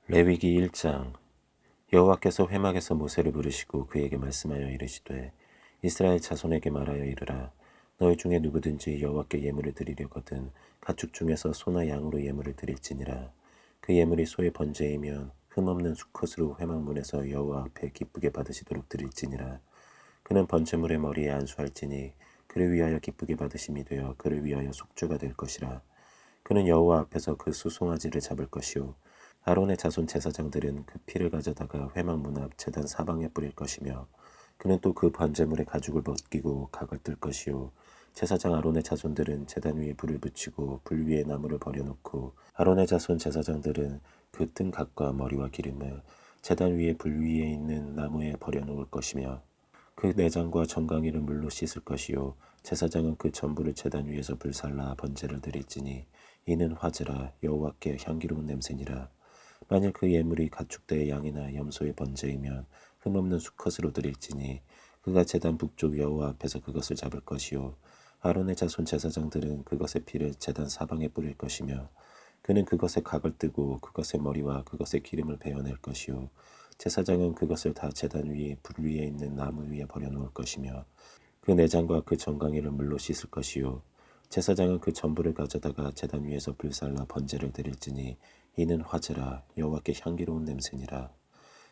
레위기 1장. 여호와께서 회막에서 모세를 부르시고 그에게 말씀하여 이르시되 이스라엘 자손에게 말하여 이르라. 너희 중에 누구든지 여호와께 예물을 드리려거든 가축 중에서 소나 양으로 예물을 드릴지니라. 그 예물이 소의 번제이면 흠없는 수컷으로 회막문에서 여호와 앞에 기쁘게 받으시도록 드릴지니라. 그는 번제물의 머리에 안수할지니 그를 위하여 기쁘게 받으심이 되어 그를 위하여 속죄가 될 것이라. 그는 여호와 앞에서 그 수송아지를 잡을 것이요 아론의 자손 제사장들은 그 피를 가져다가 회막 문 앞 제단 사방에 뿌릴 것이며 그는 또 그 번제물의 가죽을 벗기고 각을 뜰 것이요 제사장 아론의 자손들은 제단 위에 불을 붙이고 불 위에 나무를 버려놓고 아론의 자손 제사장들은 그 뜬 각과 머리와 기름을 제단 위에 불 위에 있는 나무에 버려놓을 것이며 그 내장과 정강이를 물로 씻을 것이요 제사장은 그 전부를 제단 위에서 불살라 번제를 드릴지니 이는 화제라 여호와께 향기로운 냄새니라. 만일 그 예물이 가축대의 양이나 염소의 번제이면 흠없는 수컷으로 드릴지니 그가 제단 북쪽 여호와 앞에서 그것을 잡을 것이요 아론의 자손 제사장들은 그것의 피를 제단 사방에 뿌릴 것이며 그는 그것의 각을 뜨고 그것의 머리와 그것의 기름을 베어낼 것이요 제사장은 그것을 다 제단 위에 불 위에 있는 나무 위에 버려놓을 것이며 그 내장과 그 정강이를 물로 씻을 것이요 제사장은 그 전부를 가져다가 제단 위에서 불살라 번제를 드릴지니 이는 화제라 여호와께 향기로운 냄새니라.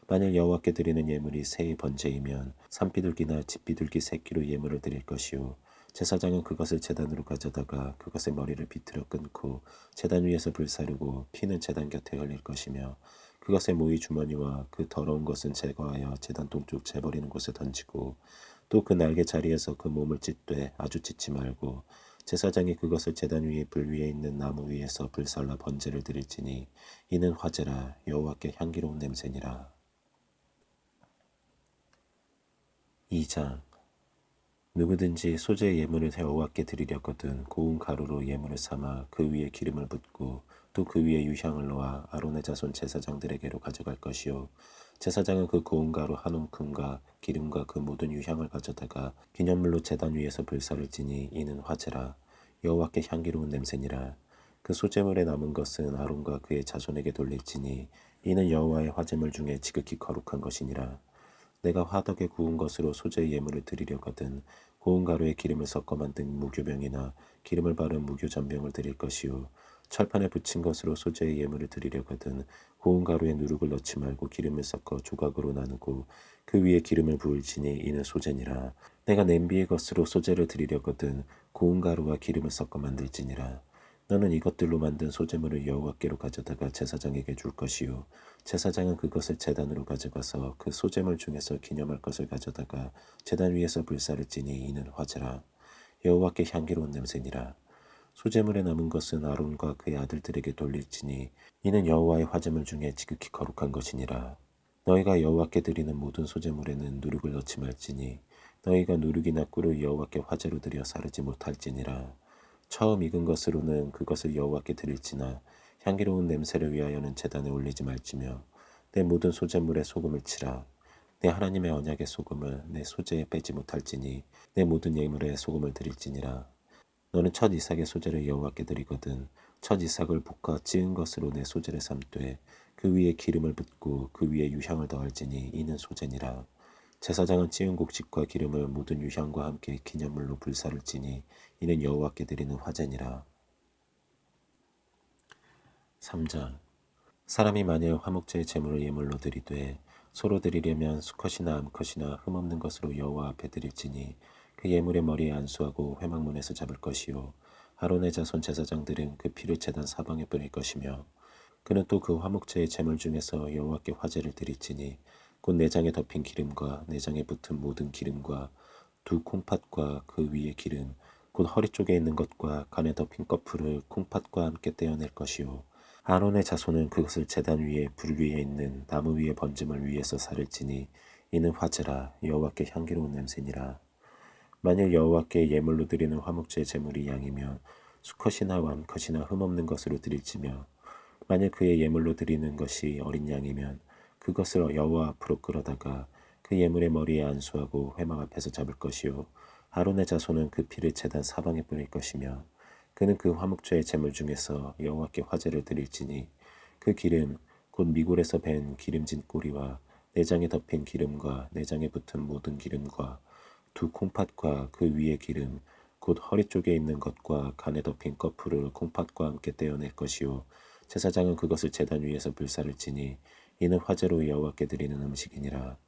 만일 여호와께 드리는 예물이 새의 번제이면 산비둘기나 집비둘기 새끼로 예물을 드릴 것이요 제사장은 그것을 제단으로 가져다가 그것의 머리를 비틀어 끊고 제단 위에서 불사르고 피는 제단 곁에 흘릴 것이며 그것의 모이 주머니와 그 더러운 것은 제거하여 제단 동쪽 재버리는 곳에 던지고 또 그 날개 자리에서 그 몸을 찢되 아주 찢지 말고 제사장이 그것을 제단 위에 불 위에 있는 나무 위에서 불살라 번제를 드릴지니 이는 화제라 여호와께 향기로운 냄새니라. 2장. 누구든지 소재 예물을 여호와께 드리려거든 고운 가루로 예물을 삼아 그 위에 기름을 붓고 또 그 위에 유향을 놓아 아론의 자손 제사장들에게로 가져갈 것이요 제사장은 그 고운 가루 한 움큼과 기름과 그 모든 유향을 가져다가 기념물로 제단 위에서 불사를 지니 이는 화제라 여호와께 향기로운 냄새니라. 그 소재물에 남은 것은 아론과 그의 자손에게 돌릴지니 이는 여호와의 화제물 중에 지극히 거룩한 것이니라. 내가 화덕에 구운 것으로 소재의 예물을 드리려거든 고운 가루에 기름을 섞어 만든 무교병이나 기름을 바른 무교전병을 드릴 것이요 철판에 붙인 것으로 소재의 예물을 드리려거든 고운 가루에 누룩을 넣지 말고 기름을 섞어 조각으로 나누고 그 위에 기름을 부을지니 이는 소재니라. 내가 냄비의 것으로 소재를 드리려거든 고운 가루와 기름을 섞어 만들지니라. 너는 이것들로 만든 소재물을 여호와께로 가져다가 제사장에게 줄 것이요 제사장은 그것을 제단으로 가져가서 그 소재물 중에서 기념할 것을 가져다가 제단 위에서 불사를 지니 이는 화제라 여호와께 향기로운 냄새니라. 소재물에 남은 것은 아론과 그의 아들들에게 돌릴지니 이는 여호와의 화제물 중에 지극히 거룩한 것이니라. 너희가 여호와께 드리는 모든 소재물에는 누룩을 넣지 말지니 너희가 누룩이나 꿀을 여호와께 화제로 드려 사르지 못할지니라. 처음 익은 것으로는 그것을 여호와께 드릴지나 향기로운 냄새를 위하여는 제단에 올리지 말지며 내 모든 소재물에 소금을 치라. 내 하나님의 언약의 소금을 내 소재에 빼지 못할지니 내 모든 예물에 소금을 드릴지니라. 너는 첫 이삭의 소재를 여호와께 드리거든 첫 이삭을 볶아 찌은 것으로 내 소재를 삼되 그 위에 기름을 붓고 그 위에 유향을 더할지니 이는 소재니라. 제사장은 찌은 곡식과 기름을 모든 유향과 함께 기념물로 불사를 지니 이는 여호와께 드리는 화제니라. 3장. 사람이 만일 화목제의 제물을 예물로 드리되 소로 드리려면 수컷이나 암컷이나 흠없는 것으로 여호와 앞에 드릴지니 그 예물의 머리에 안수하고 회막문에서 잡을 것이요 아론의 자손 제사장들은 그 피를 제단 사방에 뿌릴 것이며 그는 또 그 화목제의 제물 중에서 여호와께 화제를 드릴지니 곧 내장에 덮인 기름과 내장에 붙은 모든 기름과 두 콩팥과 그 위에 기름 곧 허리 쪽에 있는 것과 간에 덮인 꺼풀을 콩팥과 함께 떼어낼 것이요 아론의 자손은 그것을 제단 위에 불 위에 있는 나무 위에 번짐을 위에서 사를지니 이는 화제라 여호와께 향기로운 냄새니라. 만일 여호와께 예물로 드리는 화목제 제물이 양이면 수컷이나 암컷이나 흠없는 것으로 드릴지며 만일 그의 예물로 드리는 것이 어린 양이면 그것을 여호와 앞으로 끌어다가 그 예물의 머리에 안수하고 회막 앞에서 잡을 것이요 아론의 자손은 그 피를 제단 사방에 뿌릴 것이며 그는 그 화목제의 제물 중에서 여호와께 화제를 드릴지니 그 기름 곧 미골에서 밴 기름진 꼬리와 내장에 덮인 기름과 내장에 붙은 모든 기름과 두 콩팥과 그 위의 기름 곧 허리 쪽에 있는 것과 간에 덮인 꺼풀을 콩팥과 함께 떼어낼 것이요 제사장은 그것을 제단 위에서 불사를 지니 이는 화제로 여호와께 드리는 음식이니라.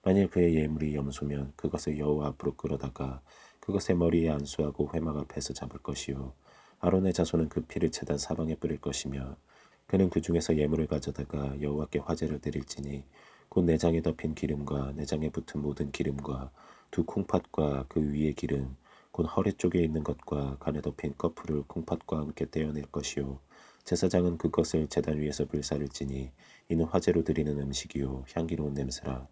만일 그의 예물이 염소면 그것을 여호와 앞으로 끌어다가 그것의 머리에 안수하고 회막 앞에서 잡을 것이요 아론의 자손은 그 피를 제단 사방에 뿌릴 것이며 그는 그 중에서 예물을 가져다가 여호와께 화제를 드릴지니 곧 내장에 덮인 기름과 내장에 붙은 모든 기름과 두 콩팥과 그 위의 기름 곧 허리 쪽에 있는 것과 간에 덮인 꺼풀을 콩팥과 함께 떼어낼 것이요 제사장은 그것을 제단 위에서 불사를 지니 이는 화제로 드리는 음식이요 향기로운 냄새라.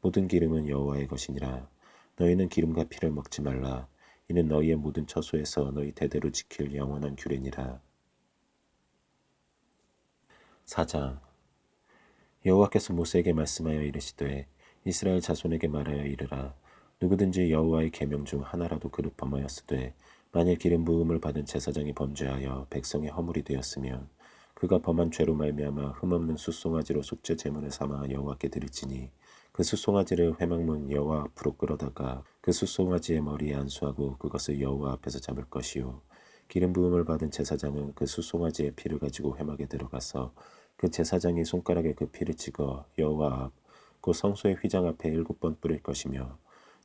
모든 기름은 여호와의 것이니라. 너희는 기름과 피를 먹지 말라. 이는 너희의 모든 처소에서 너희 대대로 지킬 영원한 규례니라. 4장. 여호와께서 모세에게 말씀하여 이르시되 이스라엘 자손에게 말하여 이르라. 누구든지 여호와의 계명 중 하나라도 그를 범하였으되 만일 기름 부음을 받은 제사장이 범죄하여 백성의 허물이 되었으면 그가 범한 죄로 말미암아 흠없는 숫송아지로 속죄 제물을 삼아 여호와께 드릴지니 그 숫송아지를 회막문 여호와 앞으로 끌어다가 그 숫송아지의 머리에 안수하고 그것을 여호와 앞에서 잡을 것이요 기름 부음을 받은 제사장은 그 숫송아지의 피를 가지고 회막에 들어가서 그 제사장이 손가락에 그 피를 찍어 여호와 앞 곧 성소의 휘장 앞에 7번 뿌릴 것이며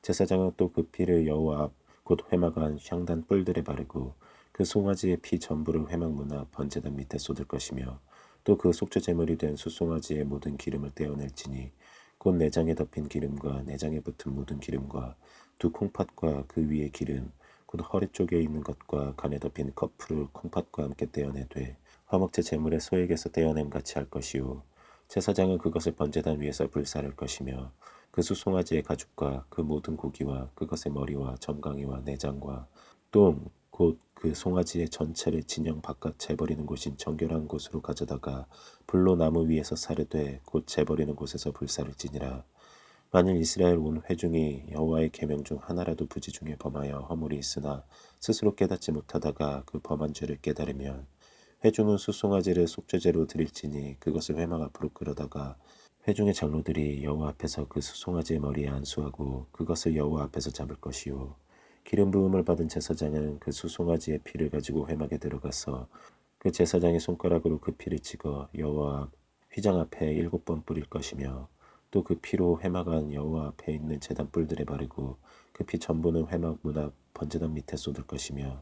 제사장은 또 그 피를 여호와 앞 곧 회막 안 향단 뿔들에 바르고 그 송아지의 피 전부를 회막 문 앞 번제단 밑에 쏟을 것이며 또 그 속죄 제물이 된 숫송아지의 모든 기름을 떼어낼지니 곧 내장에 덮인 기름과 내장에 붙은 모든 기름과 두 콩팥과 그 위의 기름 곧 허리 쪽에 있는 것과 간에 덮인 커프를 콩팥과 함께 떼어내되 화목제 제물의 소액에서 떼어냄 같이 할 것이요 제사장은 그것을 번제단 위에서 불사를 것이며 그 수송아지의 가죽과 그 모든 고기와 그것의 머리와 점강이와 내장과 똥 곧 그 송아지의 전체를 진영 바깥 재버리는 곳인 정결한 곳으로 가져다가 불로 나무 위에서 사르되 곧 재버리는 곳에서 불사를 지니라. 만일 이스라엘 온 회중이 여호와의 계명 중 하나라도 부지 중에 범하여 허물이 있으나 스스로 깨닫지 못하다가 그 범한 죄를 깨달으면 회중은 숫송아지를 속죄제로 드릴지니 그것을 회막 앞으로 끌어다가 회중의 장로들이 여호와 앞에서 그 숫송아지의 머리에 안수하고 그것을 여호와 앞에서 잡을 것이요 기름 부음을 받은 제사장은 그 숫송아지의 피를 가지고 회막에 들어가서 그 제사장의 손가락으로 그 피를 찍어 여호와 앞 휘장 앞에 7번 뿌릴 것이며 또 그 피로 회막 안 여호와 앞에 있는 제단 뿔들에 바르고 그 피 전부는 회막 문 앞 번제단 밑에 쏟을 것이며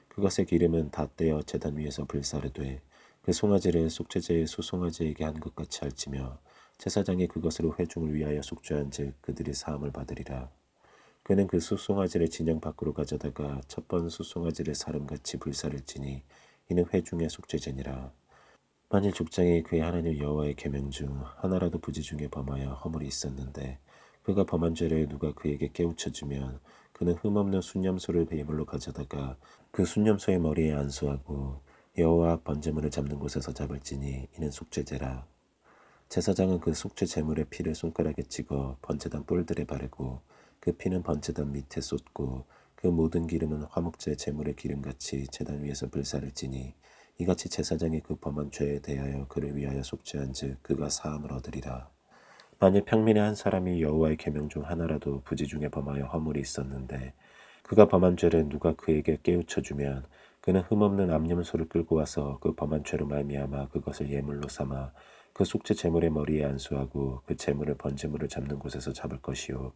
그것의 기름은 다 떼어 제단 위에서 불사르되 그 송아지를 속죄제의 수송아지에게 한 것 같이 할지며 제사장이 그것으로 회중을 위하여 속죄한즉 그들이 사함을 받으리라. 그는 그 수송아지를 진영 밖으로 가져다가 첫 번 수송아지를 사름같이 불사를지니 이는 회중의 속죄제니라. 만일 족장이 그의 하나님 여호와의 계명 중 하나라도 부지 중에 범하여 허물이 있었는데 그가 범한 죄를 누가 그에게 깨우쳐 주면 그는 흠없는 순념소를 예물로 가져다가 그 순념소의 머리에 안수하고 여호와 앞 번제물을 잡는 곳에서 잡을지니 이는 속죄제라. 제사장은 그 속죄 제물의 피를 손가락에 찍어 번제단 뿔들에 바르고 그 피는 번제단 밑에 쏟고 그 모든 기름은 화목제 제물의 기름같이 제단 위에서 불사를 지니 이같이 제사장이 그 범한 죄에 대하여 그를 위하여 속죄한즉 그가 사함을 얻으리라. 만일 평민의 한 사람이 여호와의 계명 중 하나라도 부지 중에 범하여 허물이 있었는데 그가 범한 죄를 누가 그에게 깨우쳐 주면 그는 흠없는 암염소를 끌고 와서 그 범한 죄로 말미암아 그것을 예물로 삼아 그 속죄 제물의 머리에 안수하고 그 제물을 번제물을 잡는 곳에서 잡을 것이요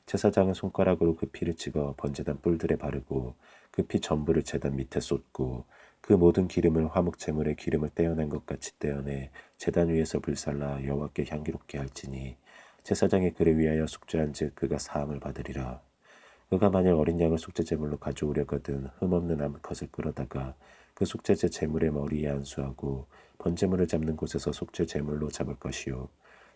제사장은 손가락으로 그 피를 찍어 번제단 뿔들에 바르고 그 피 전부를 제단 밑에 쏟고 그 모든 기름을 화목 제물의 기름을 떼어낸 것 같이 떼어내 제단 위에서 불살라 여호와께 향기롭게 할지니 제사장이 그를 위하여 속죄한즉 그가 사함을 받으리라. 그가 만일 어린 양을 속죄제물로 가져오려거든 흠없는 암컷을 끌어다가 그 속죄제 제물의 머리에 안수하고 번제물을 잡는 곳에서 속죄 제물로 잡을 것이요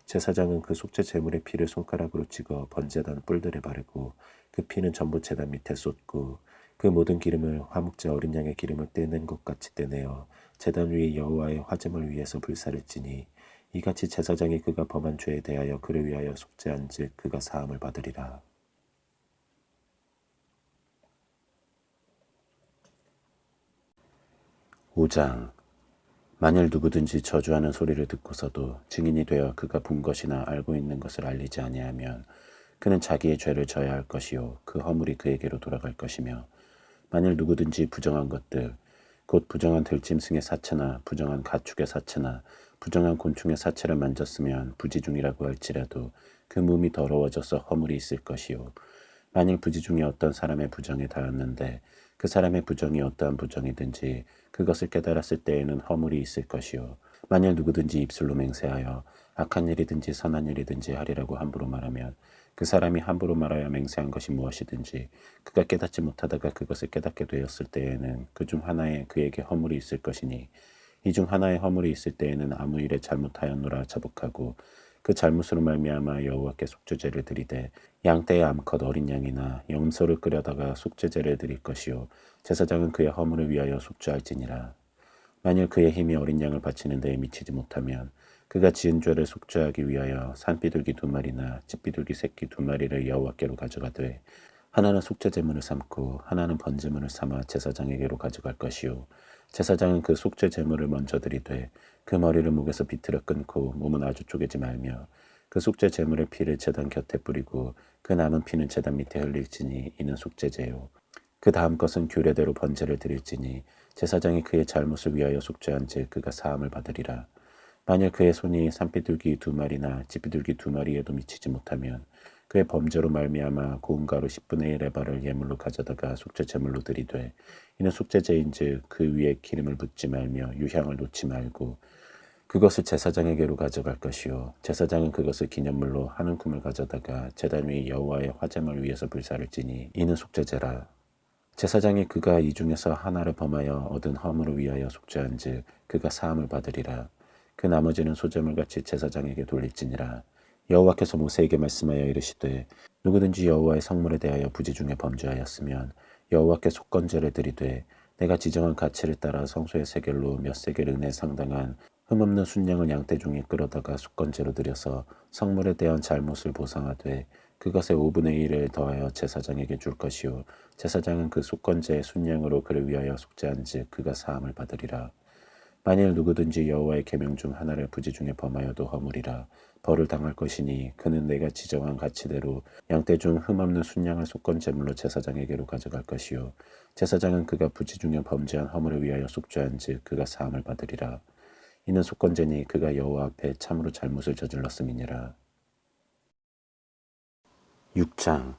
제사장은 그 속죄 제물의 피를 손가락으로 찍어 번제단 뿔들에 바르고 그 피는 전부 제단 밑에 쏟고 그 모든 기름을 화목제 어린 양의 기름을 떼낸 것 같이 떼내어 제단 위에 여호와의 화제물 위에서 불사를 지니 이같이 제사장이 그가 범한 죄에 대하여 그를 위하여 속죄한즉 그가 사함을 받으리라. 5장. 만일 누구든지 저주하는 소리를 듣고서도 증인이 되어 그가 본 것이나 알고 있는 것을 알리지 아니하면 그는 자기의 죄를 져야 할 것이요 그 허물이 그에게로 돌아갈 것이며 만일 누구든지 부정한 것들 곧 부정한 들짐승의 사체나 부정한 가축의 사체나 부정한 곤충의 사체를 만졌으면 부지중이라고 할지라도 그 몸이 더러워져서 허물이 있을 것이요 만일 부지중에 어떤 사람의 부정에 닿았는데 그 사람의 부정이 어떠한 부정이든지 그것을 깨달았을 때에는 허물이 있을 것이요 만일 누구든지 입술로 맹세하여 악한 일이든지 선한 일이든지 하리라고 함부로 말하면 그 사람이 함부로 말하여 맹세한 것이 무엇이든지 그가 깨닫지 못하다가 그것을 깨닫게 되었을 때에는 그 중 하나에 그에게 허물이 있을 것이니 이 중 하나의 허물이 있을 때에는 아무 일에 잘못하였노라 자복하고 그 잘못으로 말미암아 여호와께 속죄제를 드리되 양떼의 암컷 어린 양이나 염소를 끓여다가 속죄제를 드릴 것이요 제사장은 그의 허물을 위하여 속죄할지니라. 만일 그의 힘이 어린 양을 바치는 데에 미치지 못하면 그가 지은 죄를 속죄하기 위하여 산비둘기 2마리나 집비둘기 새끼 2마리를 여호와께로 가져가되 하나는 속죄제물을 삼고 하나는 번제물을 삼아 제사장에게로 가져갈 것이요 제사장은 그 속죄제물을 먼저 드리되 그 머리를 목에서 비틀어 끊고 몸은 아주 쪼개지 말며 그 속죄제물의 피를 제단 곁에 뿌리고 그 남은 피는 제단 밑에 흘릴지니 이는 속죄제요 그 다음 것은 규례대로 번제를 드릴지니 제사장이 그의 잘못을 위하여 속죄한즉 그가 사함을 받으리라. 만일 그의 손이 산비둘기 2마리나 집비둘기 2마리에도 미치지 못하면 그의 범죄로 말미암아 고운 가루 10분의 1 에바를 예물로 가져다가 속죄 제물로 드리되 이는 속죄제인즉 그 위에 기름을 붓지 말며 유향을 놓지 말고 그것을 제사장에게로 가져갈 것이요 제사장은 그것을 기념물로 한 움큼을 가져다가 제단 위 여호와의 화제물 위에서 불사를지니 이는 속죄제라. 제사장이 그가 이 중에서 하나를 범하여 얻은 허물을 위하여 속죄한즉 그가 사함을 받으리라. 그 나머지는 소제물같이 제사장에게 돌릴지니라. 여호와께서 모세에게 말씀하여 이르시되 누구든지 여호와의 성물에 대하여 부지 중에 범죄하였으면 여호와께 속건제를 드리되 내가 지정한 가치를 따라 성소의 세겔로 몇 세겔 은에 상당한 흠없는 순양을 양떼 중에 끌어다가 속건제로 드려서 성물에 대한 잘못을 보상하되 그것의 5분의 1을 더하여 제사장에게 줄 것이요 제사장은 그 속건제의 순양으로 그를 위하여 속죄한즉 그가 사함을 받으리라. 만일 누구든지 여호와의 계명 중 하나를 부지 중에 범하여도 허물이라 벌을 당할 것이니 그는 내가 지정한 가치대로 양떼 중 흠없는 순양을 속건제물로 제사장에게로 가져갈 것이요 제사장은 그가 부지 중에 범죄한 허물을 위하여 속죄한즉 그가 사함을 받으리라. 이는 속건제니 그가 여호와 앞에 참으로 잘못을 저질렀음이니라. 6장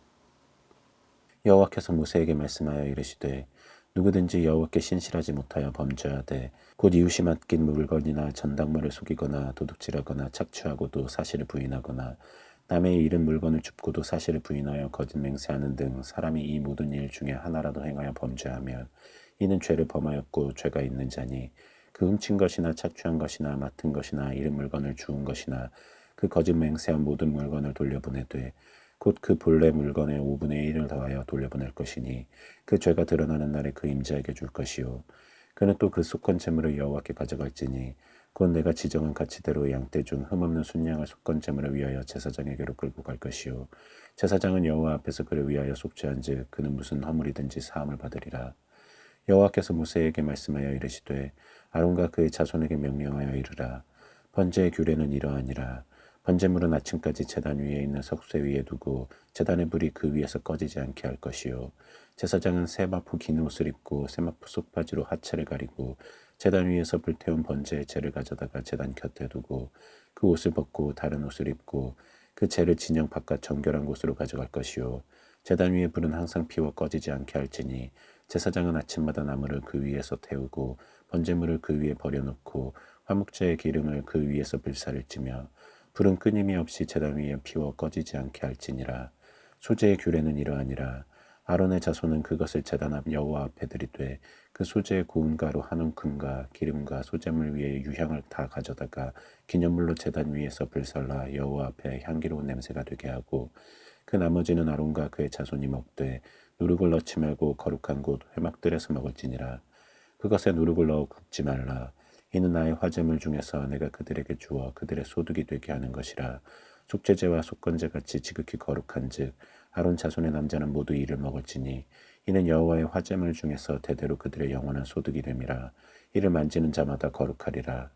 여호와께서 모세에게 말씀하여 이르시되 누구든지 여호와께 신실하지 못하여 범죄하되 곧 이웃이 맡긴 물건이나 전당물을 속이거나 도둑질하거나 착취하고도 사실을 부인하거나 남의 잃은 물건을 줍고도 사실을 부인하여 거짓 맹세하는 등 사람이 이 모든 일 중에 하나라도 행하여 범죄하면 이는 죄를 범하였고 죄가 있는 자니 그 훔친 것이나 착취한 것이나 맡은 것이나 잃은 물건을 주운 것이나 그 거짓 맹세한 모든 물건을 돌려보내되 곧 그 본래 물건의 5분의 1을 더하여 돌려보낼 것이니 그 죄가 드러나는 날에 그 임자에게 줄 것이요 그는 또 그 속건 제물을 여호와께 가져갈지니 곧 내가 지정한 가치대로 양떼 중 흠없는 순양을 속건 제물을 위하여 제사장에게로 끌고 갈 것이요 제사장은 여호와 앞에서 그를 위하여 속죄한즉 그는 무슨 허물이든지 사함을 받으리라. 여호와께서 모세에게 말씀하여 이르시되 아론과 그의 자손에게 명령하여 이르라. 번제의 규례는 이러하니라. 번제물은 아침까지 제단 위에 있는 석쇠 위에 두고 제단의 불이 그 위에서 꺼지지 않게 할 것이요 제사장은 세마포 긴 옷을 입고 세마포 속바지로 하체를 가리고 제단 위에서 불태운 번제의 재를 가져다가 제단 곁에 두고 그 옷을 벗고 다른 옷을 입고 그 재를 진영 바깥 정결한 곳으로 가져갈 것이요 제단 위에 불은 항상 피워 꺼지지 않게 할지니 제사장은 아침마다 나무를 그 위에서 태우고 번제물을 그 위에 버려놓고 화목제의 기름을 그 위에서 불사를지며 불은 끊임이 없이 제단 위에 피워 꺼지지 않게 할지니라. 소제의 규례는 이러하니라. 아론의 자손은 그것을 제단 앞 여호와 앞에 드리되 그 소제의 고운 가루 한 움큼과 기름과 소제물 위에 유향을 다 가져다가 기념물로 제단 위에서 불살라 여호와 앞에 향기로운 냄새가 되게 하고 그 나머지는 아론과 그의 자손이 먹되 누룩을 넣지 말고 거룩한 곳 회막들에서 먹을지니라. 그것에 누룩을 넣어 굽지 말라. 이는 나의 화제물 중에서 내가 그들에게 주어 그들의 소득이 되게 하는 것이라. 속죄제와 속건제같이 지극히 거룩한즉 아론 자손의 남자는 모두 이를 먹을지니 이는 여호와의 화제물 중에서 대대로 그들의 영원한 소득이 됨이라. 이를 만지는 자마다 거룩하리라.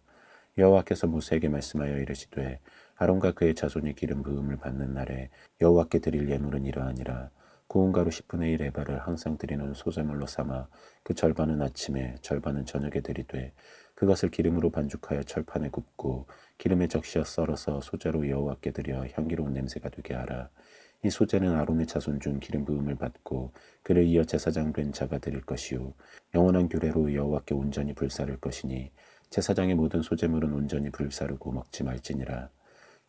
여호와께서 모세에게 말씀하여 이르시되 아론과 그의 자손이 기름 부음을 받는 날에 여호와께 드릴 예물은 이러하니라. 고운 가루 10분의 1 에바를 항상 드리는 소제물로 삼아 그 절반은 아침에 절반은 저녁에 드리되 그것을 기름으로 반죽하여 철판에 굽고 기름에 적셔 썰어서 소재로 여호와께 드려 향기로운 냄새가 되게 하라. 이 소재는 아론의 자손 중 기름 부음을 받고 그를 이어 제사장 된 자가 드릴 것이요 영원한 규례로 여호와께 온전히 불사를 것이니 제사장의 모든 소재물은 온전히 불사르고 먹지 말지니라.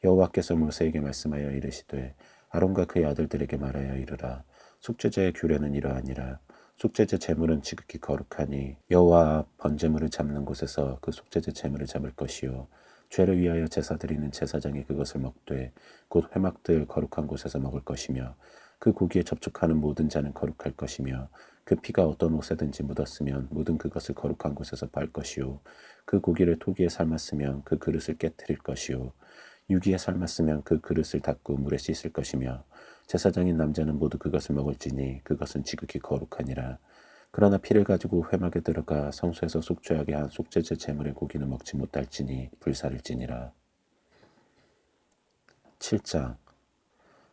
여호와께서 모세에게 말씀하여 이르시되 아론과 그의 아들들에게 말하여 이르라. 속죄제의 규례는 이러하니라. 속죄제 제물은 지극히 거룩하니 여호와 앞 번제물을 잡는 곳에서 그 속죄제 제물을 잡을 것이요 죄를 위하여 제사 드리는 제사장이 그것을 먹되 곧 회막들 거룩한 곳에서 먹을 것이며 그 고기에 접촉하는 모든 자는 거룩할 것이며 그 피가 어떤 옷에든지 묻었으면 묻은 그것을 거룩한 곳에서 빨 것이요 그 고기를 토기에 삶았으면 그 그릇을 깨뜨릴 것이요 유기에 삶았으면 그 그릇을 닦고 물에 씻을 것이며 제사장인 남자는 모두 그것을 먹을지니 그것은 지극히 거룩하니라. 그러나 피를 가지고 회막에 들어가 성소에서 속죄하게 한 속죄제 제물의 고기는 먹지 못할지니 불사를지니라. 7장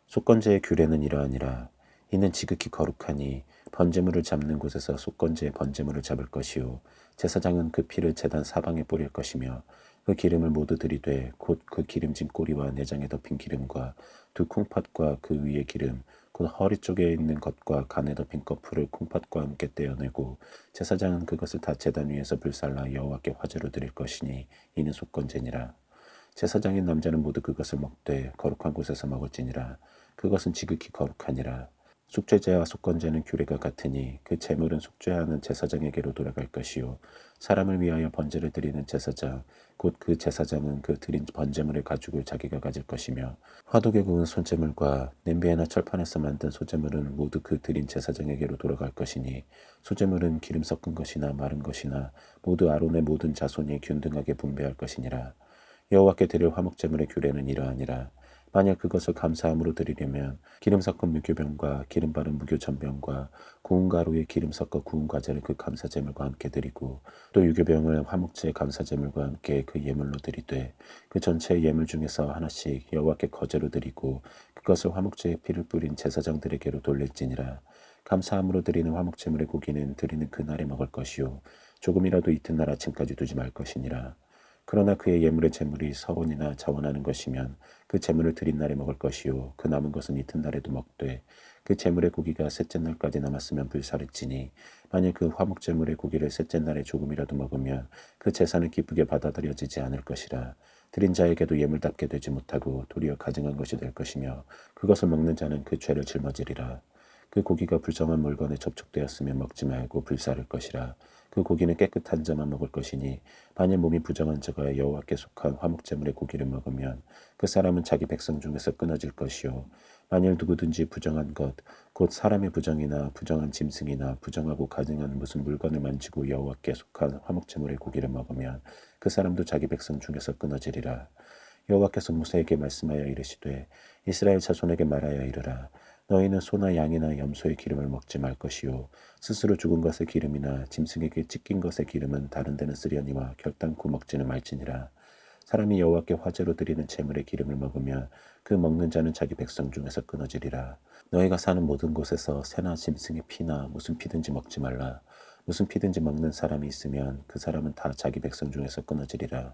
속건제의 규례는 이러하니라. 이는 지극히 거룩하니 번제물을 잡는 곳에서 속건제의 번제물을 잡을 것이요 제사장은 그 피를 제단 사방에 뿌릴 것이며 그 기름을 모두 들이되 곧 그 기름진 꼬리와 내장에 덮인 기름과 두 콩팥과 그 위에 기름 곧 허리 쪽에 있는 것과 간에 덮인 거풀을 콩팥과 함께 떼어내고 제사장은 그것을 다 제단 위에서 불살라 여호와께 화제로 드릴 것이니 이는 속건제니라. 제사장인 남자는 모두 그것을 먹되 거룩한 곳에서 먹을지니라. 그것은 지극히 거룩하니라. 속죄제와 속건제는 규례가 같으니 그 제물은 속죄하는 제사장에게로 돌아갈 것이요 사람을 위하여 번제를 드리는 제사장 곧 그 제사장은 그 드린 번제물의 가죽을 자기가 가질 것이며 화독에 구운 소제물과 냄비에나 철판에서 만든 소제물은 모두 그 드린 제사장에게로 돌아갈 것이니 소제물은 기름 섞은 것이나 마른 것이나 모두 아론의 모든 자손이 균등하게 분배할 것이니라. 여호와께 드릴 화목제물의 규례는 이러하니라. 만약 그것을 감사함으로 드리려면 기름 섞은 무교병과 기름 바른 무교전병과 구운 가루에 기름 섞어 구운 과자를 그 감사제물과 함께 드리고 또 유교병을 화목제 감사제물과 함께 그 예물로 드리되 그 전체의 예물 중에서 하나씩 여호와께 거제로 드리고 그것을 화목제의 피를 뿌린 제사장들에게로 돌릴지니라. 감사함으로 드리는 화목제물의 고기는 드리는 그날에 먹을 것이요 조금이라도 이튿날 아침까지 두지 말 것이니라. 그러나 그의 예물의 제물이 서원이나 자원하는 것이면 그 제물을 드린 날에 먹을 것이요 그 남은 것은 이튿날에도 먹되 그 제물의 고기가 셋째 날까지 남았으면 불사를지니 만일 그 화목 제물의 고기를 셋째 날에 조금이라도 먹으면 그 제사는 기쁘게 받아들여지지 않을 것이라. 드린 자에게도 예물답게 되지 못하고 도리어 가증한 것이 될 것이며 그것을 먹는 자는 그 죄를 짊어지리라. 그 고기가 불정한 물건에 접촉되었으면 먹지 말고 불사를 것이라. 그 고기는 깨끗한 자만 먹을 것이니 만일 몸이 부정한 자가 여호와께 속한 화목제물의 고기를 먹으면 그 사람은 자기 백성 중에서 끊어질 것이요 만일 누구든지 부정한 것 곧 사람의 부정이나 부정한 짐승이나 부정하고 가증한 무슨 물건을 만지고 여호와께 속한 화목제물의 고기를 먹으면 그 사람도 자기 백성 중에서 끊어지리라. 여호와께서 모세에게 말씀하여 이르시되 이스라엘 자손에게 말하여 이르라. 너희는 소나 양이나 염소의 기름을 먹지 말 것이요 스스로 죽은 것의 기름이나 짐승에게 찢긴 것의 기름은 다른 데는 쓰려니와 결단코 먹지는 말지니라. 사람이 여호와께 화제로 드리는 제물의 기름을 먹으면 그 먹는 자는 자기 백성 중에서 끊어지리라. 너희가 사는 모든 곳에서 새나 짐승의 피나 무슨 피든지 먹지 말라. 무슨 피든지 먹는 사람이 있으면 그 사람은 다 자기 백성 중에서 끊어지리라.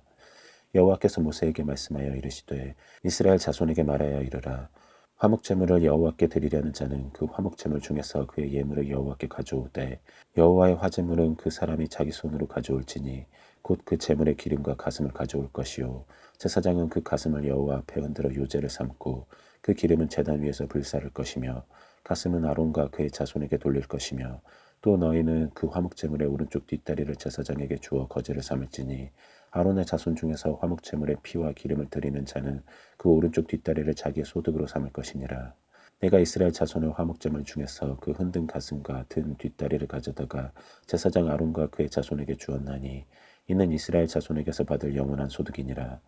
여호와께서 모세에게 말씀하여 이르시되 이스라엘 자손에게 말하여 이르라. 화목제물을 여호와께 드리려는 자는 그 화목제물 중에서 그의 예물을 여호와께 가져오되 여호와의 화제물은 그 사람이 자기 손으로 가져올지니 곧 그 제물의 기름과 가슴을 가져올 것이요 제사장은 그 가슴을 여호와 앞에 흔들어 요제를 삼고 그 기름은 제단 위에서 불사를 것이며 가슴은 아론과 그의 자손에게 돌릴 것이며 또 너희는 그 화목제물의 오른쪽 뒷다리를 제사장에게 주어 거제를 삼을지니 아론의 자손 중에서 화목제물의 피와 기름을 드리는 자는 그 오른쪽 뒷다리를 자기의 소득으로 삼을 것이니라. 내가 이스라엘 자손의 화목제물 중에서 그 흔든 가슴과 든 뒷다리를 가져다가 제사장 아론과 그의 자손에게 주었나니 이는 이스라엘 자손에게서 받을 영원한 소득이니라.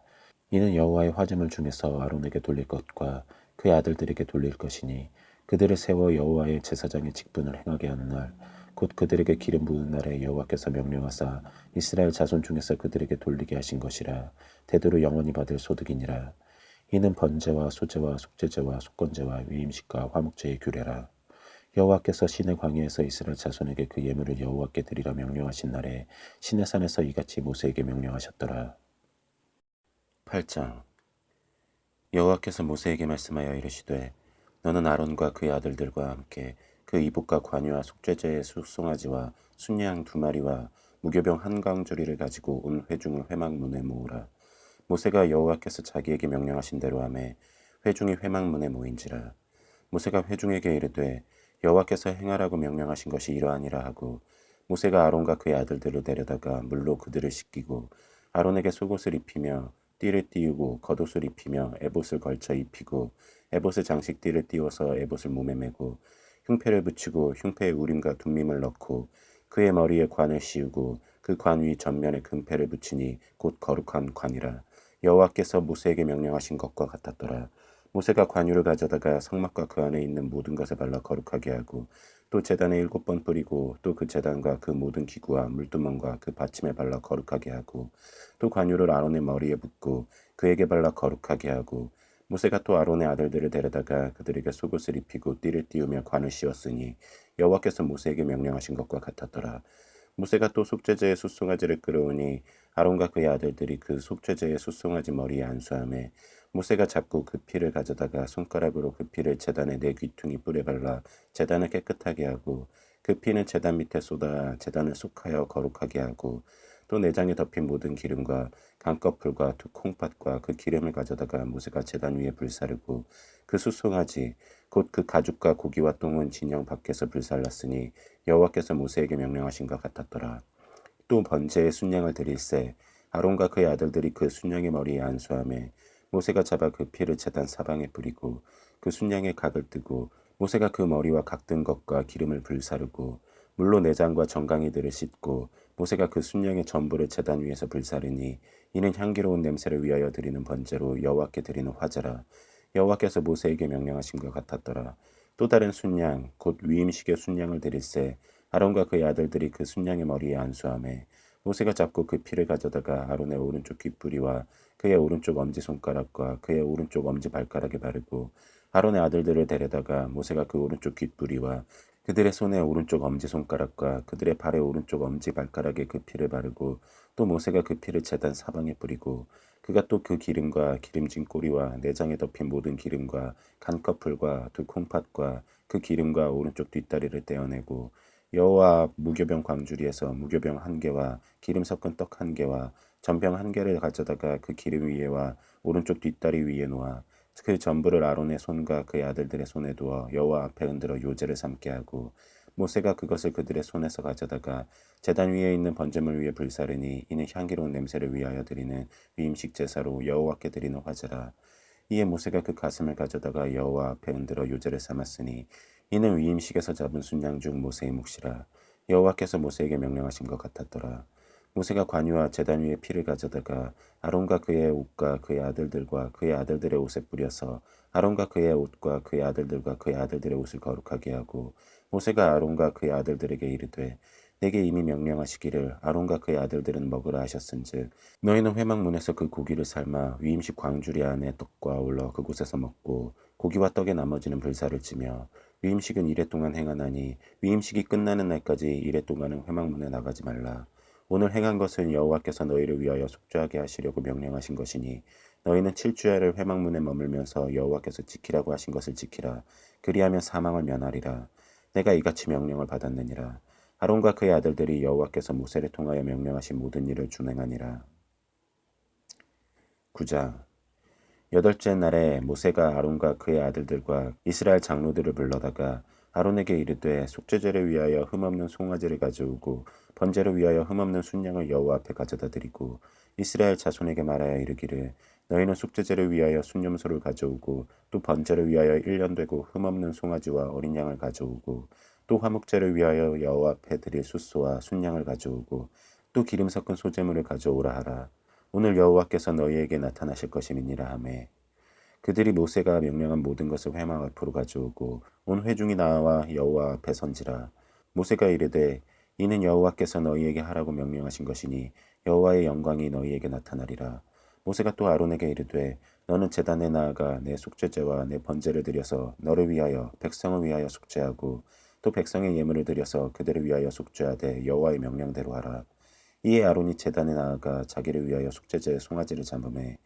이는 여호와의 화제물 중에서 아론에게 돌릴 것과 그의 아들들에게 돌릴 것이니 그들을 세워 여호와의 제사장의 직분을 행하게 하는 날 곧 그들에게 기름 부은 날에 여호와께서 명령하사 이스라엘 자손 중에서 그들에게 돌리게 하신 것이라. 대대로 영원히 받을 소득이니라. 이는 번제와 소제와 속죄제와 속건제와 위임식과 화목제의 규례라. 여호와께서 시내 광야에서 이스라엘 자손에게 그 예물을 여호와께 드리라 명령하신 날에 시내산에서 이같이 모세에게 명령하셨더라. 8장. 여호와께서 모세에게 말씀하여 이르시되 너는 아론과 그의 아들들과 함께 그 이복과 관유와 속죄제의 숫송아지와 순양 2마리와 무교병 한 광주리를 가지고 온 회중을 회막문에 모으라. 모세가 여호와께서 자기에게 명령하신 대로 하매 회중이 회막문에 모인지라. 모세가 회중에게 이르되 여호와께서 행하라고 명령하신 것이 이러하니라 하고 모세가 아론과 그의 아들들을 데려다가 물로 그들을 씻기고 아론에게 속옷을 입히며 띠를 띠우고 겉옷을 입히며 에봇을 걸쳐 입히고 에봇의 장식띠를 띠워서 에봇을 몸에 메고 흉패를 붙이고 흉패에 우림과 둠밈을 넣고 그의 머리에 관을 씌우고 그 관 위 전면에 금패를 붙이니 곧 거룩한 관이라. 여호와께서 모세에게 명령하신 것과 같았더라. 모세가 관유를 가져다가 성막과 그 안에 있는 모든 것을 발라 거룩하게 하고 또 제단에 7번 뿌리고 또 그 제단과 그 모든 기구와 물두멍과 그 받침에 발라 거룩하게 하고 또 관유를 아론의 머리에 붓고 그에게 발라 거룩하게 하고 모세가 또 아론의 아들들을 데려다가 그들에게 속옷을 입히고 띠를 띠우며 관을 씌웠으니 여호와께서 모세에게 명령하신 것과 같았더라. 모세가 또 속죄제의 숫송아지를 끌어오니 아론과 그의 아들들이 그 속죄제의 숫송아지 머리에 안수하매 모세가 잡고 그 피를 가져다가 손가락으로 그 피를 제단의 4귀퉁이 뿔에 발라 제단을 깨끗하게 하고 그 피는 제단 밑에 쏟아 제단을 속하여 거룩하게 하고 또 내장에 덮인 모든 기름과 강꺼풀과 두 콩팥과 그 기름을 가져다가 모세가 제단 위에 불사르고 그 숫송아지 곧 그 가죽과 고기와 똥은 진영 밖에서 불살랐으니 여호와께서 모세에게 명령하신 것 같았더라. 또 번제의 순양을 드릴새 아론과 그의 아들들이 그 순양의 머리에 안수하매 모세가 잡아 그 피를 제단 사방에 뿌리고 그 순양의 각을 뜨고 모세가 그 머리와 각든 것과 기름을 불사르고 물로 내장과 정강이들을 씻고 모세가 그 순양의 전부를 제단 위에서 불사르니 이는 향기로운 냄새를 위하여 드리는 번제로 여호와께 드리는 화제라. 여호와께서 모세에게 명령하신 것 같았더라. 또 다른 순양 곧 위임식의 순양을 드릴새 아론과 그의 아들들이 그 순양의 머리에 안수하매 모세가 잡고 그 피를 가져다가 아론의 오른쪽 귓뿌리와 그의 오른쪽 엄지손가락과 그의 오른쪽 엄지발가락에 바르고 아론의 아들들을 데려다가 모세가 그 오른쪽 귓뿌리와 그들의 손의 오른쪽 엄지손가락과 그들의 발의 오른쪽 엄지발가락에 그 피를 바르고 또 모세가 그 피를 제단 사방에 뿌리고 그가 또 그 기름과 기름진 꼬리와 내장에 덮인 모든 기름과 간꺼풀과 두 콩팥과 그 기름과 오른쪽 뒷다리를 떼어내고 여호와 무교병 광주리에서 무교병 1개와 기름 섞은 떡 1개와 전병 1개를 가져다가 그 기름 위에와 오른쪽 뒷다리 위에 놓아 그 전부를 아론의 손과 그의 아들들의 손에 두어 여호와 앞에 흔들어 요제를 삼게 하고 모세가 그것을 그들의 손에서 가져다가 제단 위에 있는 번제물 위에 불사르니 이는 향기로운 냄새를 위하여 드리는 위임식 제사로 여호와께 드리는 화제라. 이에 모세가 그 가슴을 가져다가 여호와 앞에 흔들어 요제를 삼았으니 이는 위임식에서 잡은 순양 중 모세의 몫이라. 여호와께서 모세에게 명령하신 것 같았더라. 모세가 관유와 제단 위에 피를 가져다가 아론과 그의 옷과 그의 아들들과 그의 아들들의 옷에 뿌려서 아론과 그의 옷과 그의 아들들과 그의 아들들의 옷을 거룩하게 하고 모세가 아론과 그의 아들들에게 이르되 내게 이미 명령하시기를 아론과 그의 아들들은 먹으라 하셨은즉 너희는 회막문에서 그 고기를 삶아 위임식 광주리 안에 떡과 어울러 그곳에서 먹고 고기와 떡의 나머지는 불사를 지며 위임식은 이래 동안 행하나니 위임식이 끝나는 날까지 이래 동안은 회막문에 나가지 말라. 오늘 행한 것은 여호와께서 너희를 위하여 속죄하게 하시려고 명령하신 것이니 너희는 7주야를 회막문에 머물면서 여호와께서 지키라고 하신 것을 지키라. 그리하면 사망을 면하리라. 내가 이같이 명령을 받았느니라. 아론과 그의 아들들이 여호와께서 모세를 통하여 명령하신 모든 일을 준행하니라. 9장. 8째 날에 모세가 아론과 그의 아들들과 이스라엘 장로들을 불러다가 아론에게 이르되 속죄제를 위하여 흠없는 송아지를 가져오고 번제를 위하여 흠없는 순양을 여호와 앞에 가져다 드리고 이스라엘 자손에게 말하여 이르기를 너희는 속죄제를 위하여 순념소를 가져오고 또 번제를 위하여 1년 되고 흠없는 송아지와 어린 양을 가져오고 또 화목제를 위하여 여호와 앞에 드릴 숫소와 순양을 가져오고 또 기름 섞은 소제물을 가져오라 하라. 오늘 여호와께서 너희에게 나타나실 것임이니라 하매 그들이 모세가 명령한 모든 것을 회막 앞으로 가져오고 온 회중이 나와 여호와 앞에 선지라. 모세가 이르되 이는 여호와께서 너희에게 하라고 명령하신 것이니 여호와의 영광이 너희에게 나타나리라. 모세가 또 아론에게 이르되 너는 제단에 나아가 내 속죄제와 내 번제를 드려서 너를 위하여 백성을 위하여 속죄하고 또 백성의 예물을 드려서 그들을 위하여 속죄하되 여호와의 명령대로 하라. 이에 아론이 제단에 나아가 자기를 위하여 속죄제의 송아지를 잡음에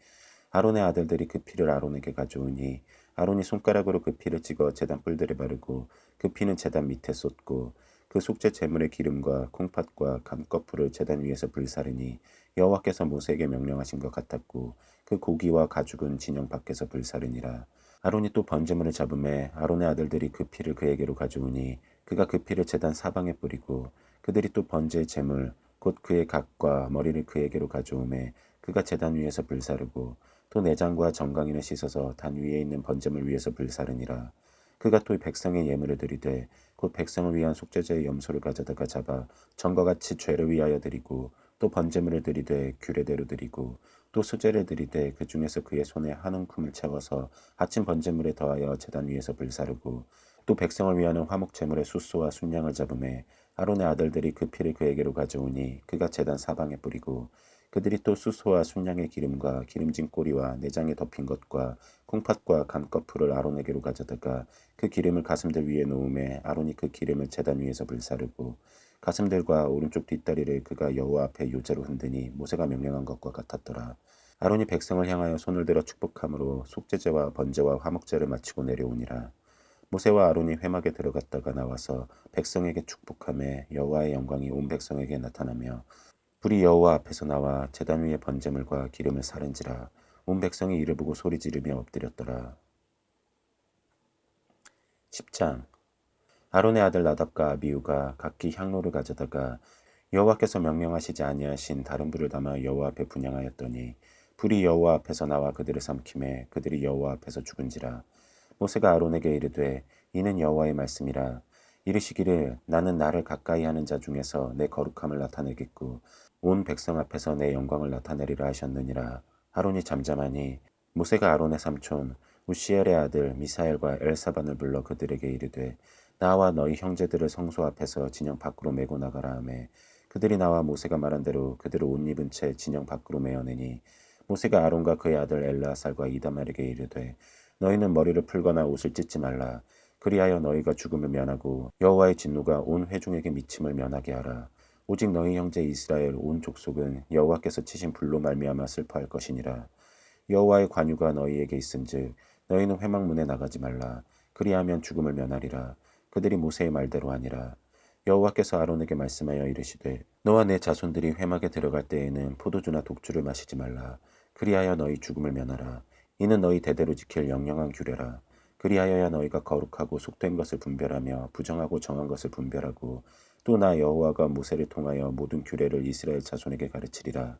아론의 아들들이 그 피를 아론에게 가져오니 아론이 손가락으로 그 피를 찍어 제단 뿔들에 바르고 그 피는 제단 밑에 쏟고 그 속죄 제물의 기름과 콩팥과 감꺼풀을 제단 위에서 불사르니 여호와께서 모세에게 명령하신 것 같았고 그 고기와 가죽은 진영 밖에서 불사르니라. 아론이 또 번제물을 잡음에 아론의 아들들이 그 피를 그에게로 가져오니 그가 그 피를 제단 사방에 뿌리고 그들이 또 번제의 제물 곧 그의 각과 머리를 그에게로 가져오매 그가 제단 위에서 불사르고 또 내장과 정강이를 씻어서 단 위에 있는 번제물 위에서 불사르니라. 그가 또 백성의 예물을 드리되 곧 백성을 위한 속죄제의 염소를 가져다가 잡아 전과 같이 죄를 위하여 드리고 또 번제물을 드리되 규례대로 드리고 또 수제를 드리되 그 중에서 그의 손에 한 움큼을 채워서 아침 번제물에 더하여 제단 위에서 불사르고 또 백성을 위하는 화목 제물의 숫소와 순양을 잡음에 아론의 아들들이 그 피를 그에게로 가져오니 그가 제단 사방에 뿌리고 그들이 또 숫소와 순양의 기름과 기름진 꼬리와 내장에 덮인 것과 콩팥과 간꺼풀을 아론에게로 가져다가 그 기름을 가슴들 위에 놓음에 아론이 그 기름을 제단 위에서 불사르고 가슴들과 오른쪽 뒷다리를 그가 여호와 앞에 요제로 흔드니 모세가 명령한 것과 같았더라. 아론이 백성을 향하여 손을 들어 축복함으로 속죄제와 번제와 화목제를 마치고 내려오니라. 모세와 아론이 회막에 들어갔다가 나와서 백성에게 축복하며 여호와의 영광이 온 백성에게 나타나며 불이 여호와 앞에서 나와 제단 위에 번제물과 기름을 사른지라. 온 백성이 이를 보고 소리 지르며 엎드렸더라. 10장. 아론의 아들 나답과 아비후가 각기 향로를 가져다가 여호와께서 명령하시지 아니하신 다른 불을 담아 여호와 앞에 분향하였더니 불이 여호와 앞에서 나와 그들을 삼키매 그들이 여호와 앞에서 죽은지라. 모세가 아론에게 이르되 이는 여호와의 말씀이라. 이르시기를 나는 나를 가까이 하는 자 중에서 내 거룩함을 나타내겠고 온 백성 앞에서 내 영광을 나타내리라 하셨느니라. 아론이 잠잠하니 모세가 아론의 삼촌 우시엘의 아들 미사엘과 엘사반을 불러 그들에게 이르되 나와 너희 형제들을 성소 앞에서 진영 밖으로 메고 나가라 하매 그들이 나와 모세가 말한 대로 그들을 옷 입은 채 진영 밖으로 메어내니 모세가 아론과 그의 아들 엘르아살과 이다말에게 이르되 너희는 머리를 풀거나 옷을 찢지 말라. 그리하여 너희가 죽음을 면하고 여호와의 진노가 온 회중에게 미침을 면하게 하라. 오직 너희 형제 이스라엘 온 족속은 여호와께서 치신 불로 말미암아 슬퍼할 것이니라. 여호와의 관유가 너희에게 있은즉 너희는 회막문에 나가지 말라. 그리하면 죽음을 면하리라. 그들이 모세의 말대로 하니라. 여호와께서 아론에게 말씀하여 이르시되 너와 내 자손들이 회막에 들어갈 때에는 포도주나 독주를 마시지 말라. 그리하여 너희 죽음을 면하라. 이는 너희 대대로 지킬 영영한 규례라. 그리하여야 너희가 거룩하고 속된 것을 분별하며 부정하고 정한 것을 분별하고 또 나 여호와가 모세를 통하여 모든 규례를 이스라엘 자손에게 가르치리라.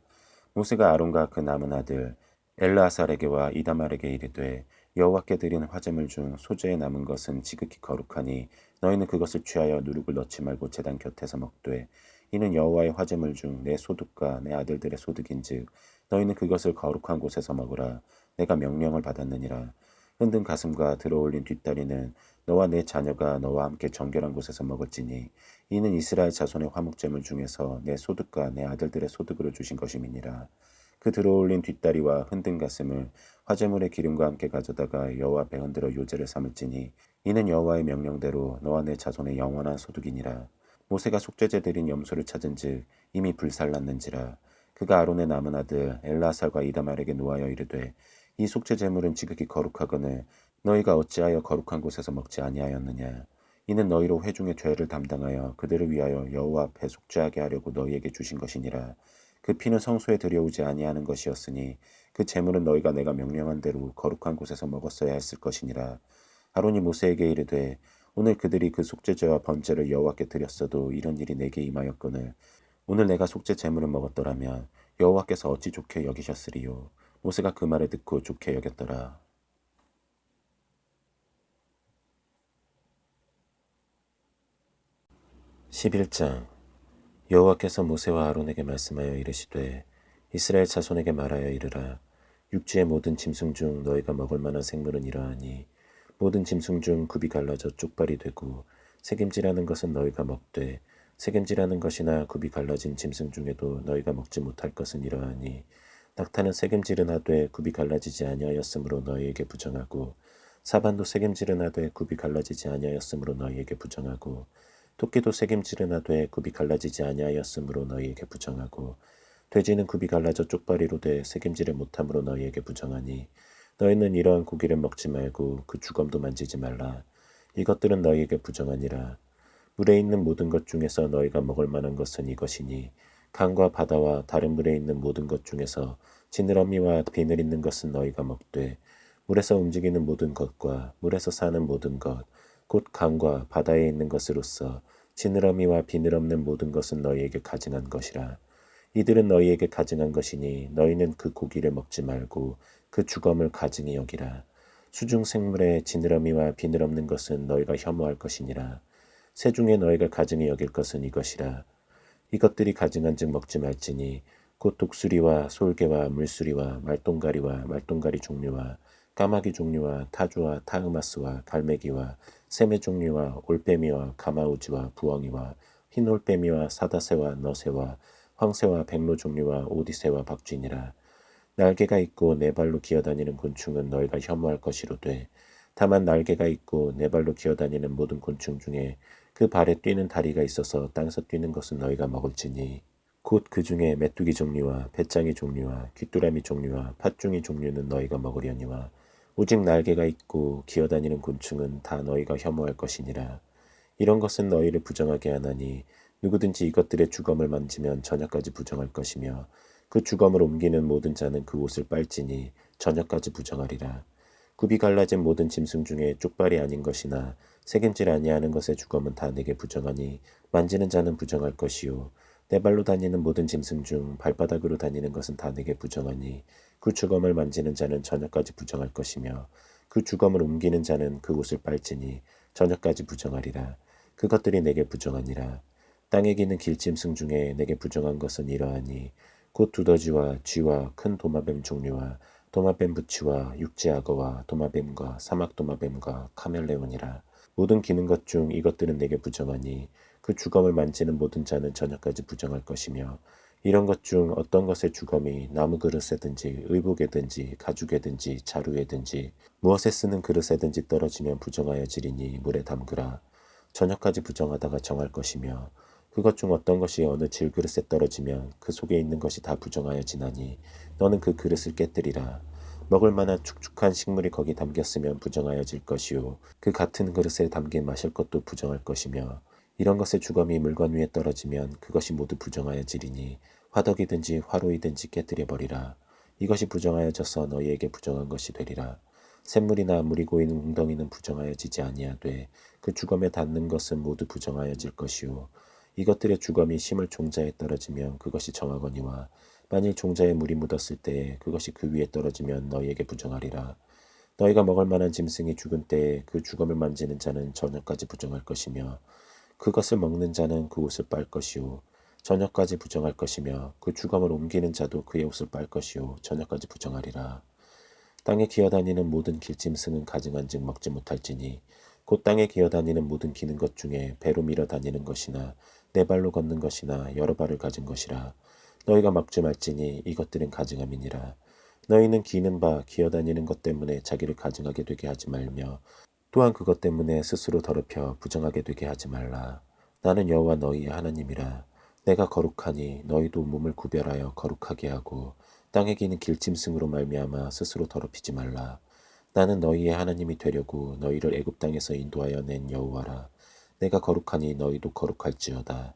모세가 아론과 그 남은 아들 엘르아살에게와 이다말에게 이르되 여호와께 드린 화제물 중 소재에 남은 것은 지극히 거룩하니 너희는 그것을 취하여 누룩을 넣지 말고 제단 곁에서 먹되 이는 여호와의 화제물 중 내 소득과 내 아들들의 소득인즉 너희는 그것을 거룩한 곳에서 먹으라. 내가 명령을 받았느니라. 흔든 가슴과 들어올린 뒷다리는 너와 내 자녀가 너와 함께 정결한 곳에서 먹을지니 이는 이스라엘 자손의 화목제물 중에서 내 소득과 내 아들들의 소득으로 주신 것임이니라. 그 들어올린 뒷다리와 흔든 가슴을 화제물의 기름과 함께 가져다가 여호와 앞에 흔들어 요제를 삼을지니 이는 여호와의 명령대로 너와 내 자손의 영원한 소득이니라. 모세가 속죄제 드린 염소를 찾은즉 이미 불살랐는지라. 그가 아론의 남은 아들 엘르아살과 이다말에게 노하여 이르되 이 속죄 제물은 지극히 거룩하거늘 너희가 어찌하여 거룩한 곳에서 먹지 아니하였느냐. 이는 너희로 회중의 죄를 담당하여 그들을 위하여 여호와 앞에 속죄하게 하려고 너희에게 주신 것이니라. 그 피는 성소에 들여오지 아니하는 것이었으니 그 제물은 너희가 내가 명령한 대로 거룩한 곳에서 먹었어야 했을 것이니라. 아론이 모세에게 이르되 오늘 그들이 그 속죄제와 번제를 여호와께 드렸어도 이런 일이 내게 임하였거늘 오늘 내가 속죄 제물을 먹었더라면 여호와께서 어찌 좋게 여기셨으리요. 모세가 그 말을 듣고 좋게 여겼더라. 11장. 여호와께서 모세와 아론에게 말씀하여 이르시되 이스라엘 자손에게 말하여 이르라. 육지의 모든 짐승 중 너희가 먹을 만한 생물은 이러하니 모든 짐승 중 굽이 갈라져 쪽발이 되고 책임지라는 것은 너희가 먹되 책임지라는 것이나 굽이 갈라진 짐승 중에도 너희가 먹지 못할 것은 이러하니 낙타는 책임지른 하되 굽이 갈라지지 아니하였으므로 너희에게 부정하고 사반도 책임지른 하되 굽이 갈라지지 아니하였으므로 너희에게 부정하고 토끼도 책임지른 하되 굽이 갈라지지 아니하였으므로 너희에게 부정하고 돼지는 굽이 갈라져 쪽발이로 돼 책임지를 못함으로 너희에게 부정하니 너희는 이러한 고기를 먹지 말고 그 주검도 만지지 말라. 이것들은 너희에게 부정하니라. 물에 있는 모든 것 중에서 너희가 먹을 만한 것은 이것이니 강과 바다와 다른 물에 있는 모든 것 중에서 지느러미와 비늘 있는 것은 너희가 먹되 물에서 움직이는 모든 것과 물에서 사는 모든 것 곧 강과 바다에 있는 것으로서 지느러미와 비늘 없는 모든 것은 너희에게 가증한 것이라. 이들은 너희에게 가증한 것이니 너희는 그 고기를 먹지 말고 그 주검을 가증히 여기라. 수중 생물의 지느러미와 비늘 없는 것은 너희가 혐오할 것이니라. 새 중에 너희가 가증히 여길 것은 이것이라. 이것들이 가증한즉 먹지 말지니 곧 독수리와 솔개와 물수리와 말똥가리와 말똥가리 종류와 까마귀 종류와 타조와 타흐마스와 갈매기와 샘의 종류와 올빼미와 가마우지와 부엉이와 흰올빼미와 사다새와 너새와 황새와 백로 종류와 오디새와 박쥐니라. 날개가 있고 네 발로 기어다니는 곤충은 너희가 혐오할 것이로되 다만 날개가 있고 네 발로 기어다니는 모든 곤충 중에 그 발에 뛰는 다리가 있어서 땅에서 뛰는 것은 너희가 먹을지니 곧 그 중에 메뚜기 종류와 배짱이 종류와 귀뚜라미 종류와 팥중이 종류는 너희가 먹으려니와 오직 날개가 있고 기어다니는 곤충은 다 너희가 혐오할 것이니라. 이런 것은 너희를 부정하게 하나니 누구든지 이것들의 주검을 만지면 저녁까지 부정할 것이며 그 주검을 옮기는 모든 자는 그 옷을 빨지니 저녁까지 부정하리라. 굽이 갈라진 모든 짐승 중에 쪽발이 아닌 것이나 새김질 아니하는 것의 주검은 다 내게 부정하니 만지는 자는 부정할 것이요 네 발로 다니는 모든 짐승 중 발바닥으로 다니는 것은 다 내게 부정하니 그 주검을 만지는 자는 저녁까지 부정할 것이며 그 주검을 옮기는 자는 그 옷을 빨지니 저녁까지 부정하리라. 그것들이 내게 부정하니라. 땅에 기는 길짐승 중에 내게 부정한 것은 이러하니 곧 두더지와 쥐와 큰 도마뱀 종류와 도마뱀 부치와 육지악어와 도마뱀과 사막도마뱀과 카멜레온이라. 모든 기는 것 중 이것들은 내게 부정하니 그 주검을 만지는 모든 자는 저녁까지 부정할 것이며 이런 것 중 어떤 것의 주검이 나무 그릇에든지 의복에든지 가죽에든지 자루에든지 무엇에 쓰는 그릇에든지 떨어지면 부정하여지리니 물에 담그라. 저녁까지 부정하다가 정할 것이며 그것 중 어떤 것이 어느 질그릇에 떨어지면 그 속에 있는 것이 다 부정하여지나니 너는 그 그릇을 깨뜨리라. 먹을 만한 축축한 식물이 거기 담겼으면 부정하여질 것이요 그 같은 그릇에 담긴 마실 것도 부정할 것이며 이런 것의 주검이 물건 위에 떨어지면 그것이 모두 부정하여지리니 화덕이든지 화로이든지 깨뜨려 버리라. 이것이 부정하여져서 너희에게 부정한 것이 되리라. 샘물이나 물이 고이는 웅덩이는 부정하여지지 아니하되 그 주검에 닿는 것은 모두 부정하여질 것이요 이것들의 주검이 심을 종자에 떨어지면 그것이 정하거니와 만일 종자에 물이 묻었을 때에 그것이 그 위에 떨어지면 너희에게 부정하리라. 너희가 먹을 만한 짐승이 죽은 때에 그 주검을 만지는 자는 저녁까지 부정할 것이며 그것을 먹는 자는 그 옷을 빨 것이요 저녁까지 부정할 것이며 그 주검을 옮기는 자도 그의 옷을 빨 것이요 저녁까지 부정하리라. 땅에 기어다니는 모든 길짐승은 가증한즉 먹지 못할지니 곧 땅에 기어다니는 모든 기는 것 중에 배로 밀어 다니는 것이나 네 발로 걷는 것이나 여러 발을 가진 것이라. 너희가 먹지 말지니 이것들은 가증함이니라. 너희는 기는 바 기어다니는 것 때문에 자기를 가증하게 되게 하지 말며 또한 그것 때문에 스스로 더럽혀 부정하게 되게 하지 말라. 나는 여호와 너희의 하나님이라. 내가 거룩하니 너희도 몸을 구별하여 거룩하게 하고 땅에 기는 길짐승으로 말미암아 스스로 더럽히지 말라. 나는 너희의 하나님이 되려고 너희를 애굽 땅에서 인도하여 낸 여호와라. 내가 거룩하니 너희도 거룩할지어다.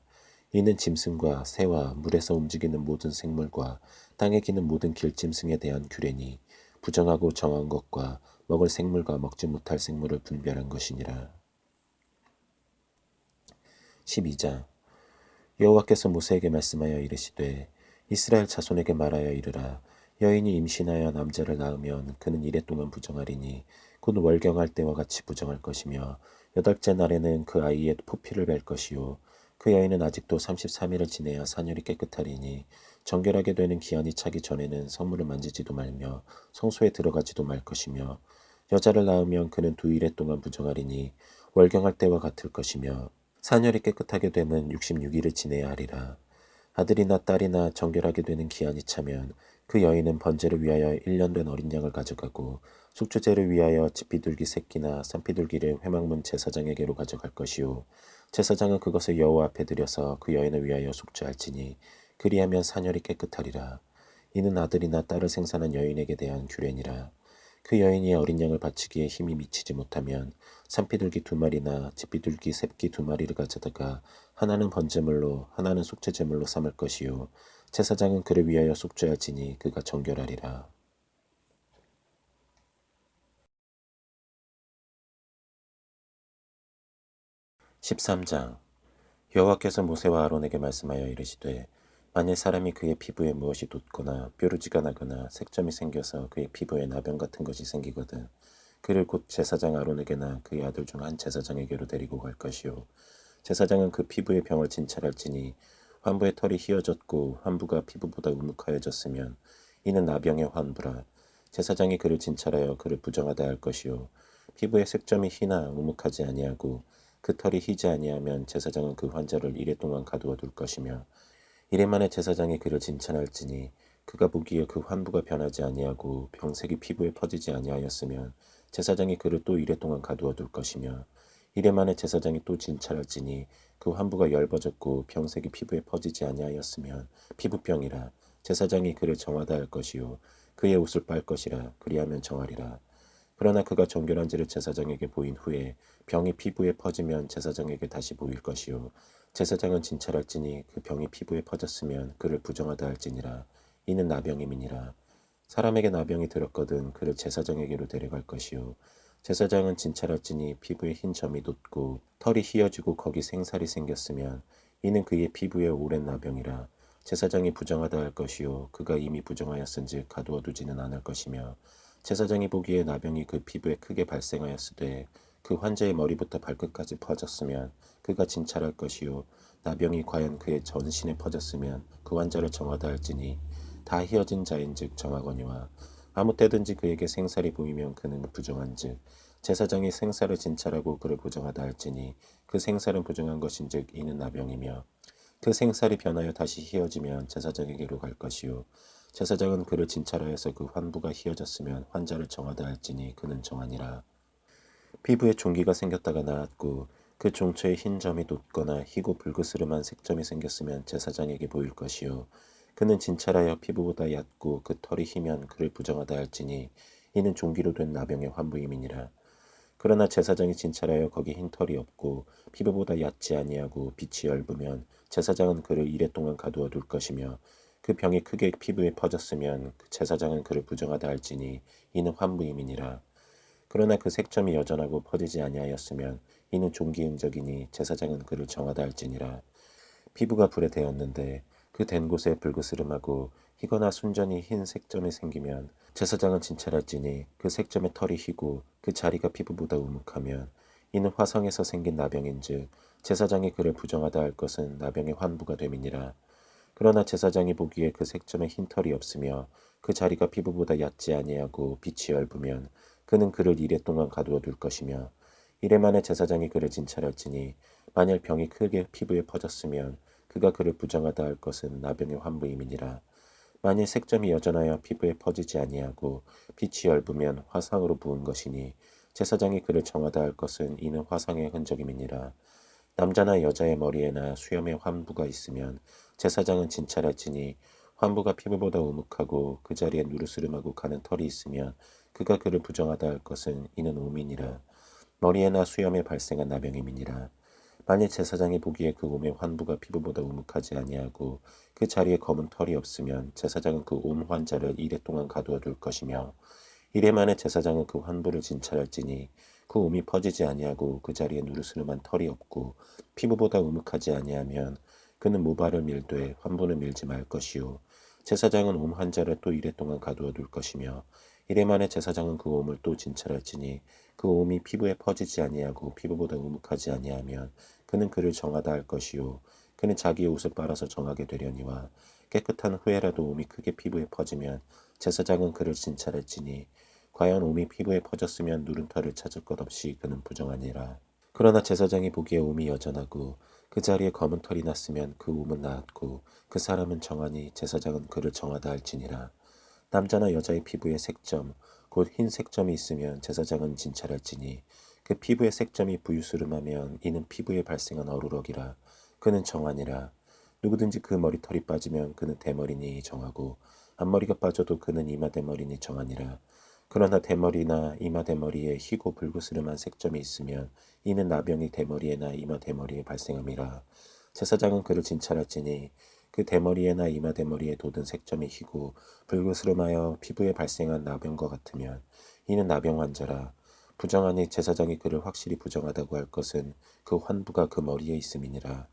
이는 짐승과 새와 물에서 움직이는 모든 생물과 땅에 기는 모든 길짐승에 대한 규례니 부정하고 정한 것과 먹을 생물과 먹지 못할 생물을 분별한 것이니라. 12장 여호와께서 모세에게 말씀하여 이르시되 이스라엘 자손에게 말하여 이르라. 여인이 임신하여 남자를 낳으면 그는 이레 동안 부정하리니 곧 월경할 때와 같이 부정할 것이며 여덟째 날에는 그 아이의 포피를 뵐 것이요 그 여인은 아직도 33일을 지내야 산열이 깨끗하리니 정결하게 되는 기한이 차기 전에는 성물을 만지지도 말며 성소에 들어가지도 말 것이며 여자를 낳으면 그는 2일 동안 부정하리니 월경할 때와 같을 것이며 사녀리 깨끗하게 되면 66일을 지내야 하리라. 아들이나 딸이나 정결하게 되는 기한이 차면 그 여인은 번제를 위하여 1년 된 어린 양을 가져가고 속죄제를 위하여 집비둘기 새끼나 산비둘기를 회막문 제사장에게로 가져갈 것이요 제사장은 그것을 여호와 앞에 들여서 그 여인을 위하여 속죄할지니 그리하면 사녀리 깨끗하리라. 이는 아들이나 딸을 생산한 여인에게 대한 규례니라. 그 여인이 어린 양을 바치기에 힘이 미치지 못하면 산비둘기 2마리나 집비둘기 새끼 2마리를 가져다가 하나는 번제물로 하나는 속죄제물로 삼을 것이요 제사장은 그를 위하여 속죄할지니 그가 정결하리라. 13장 여호와께서 모세와 아론에게 말씀하여 이르시되 만일 사람이 그의 피부에 무엇이 돋거나 뾰루지가 나거나 색점이 생겨서 그의 피부에 나병 같은 것이 생기거든 그를 곧 제사장 아론에게나 그의 아들 중 한 제사장에게로 데리고 갈 것이요 제사장은 그 피부의 병을 진찰할지니 환부의 털이 휘어졌고 환부가 피부보다 우묵하여졌으면 이는 나병의 환부라. 제사장이 그를 진찰하여 그를 부정하다 할 것이요 피부의 색점이 희나 우묵하지 아니하고 그 털이 희지 아니하면 제사장은 그 환자를 이래 동안 가두어 둘 것이며 이래 만에 제사장이 그를 진찰할지니 그가 보기에 그 환부가 변하지 아니하고 병색이 피부에 퍼지지 아니하였으면 제사장이 그를 또 이래 동안 가두어 둘 것이며 이래 만에 제사장이 또 진찰할지니 그 환부가 엷어졌고 병색이 피부에 퍼지지 아니하였으면 피부병이라 제사장이 그를 정하다 할 것이요 그의 옷을 빨 것이라 그리하면 정하리라. 그러나 그가 정결한지를 제사장에게 보인 후에 병이 피부에 퍼지면 제사장에게 다시 보일 것이요 제사장은 진찰할지니 그 병이 피부에 퍼졌으면 그를 부정하다 할지니라. 이는 나병임이니라. 사람에게 나병이 들었거든 그를 제사장에게로 데려갈 것이요 제사장은 진찰할지니 피부에 흰 점이 돋고 털이 휘어지고 거기 생살이 생겼으면 이는 그의 피부에 오랜 나병이라. 제사장이 부정하다 할 것이요 그가 이미 부정하였은즉 가두어 두지는 않을 것이며 제사장이 보기에 나병이 그 피부에 크게 발생하였으되 그 환자의 머리부터 발끝까지 퍼졌으면 그가 진찰할 것이요 나병이 과연 그의 전신에 퍼졌으면 그 환자를 정하다 할지니 다 휘어진 자인즉 정하거니와 아무 때든지 그에게 생살이 보이면 그는 부정한즉 제사장이 생살을 진찰하고 그를 부정하다 할지니 그 생살은 부정한 것인즉 이는 나병이며 그 생살이 변하여 다시 휘어지면 제사장에게로 갈 것이요 제사장은 그를 진찰하여서 그 환부가 휘어졌으면 환자를 정하다 할지니 그는 정하니라. 피부에 종기가 생겼다가 나았고 그 종초에 흰 점이 돋거나 희고 불그스름한 색점이 생겼으면 제사장에게 보일 것이요 그는 진찰하여 피부보다 얕고 그 털이 희면 그를 부정하다 할지니 이는 종기로 된 나병의 환부임이니라. 그러나 제사장이 진찰하여 거기 흰 털이 없고 피부보다 얕지 아니하고 빛이 엷으면 제사장은 그를 이래 동안 가두어 둘 것이며 그 병이 크게 피부에 퍼졌으면 그 제사장은 그를 부정하다 할지니 이는 환부임이니라. 그러나 그 색점이 여전하고 퍼지지 아니하였으면 이는 종기 흔적이니 제사장은 그를 정하다 할지니라. 피부가 불에 대었는데 그 된 곳에 불그스름하고 희거나 순전히 흰 색점이 생기면 제사장은 진찰할지니 그 색점의 털이 희고 그 자리가 피부보다 우묵하면 이는 화성에서 생긴 나병인즉 제사장이 그를 부정하다 할 것은 나병의 환부가 됨이니라. 그러나 제사장이 보기에 그 색점에 흰 털이 없으며 그 자리가 피부보다 얕지 아니하고 빛이 엷으면 그는 그를 이래 동안 가두어 둘 것이며 이래 만에 제사장이 그를 진찰할지니 만일 병이 크게 피부에 퍼졌으면 그가 그를 부정하다 할 것은 나병의 환부임이니라. 만일 색점이 여전하여 피부에 퍼지지 아니하고 빛이 엷으면 화상으로 부은 것이니 제사장이 그를 정하다 할 것은 이는 화상의 흔적임이니라. 남자나 여자의 머리에나 수염에 환부가 있으면 제사장은 진찰할지니 환부가 피부보다 우묵하고 그 자리에 누르스름하고 가는 털이 있으면 그가 그를 부정하다 할 것은 이는 오민이라. 머리에나 수염에 발생한 나병임이니라. 만일 제사장이 보기에 그 옴의 환부가 피부보다 우묵하지 아니하고 그 자리에 검은 털이 없으면 제사장은 그 옴 환자를 이래 동안 가두어 둘 것이며 이래 만에 제사장은 그 환부를 진찰할지니 그 옴이 퍼지지 아니하고 그 자리에 누르스름한 털이 없고 피부보다 우묵하지 아니하면 그는 모발을 밀되 환부는 밀지 말 것이요 제사장은 옴 환자를 또 이래 동안 가두어 둘 것이며 이래 만에 제사장은 그 옴을 또 진찰할지니 그 옴이 피부에 퍼지지 아니하고 피부보다 우묵하지 아니하면 그는 그를 정하다 할 것이요 그는 자기의 옷을 빨아서 정하게 되려니와 깨끗한 후에라도 옴이 크게 피부에 퍼지면 제사장은 그를 진찰할지니 과연 옴이 피부에 퍼졌으면 누른 털을 찾을 것 없이 그는 부정하니라. 그러나 제사장이 보기에 몸이 여전하고 그 자리에 검은 털이 났으면 그 몸은 나았고 그 사람은 정하니 제사장은 그를 정하다 할지니라. 남자나 여자의 피부에 색점 곧 흰 색점이 있으면 제사장은 진찰할지니 그 피부의 색점이 부유스름하면 이는 피부에 발생한 어루럭이라. 그는 정하니라. 누구든지 그 머리털이 빠지면 그는 대머리니 정하고 앞머리가 빠져도 그는 이마대머리니 정하니라. 그러나 대머리나 이마대머리에 희고 불그스름한 색점이 있으면 이는 나병이 대머리에나 이마대머리에 발생함이라. 제사장은 그를 진찰할지니 그 대머리에나 이마대머리에 돋은 색점이 희고 불그스름하여 피부에 발생한 나병과 같으면 이는 나병 환자라. 부정하니 제사장이 그를 확실히 부정하다고 할 것은 그 환부가 그 머리에 있음이니라.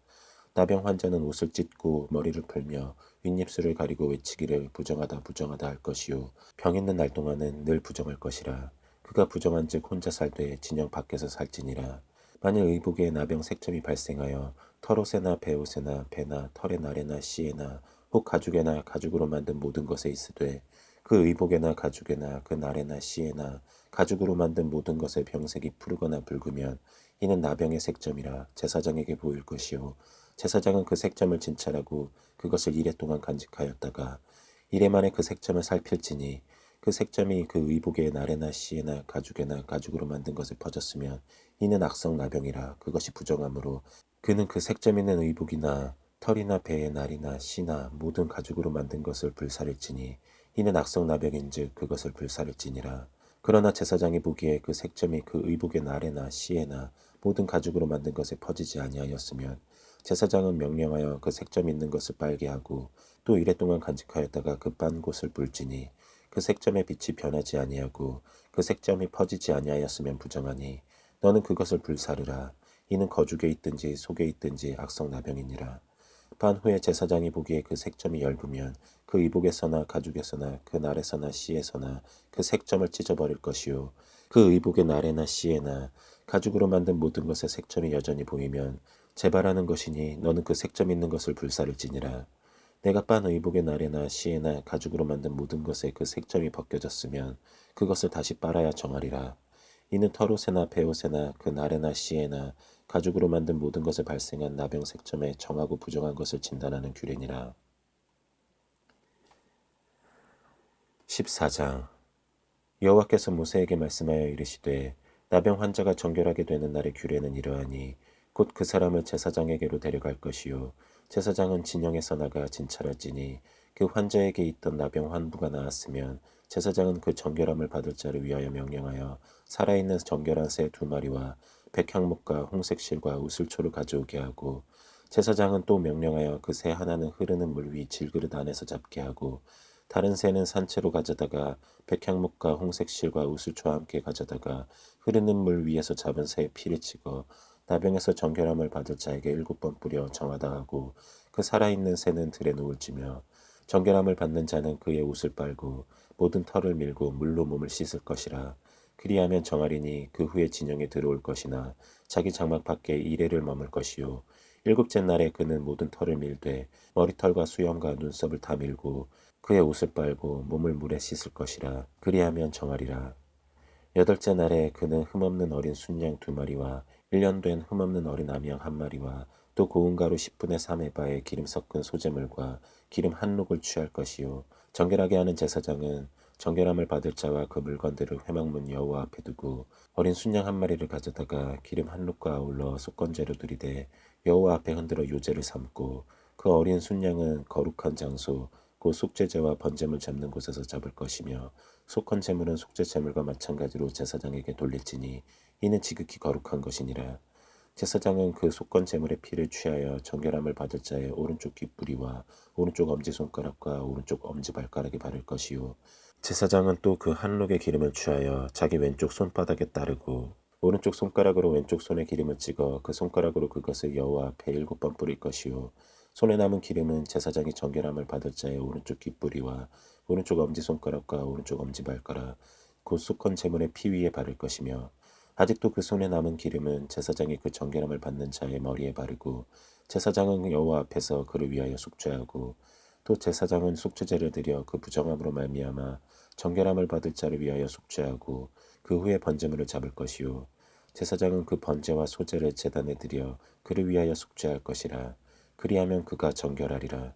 나병 환자는 옷을 찢고 머리를 풀며 윗입술을 가리고 외치기를 부정하다 부정하다 할 것이요 병 있는 날 동안은 늘 부정할 것이라. 그가 부정한즉 혼자 살되 진영 밖에서 살지니라. 만일 의복에 나병 색점이 발생하여 털옷에나 배옷에나 배나 털의 날에나 씨에나 혹 가죽에나 가죽으로 만든 모든 것에 있으되 그 의복에나 가죽에나 그 날에나 씨에나 가죽으로 만든 모든 것의 병색이 푸르거나 붉으면 이는 나병의 색점이라 제사장에게 보일 것이요 제사장은 그 색점을 진찰하고 그것을 이레 동안 간직하였다가 이레 만에 그 색점을 살필지니 그 색점이 그 의복의 날에나 씨에나 가죽에나 가죽으로 만든 것에 퍼졌으면 이는 악성 나병이라. 그것이 부정하므로 그는 그 색점 있는 의복이나 털이나 배의 날이나 씨나 모든 가죽으로 만든 것을 불사를지니 이는 악성 나병인즉 그것을 불사를지니라. 그러나 제사장이 보기에 그 색점이 그 의복의 날에나 씨에나 모든 가죽으로 만든 것에 퍼지지 아니하였으면 제사장은 명령하여 그 색점 있는 것을 빨게 하고 또 이레 동안 간직하였다가 그 빤 곳을 불지니 그 색점의 빛이 변하지 아니하고 그 색점이 퍼지지 아니하였으면 부정하니 너는 그것을 불사르라. 이는 거죽에 있든지 속에 있든지 악성 나병이니라. 반 후에 제사장이 보기에 그 색점이 엷으면 그 의복에서나 가죽에서나 그 날에서나 씨에서나 그 색점을 찢어버릴 것이요 그 의복의 날에나 씨에나 가죽으로 만든 모든 것의 색점이 여전히 보이면 재발하는 것이니 너는 그 색점 있는 것을 불사를지니라. 내가 빤 의복의 날에나 씨에나 가죽으로 만든 모든 것에 그 색점이 벗겨졌으면 그것을 다시 빨아야 정하리라. 이는 털옷에나 배옷에나 그 날에나 씨에나 가죽으로 만든 모든 것에 발생한 나병 색점에 정하고 부정한 것을 진단하는 규례니라. 14장 여호와께서 모세에게 말씀하여 이르시되 나병 환자가 정결하게 되는 날의 규례는 이러하니 곧 그 사람을 제사장에게로 데려갈 것이요 제사장은 진영에서 나가 진찰할지니 그 환자에게 있던 나병 환부가 나았으면 제사장은 그 정결함을 받을 자를 위하여 명령하여 살아있는 정결한 새 2마리와 백향목과 홍색실과 우슬초를 가져오게 하고 제사장은 또 명령하여 그 새 하나는 흐르는 물 위 질그릇 안에서 잡게 하고 다른 새는 산채로 가져다가 백향목과 홍색실과 우슬초와 함께 가져다가 흐르는 물 위에서 잡은 새의 피를 찍어 나병에서 정결함을 받을 자에게 7번 뿌려 정하다 하고 그 살아있는 새는 들에 누울지며 정결함을 받는 자는 그의 옷을 빨고 모든 털을 밀고 물로 몸을 씻을 것이라. 그리하면 정하리니 그 후에 진영에 들어올 것이나 자기 장막 밖에 이레를 머물 것이요 7째 날에 그는 모든 털을 밀되 머리털과 수염과 눈썹을 다 밀고 그의 옷을 빨고 몸을 물에 씻을 것이라. 그리하면 정하리라. 8째 날에 그는 흠없는 어린 순양 2마리와 1년 된 흠없는 어린 암양 1마리와 또 고운 가루 10분의 3에바에 기름 섞은 소재물과 기름 한 록을 취할 것이요 정결하게 하는 제사장은 정결함을 받을 자와 그 물건들을 회막문 여호와 앞에 두고 어린 순양 1마리를 가져다가 기름 한 록과 아울러 속건제로 드리되 여호와 앞에 흔들어 요제를 삼고 그 어린 순양은 거룩한 장소 곧 속죄제와 번제물 잡는 곳에서 잡을 것이며 속한 제물은 속죄 제물과 마찬가지로 제사장에게 돌릴지니 이는 지극히 거룩한 것이니라. 제사장은 그 속건 제물의 피를 취하여 정결함을 받을 자의 오른쪽 귓뿌리와 오른쪽 엄지손가락과 오른쪽 엄지발가락에 바를 것이요 제사장은 또 그 한록의 기름을 취하여 자기 왼쪽 손바닥에 따르고 오른쪽 손가락으로 왼쪽 손에 기름을 찍어 그 손가락으로 그것을 여호와 앞에 7번 뿌릴 것이요 손에 남은 기름은 제사장이 정결함을 받을 자의 오른쪽 귓뿌리와 오른쪽 엄지손가락과 오른쪽 엄지발가락 곧 속건 제물의 피 위에 바를 것이며 아직도 그 손에 남은 기름은 제사장이 그 정결함을 받는 자의 머리에 바르고 제사장은 여호와 앞에서 그를 위하여 속죄하고 또 제사장은 속죄제를 드려 그 부정함으로 말미암아 정결함을 받을 자를 위하여 속죄하고 그 후에 번제물을 잡을 것이요 제사장은 그 번제와 소제를 제단에 드려 그를 위하여 속죄할 것이라. 그리하면 그가 정결하리라.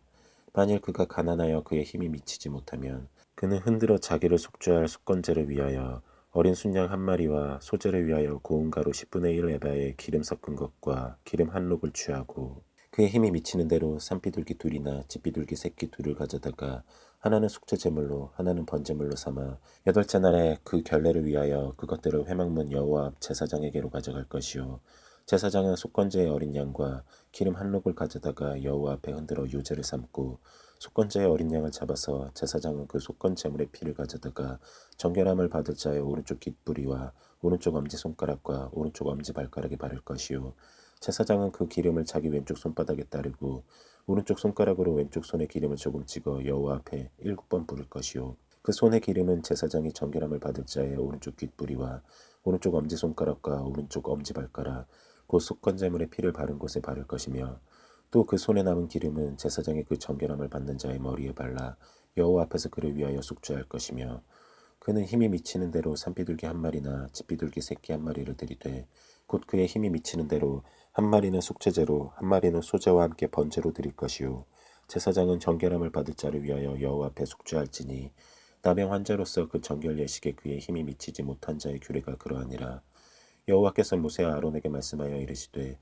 만일 그가 가난하여 그의 힘이 미치지 못하면 그는 흔들어 자기를 속죄할 속건제를 위하여 어린 순양 한 마리와 소제를 위하여 고운 가루 10분의 1 에바에 기름 섞은 것과 기름 한 록을 취하고 그의 힘이 미치는 대로 산비둘기 둘이나 집비둘기 새끼 둘을 가져다가 하나는 속죄 제물로 하나는 번제물로 삼아 여덟째 날에 그 결례를 위하여 그것들을 회막문 여호와 앞 제사장에게로 가져갈 것이요 제사장은 속건제의 어린 양과 기름 한 록을 가져다가 여호와 앞에 흔들어 유제를 삼고 속건제의 어린 양을 잡아서 제사장은 그 속건 제물의 피를 가져다가 정결함을 받을 자의 오른쪽 깃뿌리와 오른쪽 엄지손가락과 오른쪽 엄지발가락에 바를 것이요 제사장은 그 기름을 자기 왼쪽 손바닥에 따르고 오른쪽 손가락으로 왼쪽 손에 기름을 조금 찍어 여호와 앞에 7번 부을 것이요 그 손의 기름은 제사장이 정결함을 받을 자의 오른쪽 깃뿌리와 오른쪽 엄지손가락과 오른쪽 엄지발가락 곧 속건제물의 피를 바른 곳에 바를 것이며 또 그 손에 남은 기름은 제사장이 그 정결함을 받는 자의 머리에 발라 여호와 앞에서 그를 위하여 속죄할 것이며 그는 힘이 미치는 대로 산비둘기 한 마리나 집비둘기 새끼 한 마리를 들이되 곧 그의 힘이 미치는 대로 한 마리는 속죄제로 한 마리는 소제와 함께 번제로 드릴 것이요 제사장은 정결함을 받을 자를 위하여 여호와 앞에 속죄할지니 나병 환자로서 그 정결 예식에 그의 힘이 미치지 못한 자의 규례가 그러하니라. 여호와께서 모세와 아론에게 말씀하여 이르시되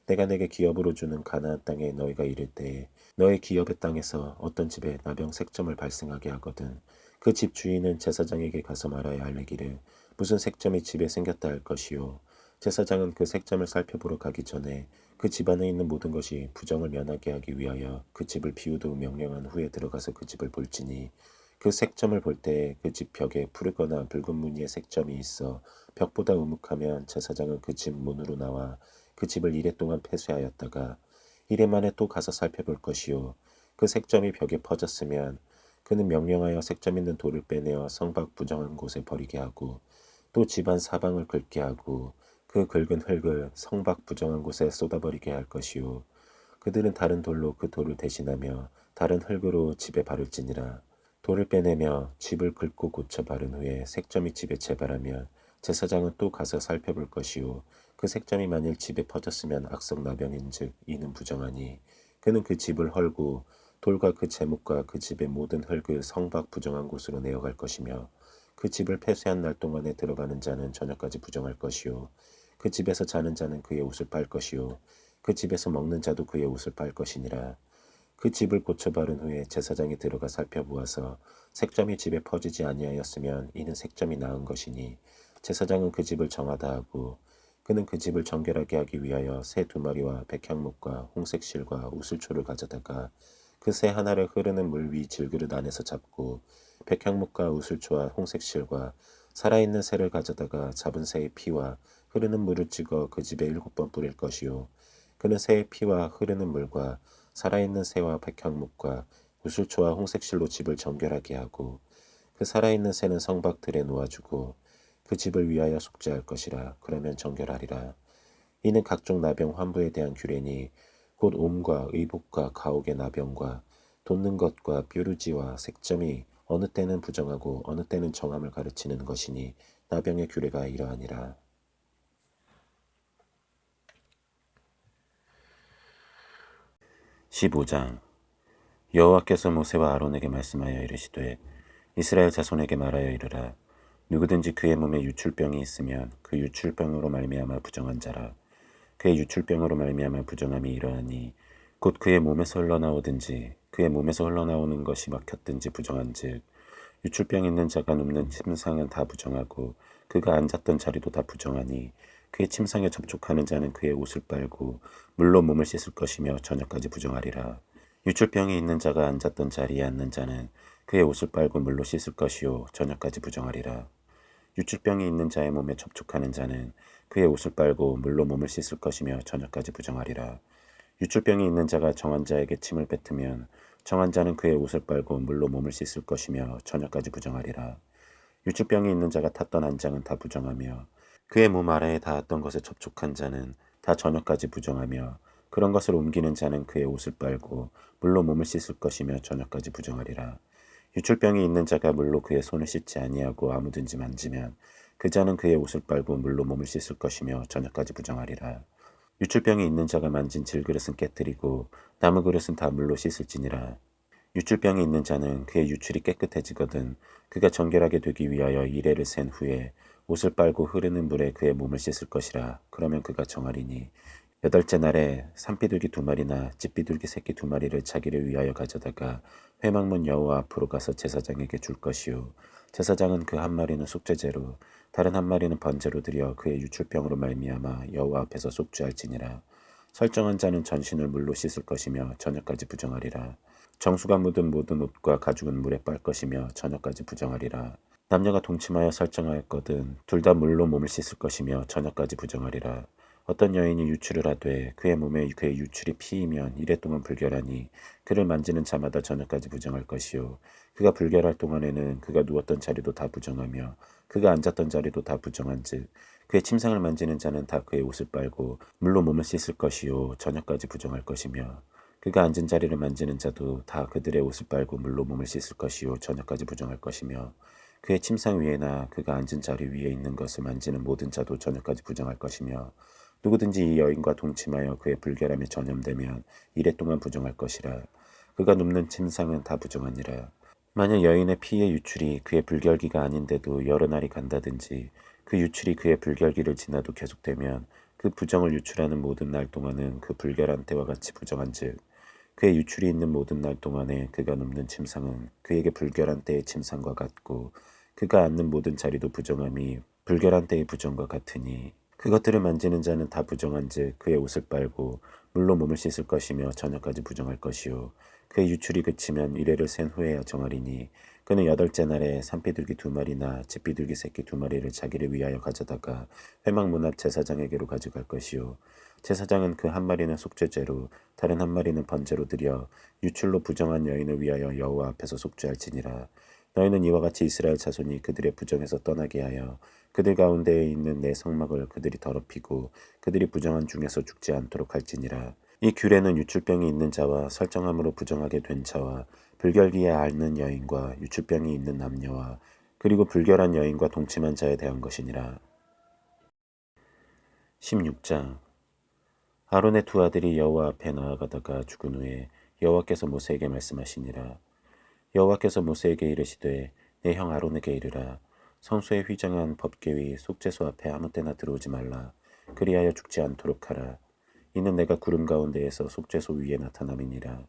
내가 내게 기업으로 주는 가나안 땅에 너희가 이를 때에 너의 기업의 땅에서 어떤 집에 나병 색점을 발생하게 하거든 그 집 주인은 제사장에게 가서 말하여 알리기를 무슨 색점이 집에 생겼다 할 것이요 제사장은 그 색점을 살펴보러 가기 전에 그 집 안에 있는 모든 것이 부정을 면하게 하기 위하여 그 집을 비우도록 명령한 후에 들어가서 그 집을 볼지니 그 색점을 볼 때에 그 집 벽에 푸르거나 붉은 무늬의 색점이 있어 벽보다 우묵하면 제사장은 그 집 문으로 나와 그 집을 이레 동안 폐쇄하였다가 이레 만에 또 가서 살펴볼 것이요 그 색점이 벽에 퍼졌으면 그는 명령하여 색점 있는 돌을 빼내어 성밖 부정한 곳에 버리게 하고 또 집안 사방을 긁게 하고 그 긁은 흙을 성밖 부정한 곳에 쏟아버리게 할 것이요 그들은 다른 돌로 그 돌을 대신하며 다른 흙으로 집에 바를지니라. 돌을 빼내며 집을 긁고 고쳐 바른 후에 색점이 집에 재발하면 제사장은 또 가서 살펴볼 것이요 그 색점이 만일 집에 퍼졌으면 악성 나병인즉 이는 부정하니 그는 그 집을 헐고 돌과 그 제목과 그 집의 모든 흙을 성밖 부정한 곳으로 내어갈 것이며 그 집을 폐쇄한 날 동안에 들어가는 자는 저녁까지 부정할 것이요 그 집에서 자는 자는 그의 옷을 빨 것이요 그 집에서 먹는 자도 그의 옷을 빨 것이니라. 그 집을 고쳐 바른 후에 제사장이 들어가 살펴보아서 색점이 집에 퍼지지 아니하였으면 이는 색점이 나은 것이니 제사장은 그 집을 정하다 하고 그는 그 집을 정결하게 하기 위하여 새 2마리와 백향목과 홍색 실과 우슬초를 가져다가 그 새 하나를 흐르는 물 위 질그릇 안에서 잡고 백향목과 우슬초와 홍색 실과 살아있는 새를 가져다가 잡은 새의 피와 흐르는 물을 찍어 그 집에 7번 뿌릴 것이요 그는 새의 피와 흐르는 물과 살아있는 새와 백향목과 우슬초와 홍색실로 집을 정결하게 하고 그 살아있는 새는 성박들에 놓아주고 그 집을 위하여 속죄할 것이라. 그러면 정결하리라. 이는 각종 나병 환부에 대한 규례니 곧 옴과 의복과 가옥의 나병과 돋는 것과 뾰루지와 색점이 어느 때는 부정하고 어느 때는 정함을 가르치는 것이니 나병의 규례가 이러하니라. 15장 여호와께서 모세와 아론에게 말씀하여 이르시되 이스라엘 자손에게 말하여 이르라. 누구든지 그의 몸에 유출병이 있으면 그 유출병으로 말미암아 부정한 자라. 그의 유출병으로 말미암아 부정함이 이러하니 곧 그의 몸에서 흘러나오든지 그의 몸에서 흘러나오는 것이 막혔든지 부정한즉 유출병 있는 자가 눕는 침상은 다 부정하고 그가 앉았던 자리도 다 부정하니 그의 침상에 접촉하는 자는 그의 옷을 빨고 물로 몸을 씻을 것이며 저녁까지 부정하리라. 유출병이 있는 자가 앉았던 자리에 앉는 자는 그의 옷을 빨고 물로 씻을 것이요 저녁까지 부정하리라. 유출병이 있는 자의 몸에 접촉하는 자는 그의 옷을 빨고 물로 몸을 씻을 것이며 저녁까지 부정하리라. 유출병이 있는 자가 정한 자에게 침을 뱉으면 정한 자는 그의 옷을 빨고 물로 몸을 씻을 것이며 저녁까지 부정하리라. 유출병이 있는 자가 탔던 안장은 다 부정하며 그의 몸 아래에 닿았던 것에 접촉한 자는 다 저녁까지 부정하며 그런 것을 옮기는 자는 그의 옷을 빨고 물로 몸을 씻을 것이며 저녁까지 부정하리라. 유출병이 있는 자가 물로 그의 손을 씻지 아니하고 아무든지 만지면 그 자는 그의 옷을 빨고 물로 몸을 씻을 것이며 저녁까지 부정하리라. 유출병이 있는 자가 만진 질그릇은 깨뜨리고 나무 그릇은 다 물로 씻을지니라. 유출병이 있는 자는 그의 유출이 깨끗해지거든 그가 정결하게 되기 위하여 이레를 센 후에 옷을 빨고 흐르는 물에 그의 몸을 씻을 것이라. 그러면 그가 정하리니 여덟째 날에 산비둘기 2마리나 집비둘기 새끼 2마리를 자기를 위하여 가져다가 회막문 여호와 앞으로 가서 제사장에게 줄 것이요 제사장은 그 1마리는 속죄제로 다른 1마리는 번제로 드려 그의 유출병으로 말미암아 여호와 앞에서 속죄할지니라. 설정한 자는 전신을 물로 씻을 것이며 저녁까지 부정하리라. 정수가 묻은 모든 옷과 가죽은 물에 빨 것이며 저녁까지 부정하리라. 남녀가 동침하여 설정하였거든 둘 다 물로 몸을 씻을 것이며 저녁까지 부정하리라. 어떤 여인이 유출을 하되 그의 몸에 그의 유출이 피이면 이래 동안 불결하니 그를 만지는 자마다 저녁까지 부정할 것이요 그가 불결할 동안에는 그가 누웠던 자리도 다 부정하며 그가 앉았던 자리도 다 부정한즉 그의 침상을 만지는 자는 다 그의 옷을 빨고 물로 몸을 씻을 것이요 저녁까지 부정할 것이며 그가 앉은 자리를 만지는 자도 다 그들의 옷을 빨고 물로 몸을 씻을 것이요 저녁까지 부정할 것이며 그의 침상 위에나 그가 앉은 자리 위에 있는 것을 만지는 모든 자도 저녁까지 부정할 것이며 누구든지 이 여인과 동침하여 그의 불결함에 전염되면 이래 동안 부정할 것이라. 그가 눕는 침상은 다 부정하니라. 만약 여인의 피의 유출이 그의 불결기가 아닌데도 여러 날이 간다든지 그 유출이 그의 불결기를 지나도 계속되면 그 부정을 유출하는 모든 날 동안은 그 불결한 때와 같이 부정한즉 그의 유출이 있는 모든 날 동안에 그가 눕는 침상은 그에게 불결한 때의 침상과 같고 그가 앉는 모든 자리도 부정함이 불결한 때의 부정과 같으니 그것들을 만지는 자는 다 부정한즉 그의 옷을 빨고 물로 몸을 씻을 것이며 저녁까지 부정할 것이요 그의 유출이 그치면 이레를 센 후에야 정하리니 그는 여덟째 날에 산비둘기 2마리나 집비둘기 새끼 2마리를 자기를 위하여 가져다가 회막 문 앞 제사장에게로 가져갈 것이요 제사장은 그 1마리는 속죄제로 다른 1마리는 번제로 드려 유출로 부정한 여인을 위하여 여호와 앞에서 속죄할지니라. 너희는 이와 같이 이스라엘 자손이 그들의 부정에서 떠나게 하여 그들 가운데에 있는 내 성막을 그들이 더럽히고 그들이 부정한 중에서 죽지 않도록 할지니라. 이 규례는 유출병이 있는 자와 설정함으로 부정하게 된 자와 불결기에 앓는 여인과 유출병이 있는 남녀와 그리고 불결한 여인과 동침한 자에 대한 것이니라. 16장 아론의 2 아들이 여호와 앞에 나아가다가 죽은 후에 여호와께서 모세에게 말씀하시니라. 여호와께서 모세에게 이르시되 내 형 아론에게 이르라. 성소에 휘장한 법궤위 속죄소 앞에 아무 때나 들어오지 말라. 그리하여 죽지 않도록 하라. 이는 내가 구름 가운데에서 속죄소 위에 나타남이니라.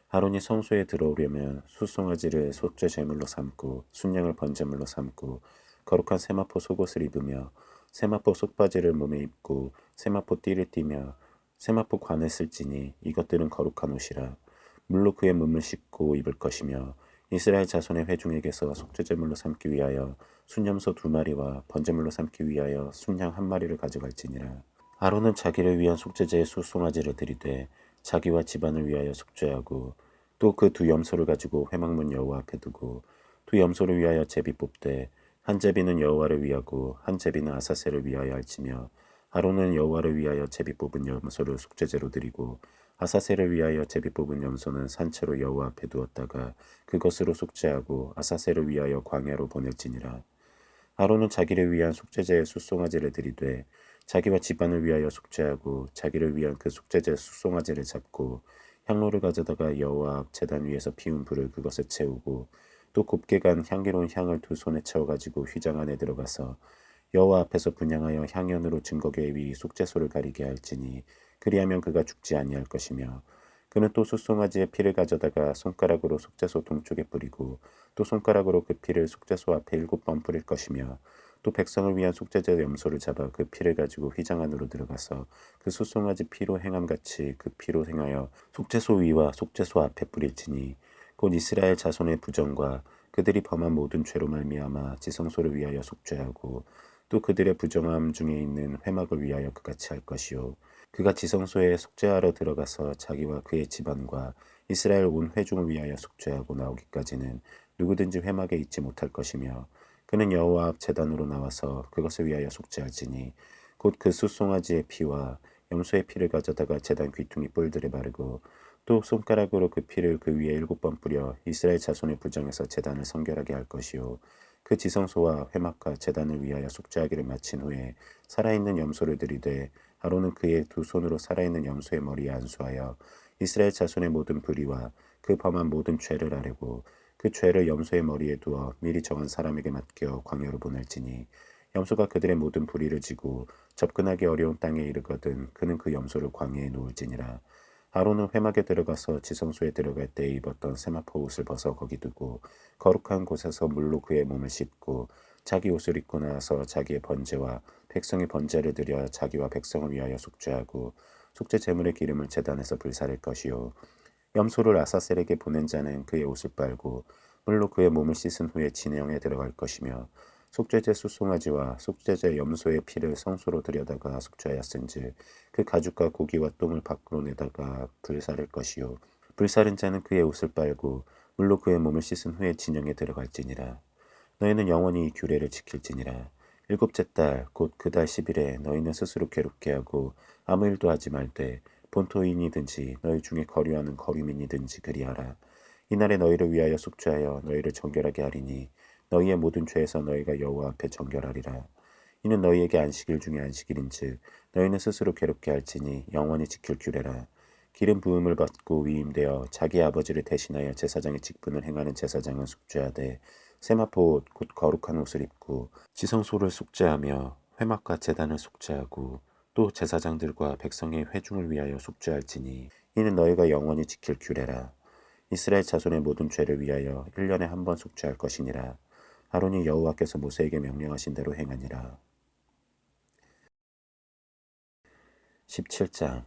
아론이 성소에 들어오려면 숫송아지를 속죄 제물로 삼고 순양을 번제물로 삼고 거룩한 세마포 속옷을 입으며 세마포 속바지를 몸에 입고 세마포 띠를 띠며 세마포 관을 쓸지니 이것들은 거룩한 옷이라. 물로 그의 몸을 씻고 입을 것이며 이스라엘 자손의 회중에게서 속죄제물로 삼기 위하여 순염소 2마리와 번제물로 삼기 위하여 순양 1마리를 가져갈지니라. 아론은 자기를 위한 속죄제의 숫송아지를 들이되 자기와 집안을 위하여 속죄하고 또 그 2 염소를 가지고 회막문 여호와 앞에 두고 2 염소를 위하여 제비 뽑되 한 제비는 여호와를 위하고 한 제비는 아사셀을 위하여 할지며 아론은 여호와를 위하여 제비 뽑은 염소를 속죄제로 드리고 아사셀을 위하여 제비 뽑은 염소는 산채로 여호와 앞에 두었다가 그것으로 속죄하고 아사셀을 위하여 광야로 보낼지니라. 아론은 자기를 위한 속죄제의 숫송아지를 드리되 자기와 집안을 위하여 속죄하고 자기를 위한 그 속죄제 숫송아지를 잡고 향로를 가져다가 여호와 앞 제단 위에서 피운 불을 그것에 채우고 또 곱게 간 향기로운 향을 2 손에 채워가지고 휘장 안에 들어가서 여호와 앞에서 분향하여 향연으로 증거궤 위 속죄소를 가리게 할지니 그리하면 그가 죽지 아니할 것이며 그는 또 숫송아지의 피를 가져다가 손가락으로 속죄소 동쪽에 뿌리고 또 손가락으로 그 피를 속죄소 앞에 7번 뿌릴 것이며 또 백성을 위한 속죄제 염소를 잡아 그 피를 가지고 휘장 안으로 들어가서 그 숫송아지 피로 행함같이 그 피로 행하여 속죄소 위와 속죄소 앞에 뿌릴지니 곧 이스라엘 자손의 부정과 그들이 범한 모든 죄로 말미암아 지성소를 위하여 속죄하고 또 그들의 부정함 중에 있는 회막을 위하여 그같이 할 것이요 그가 지성소에 속죄하러 들어가서 자기와 그의 집안과 이스라엘 온 회중을 위하여 속죄하고 나오기까지는 누구든지 회막에 있지 못할 것이며 그는 여호와 앞 제단으로 나와서 그것을 위하여 속죄할지니 곧 그 숫송아지의 피와 염소의 피를 가져다가 제단 귀퉁이 뿔들에 바르고 또 손가락으로 그 피를 그 위에 7번 뿌려 이스라엘 자손의 부정에서 제단을 성결하게 할 것이요 그 지성소와 회막과 제단을 위하여 속죄하기를 마친 후에 살아있는 염소를 들이되 아론은 그의 두 손으로 살아있는 염소의 머리에 안수하여 이스라엘 자손의 모든 불의와 그 범한 모든 죄를 아뢰고 그 죄를 염소의 머리에 두어 미리 정한 사람에게 맡겨 광야로 보낼지니 염소가 그들의 모든 불의를 지고 접근하기 어려운 땅에 이르거든 그는 그 염소를 광야에 놓을지니라. 아론은 회막에 들어가서 지성소에 들어갈 때 입었던 세마포 옷을 벗어 거기 두고 거룩한 곳에서 물로 그의 몸을 씻고 자기 옷을 입고 나서 자기의 번제와 백성의 번제를 드려 자기와 백성을 위하여 속죄하고 속죄 제물의 기름을 제단에서 불사를 것이요 염소를 아사셀에게 보낸 자는 그의 옷을 빨고 물로 그의 몸을 씻은 후에 진영에 들어갈 것이며 속죄제 수송아지와 속죄제 염소의 피를 성소로 들여다가 속죄하였은즉 그 가죽과 고기와 똥을 밖으로 내다가 불사를 것이요 불사른 자는 그의 옷을 빨고 물로 그의 몸을 씻은 후에 진영에 들어갈지니라. 너희는 영원히 이 규례를 지킬지니라. 일곱째 달 곧 그 달 10일에 너희는 스스로 괴롭게 하고 아무 일도 하지 말되 본토인이든지 너희 중에 거류하는 거류민이든지 그리하라. 이날에 너희를 위하여 속죄하여 너희를 정결하게 하리니 너희의 모든 죄에서 너희가 여호와 앞에 정결하리라. 이는 너희에게 안식일 중에 안식일인즉 너희는 스스로 괴롭게 할지니 영원히 지킬 규례라. 기름 부음을 받고 위임되어 자기 아버지를 대신하여 제사장의 직분을 행하는 제사장은 속죄하되 세마포 옷 곧 거룩한 옷을 입고 지성소를 속죄하며 회막과 제단을 속죄하고 또 제사장들과 백성의 회중을 위하여 속죄할지니 이는 너희가 영원히 지킬 규례라. 이스라엘 자손의 모든 죄를 위하여 1년에 한 번 속죄할 것이니라. 아론이 여호와께서 모세에게 명령하신 대로 행하니라. 17장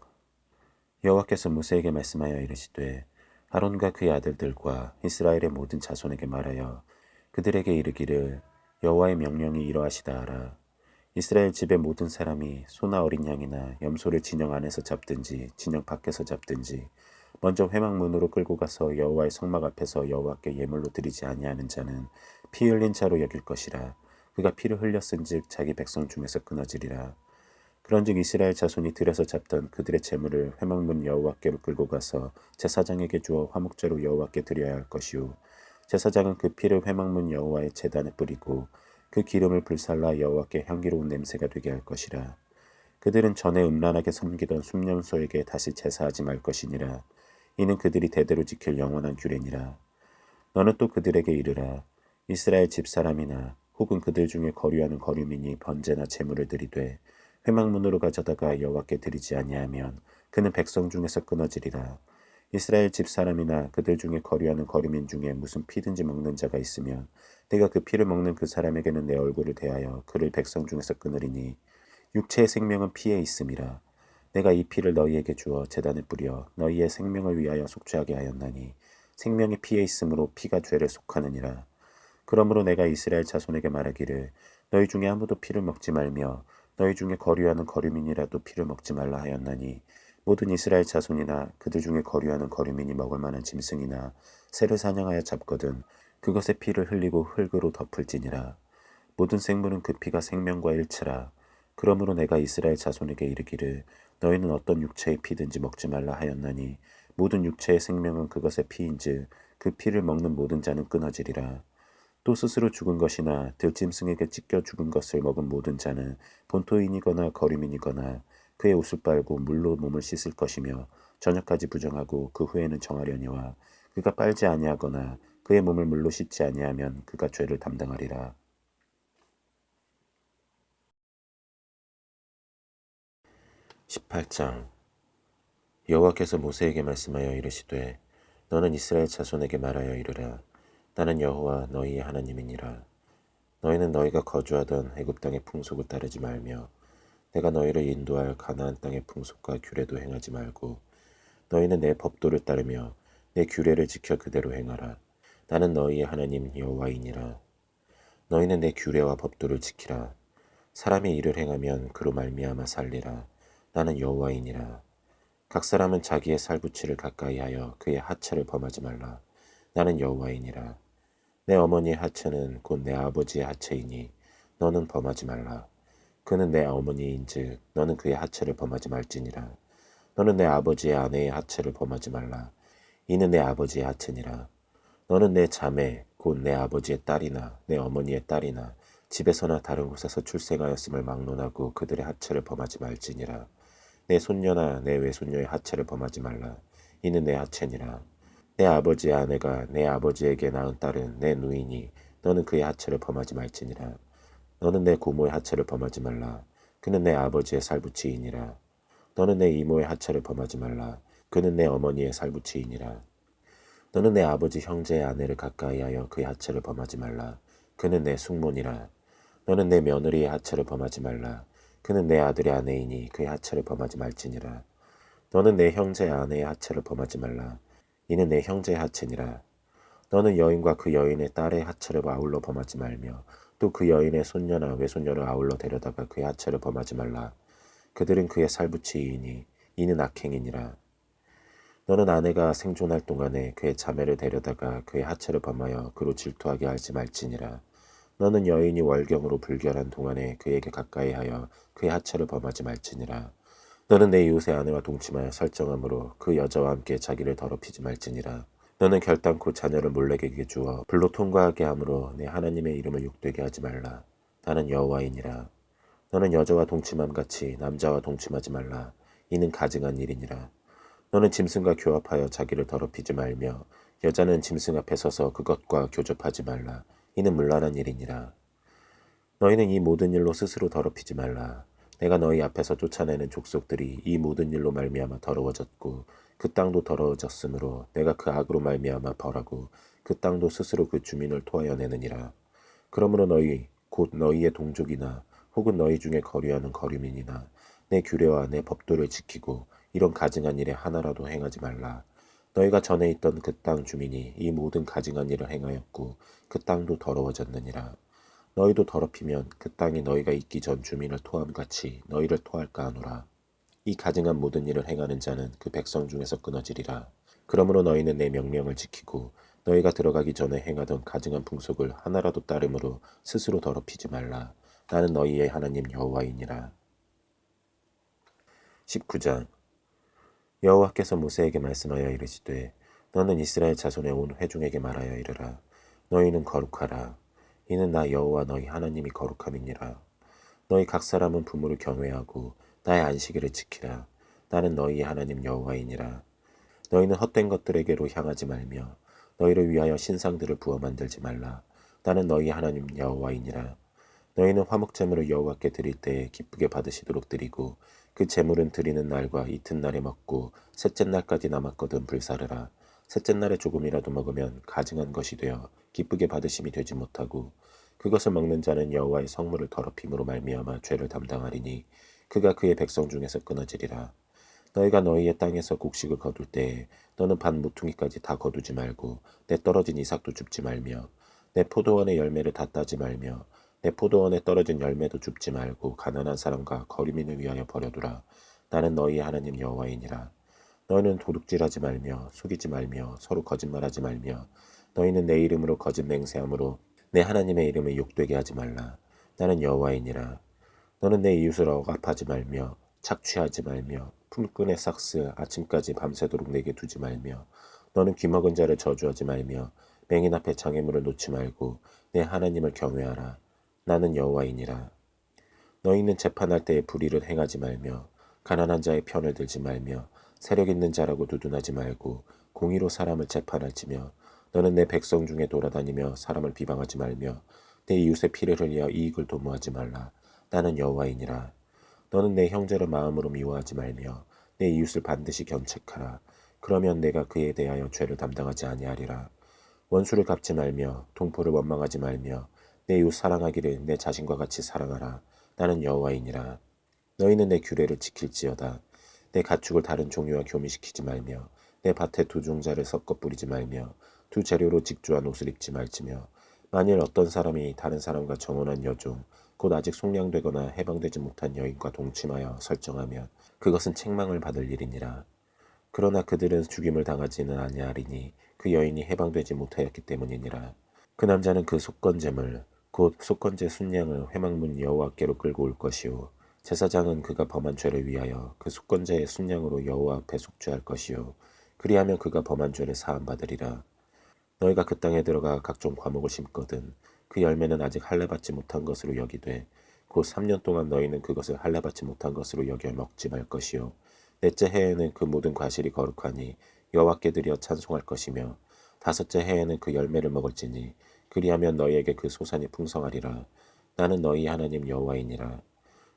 여호와께서 모세에게 말씀하여 이르시되 아론과 그의 아들들과 이스라엘의 모든 자손에게 말하여 그들에게 이르기를 여호와의 명령이 이러하시다 하라. 이스라엘 집의 모든 사람이 소나 어린 양이나 염소를 진영 안에서 잡든지 진영 밖에서 잡든지 먼저 회막문으로 끌고 가서 여호와의 성막 앞에서 여호와께 예물로 드리지 아니하는 자는 피 흘린 자로 여길 것이라. 그가 피를 흘렸은즉 자기 백성 중에서 끊어지리라. 그런즉 이스라엘 자손이 들에서 잡던 그들의 재물을 회막문 여호와께로 끌고 가서 제사장에게 주어 화목제로 여호와께 드려야 할 것이요 제사장은 그 피를 회막문 여호와의 제단에 뿌리고 그 기름을 불살라 여호와께 향기로운 냄새가 되게 할 것이라. 그들은 전에 음란하게 섬기던 순념소에게 다시 제사하지 말 것이니라. 이는 그들이 대대로 지킬 영원한 규례니라. 너는 또 그들에게 이르라. 이스라엘 집사람이나 혹은 그들 중에 거류하는 거류민이 번제나 제물을 드리되 회막문으로 가져다가 여호와께 드리지 아니하면 그는 백성 중에서 끊어지리라. 이스라엘 집사람이나 그들 중에 거류하는 거류민 중에 무슨 피든지 먹는 자가 있으면 내가 그 피를 먹는 그 사람에게는 내 얼굴을 대하여 그를 백성 중에서 끊으리니 육체의 생명은 피에 있음이라. 내가 이 피를 너희에게 주어 제단에 뿌려 너희의 생명을 위하여 속죄하게 하였나니 생명이 피에 있으므로 피가 죄를 속하느니라. 그러므로 내가 이스라엘 자손에게 말하기를 너희 중에 아무도 피를 먹지 말며 너희 중에 거류하는 거류민이라도 피를 먹지 말라 하였나니 모든 이스라엘 자손이나 그들 중에 거류하는 거류민이 먹을 만한 짐승이나 새를 사냥하여 잡거든 그것의 피를 흘리고 흙으로 덮을지니라. 모든 생물은 그 피가 생명과 일치라. 그러므로 내가 이스라엘 자손에게 이르기를 너희는 어떤 육체의 피든지 먹지 말라 하였나니 모든 육체의 생명은 그것의 피인즉 그 피를 먹는 모든 자는 끊어지리라. 또 스스로 죽은 것이나 들짐승에게 찢겨 죽은 것을 먹은 모든 자는 본토인이거나 거류민이거나 그의 옷을 빨고 물로 몸을 씻을 것이며 저녁까지 부정하고 그 후에는 정하려니와 그가 빨지 아니하거나 그의 몸을 물로 씻지 아니하면 그가 죄를 담당하리라. 18장 여호와께서 모세에게 말씀하여 이르시되 너는 이스라엘 자손에게 말하여 이르라. 나는 여호와 너희의 하나님이니라. 너희는 너희가 거주하던 애굽 땅의 풍속을 따르지 말며 내가 너희를 인도할 가나안 땅의 풍속과 규례도 행하지 말고 너희는 내 법도를 따르며 내 규례를 지켜 그대로 행하라. 나는 너희의 하나님 여호와이니라. 너희는 내 규례와 법도를 지키라. 사람이 이를 행하면 그로 말미암아 살리라. 나는 여호와이니라. 각 사람은 자기의 살붙이를 가까이하여 그의 하체를 범하지 말라. 나는 여호와이니라. 내 어머니의 하체는 곧 내 아버지의 하체이니 너는 범하지 말라. 그는 내 어머니인즉 너는 그의 하체를 범하지 말지니라. 너는 내 아버지의 아내의 하체를 범하지 말라. 이는 내 아버지의 하체니라. 너는 내 자매 곧 내 아버지의 딸이나 내 어머니의 딸이나 집에서나 다른 곳에서 출생하였음을 막론하고 그들의 하체를 범하지 말지니라. 내 손녀나 내 외손녀의 하체를 범하지 말라. 이는 내 하체니라. 내 아버지의 아내가 내 아버지에게 낳은 딸은 내 누이니 너는 그의 하체를 범하지 말지니라. 너는 내 고모의 하체를 범하지 말라. 그는 내 아버지의 살부치이니라. 너는 내 이모의 하체를 범하지 말라. 그는 내 어머니의 살부치이니라. 너는 내 아버지 형제의 아내를 가까이하여 그의 하체를 범하지 말라. 그는 내 숙모니라. 너는 내 며느리의 하체를 범하지 말라. 그는 내 아들의 아내이니 그의 하체를 범하지 말지니라. 너는 내 형제의 아내의 하체를 범하지 말라. 이는 내 형제의 하체니라. 너는 여인과 그 여인의 딸의 하체를 아울러 범하지 말며 또 그 여인의 손녀나 외손녀를 아울러 데려다가 그의 하체를 범하지 말라. 그들은 그의 살부치이니 이는 악행이니라. 너는 아내가 생존할 동안에 그의 자매를 데려다가 그의 하체를 범하여 그로 질투하게 하지 말지니라. 너는 여인이 월경으로 불결한 동안에 그에게 가까이하여 그의 하체를 범하지 말지니라. 너는 내 이웃의 아내와 동침하여 설정함으로 그 여자와 함께 자기를 더럽히지 말지니라. 너는 결단코 자녀를 몰래에게 주어 불로 통과하게 함으로 내 하나님의 이름을 욕되게 하지 말라. 나는 여호와이니라. 너는 여자와 동침함 같이 남자와 동침하지 말라. 이는 가증한 일이니라. 너는 짐승과 교합하여 자기를 더럽히지 말며 여자는 짐승 앞에 서서 그것과 교접하지 말라. 이는 문란한 일이니라. 너희는 이 모든 일로 스스로 더럽히지 말라. 내가 너희 앞에서 쫓아내는 족속들이 이 모든 일로 말미암아 더러워졌고 그 땅도 더러워졌으므로 내가 그 악으로 말미암아 벌하고 그 땅도 스스로 그 주민을 토하여 내느니라. 그러므로 너희 곧 너희의 동족이나 혹은 너희 중에 거류하는 거류민이나 내 규례와 내 법도를 지키고 이런 가증한 일에 하나라도 행하지 말라. 너희가 전에 있던 그 땅 주민이 이 모든 가증한 일을 행하였고 그 땅도 더러워졌느니라. 너희도 더럽히면 그 땅이 너희가 있기 전 주민을 토함같이 너희를 토할까 하노라. 이 가증한 모든 일을 행하는 자는 그 백성 중에서 끊어지리라. 그러므로 너희는 내 명령을 지키고 너희가 들어가기 전에 행하던 가증한 풍속을 하나라도 따름으로 스스로 더럽히지 말라. 나는 너희의 하나님 여호와이니라. 19장. 여호와께서 모세에게 말씀하여 이르시되 너는 이스라엘 자손의 온 회중에게 말하여 이르라. 너희는 거룩하라. 이는 나 여호와 너희 하나님이 거룩함이니라. 너희 각 사람은 부모를 경외하고 나의 안식일을 지키라. 나는 너희의 하나님 여호와이니라. 너희는 헛된 것들에게로 향하지 말며 너희를 위하여 신상들을 부어 만들지 말라. 나는 너희 하나님 여호와이니라. 너희는 화목제물을 여호와께 드릴 때에 기쁘게 받으시도록 드리고 그 제물은 드리는 날과 이튿날에 먹고 셋째 날까지 남았거든 불사르라. 셋째 날에 조금이라도 먹으면 가증한 것이 되어 기쁘게 받으심이 되지 못하고 그것을 먹는 자는 여호와의 성물을 더럽힘으로 말미암아 죄를 담당하리니 그가 그의 백성 중에서 끊어지리라. 너희가 너희의 땅에서 곡식을 거둘 때에 너는 반 모퉁이까지 다 거두지 말고 내 떨어진 이삭도 줍지 말며 내 포도원의 열매를 다 따지 말며 내 포도원에 떨어진 열매도 줍지 말고 가난한 사람과 거류민을 위하여 버려두라. 나는 너희의 하나님 여호와이니라. 너희는 도둑질하지 말며 속이지 말며 서로 거짓말하지 말며 너희는 내 이름으로 거짓 맹세함으로 내 하나님의 이름을 욕되게 하지 말라. 나는 여호와이니라. 너는 내 이웃을 억압하지 말며 착취하지 말며 품꾼의 삭스 아침까지 밤새도록 내게 두지 말며 너는 귀먹은 자를 저주하지 말며 맹인 앞에 장애물을 놓지 말고 내 하나님을 경외하라. 나는 여호와이니라. 너희는 재판할 때에 불의를 행하지 말며 가난한 자의 편을 들지 말며 세력 있는 자라고 두둔하지 말고 공의로 사람을 재판할지며 너는 내 백성 중에 돌아다니며 사람을 비방하지 말며 내 이웃의 피를 흘려 이익을 도모하지 말라. 나는 여호와이니라. 너는 내 형제를 마음으로 미워하지 말며 내 이웃을 반드시 견책하라. 그러면 내가 그에 대하여 죄를 담당하지 아니하리라. 원수를 갚지 말며 동포를 원망하지 말며 내 이웃 사랑하기를 내 자신과 같이 사랑하라. 나는 여호와이니라. 너희는 내 규례를 지킬지어다. 내 가축을 다른 종류와 교미시키지 말며 내 밭에 두 종자를 섞어 뿌리지 말며 두 재료로 직조한 옷을 입지 말지며 만일 어떤 사람이 다른 사람과 정혼한 여종 곧 아직 속량되거나 해방되지 못한 여인과 동침하여 설정하면 그것은 책망을 받을 일이니라. 그러나 그들은 죽임을 당하지는 아니하리니 그 여인이 해방되지 못하였기 때문이니라. 그 남자는 그 속건제물 곧 속건제 순양을 회막문 여호와께로 끌고 올 것이요 제사장은 그가 범한 죄를 위하여 그 속건제의 순양으로 여호와 앞에 속죄할 것이요 그리하면 그가 범한 죄를 사함 받으리라. 너희가 그 땅에 들어가 각종 과목을 심거든 그 열매는 아직 할례 받지 못한 것으로 여기되 곧 3년 동안 너희는 그것을 할례 받지 못한 것으로 여겨 먹지 말 것이요 넷째 해에는 그 모든 과실이 거룩하니 여호와께 드려 찬송할 것이며 다섯째 해에는 그 열매를 먹을지니 그리하면 너희에게 그 소산이 풍성하리라. 나는 너희 하나님 여호와이니라.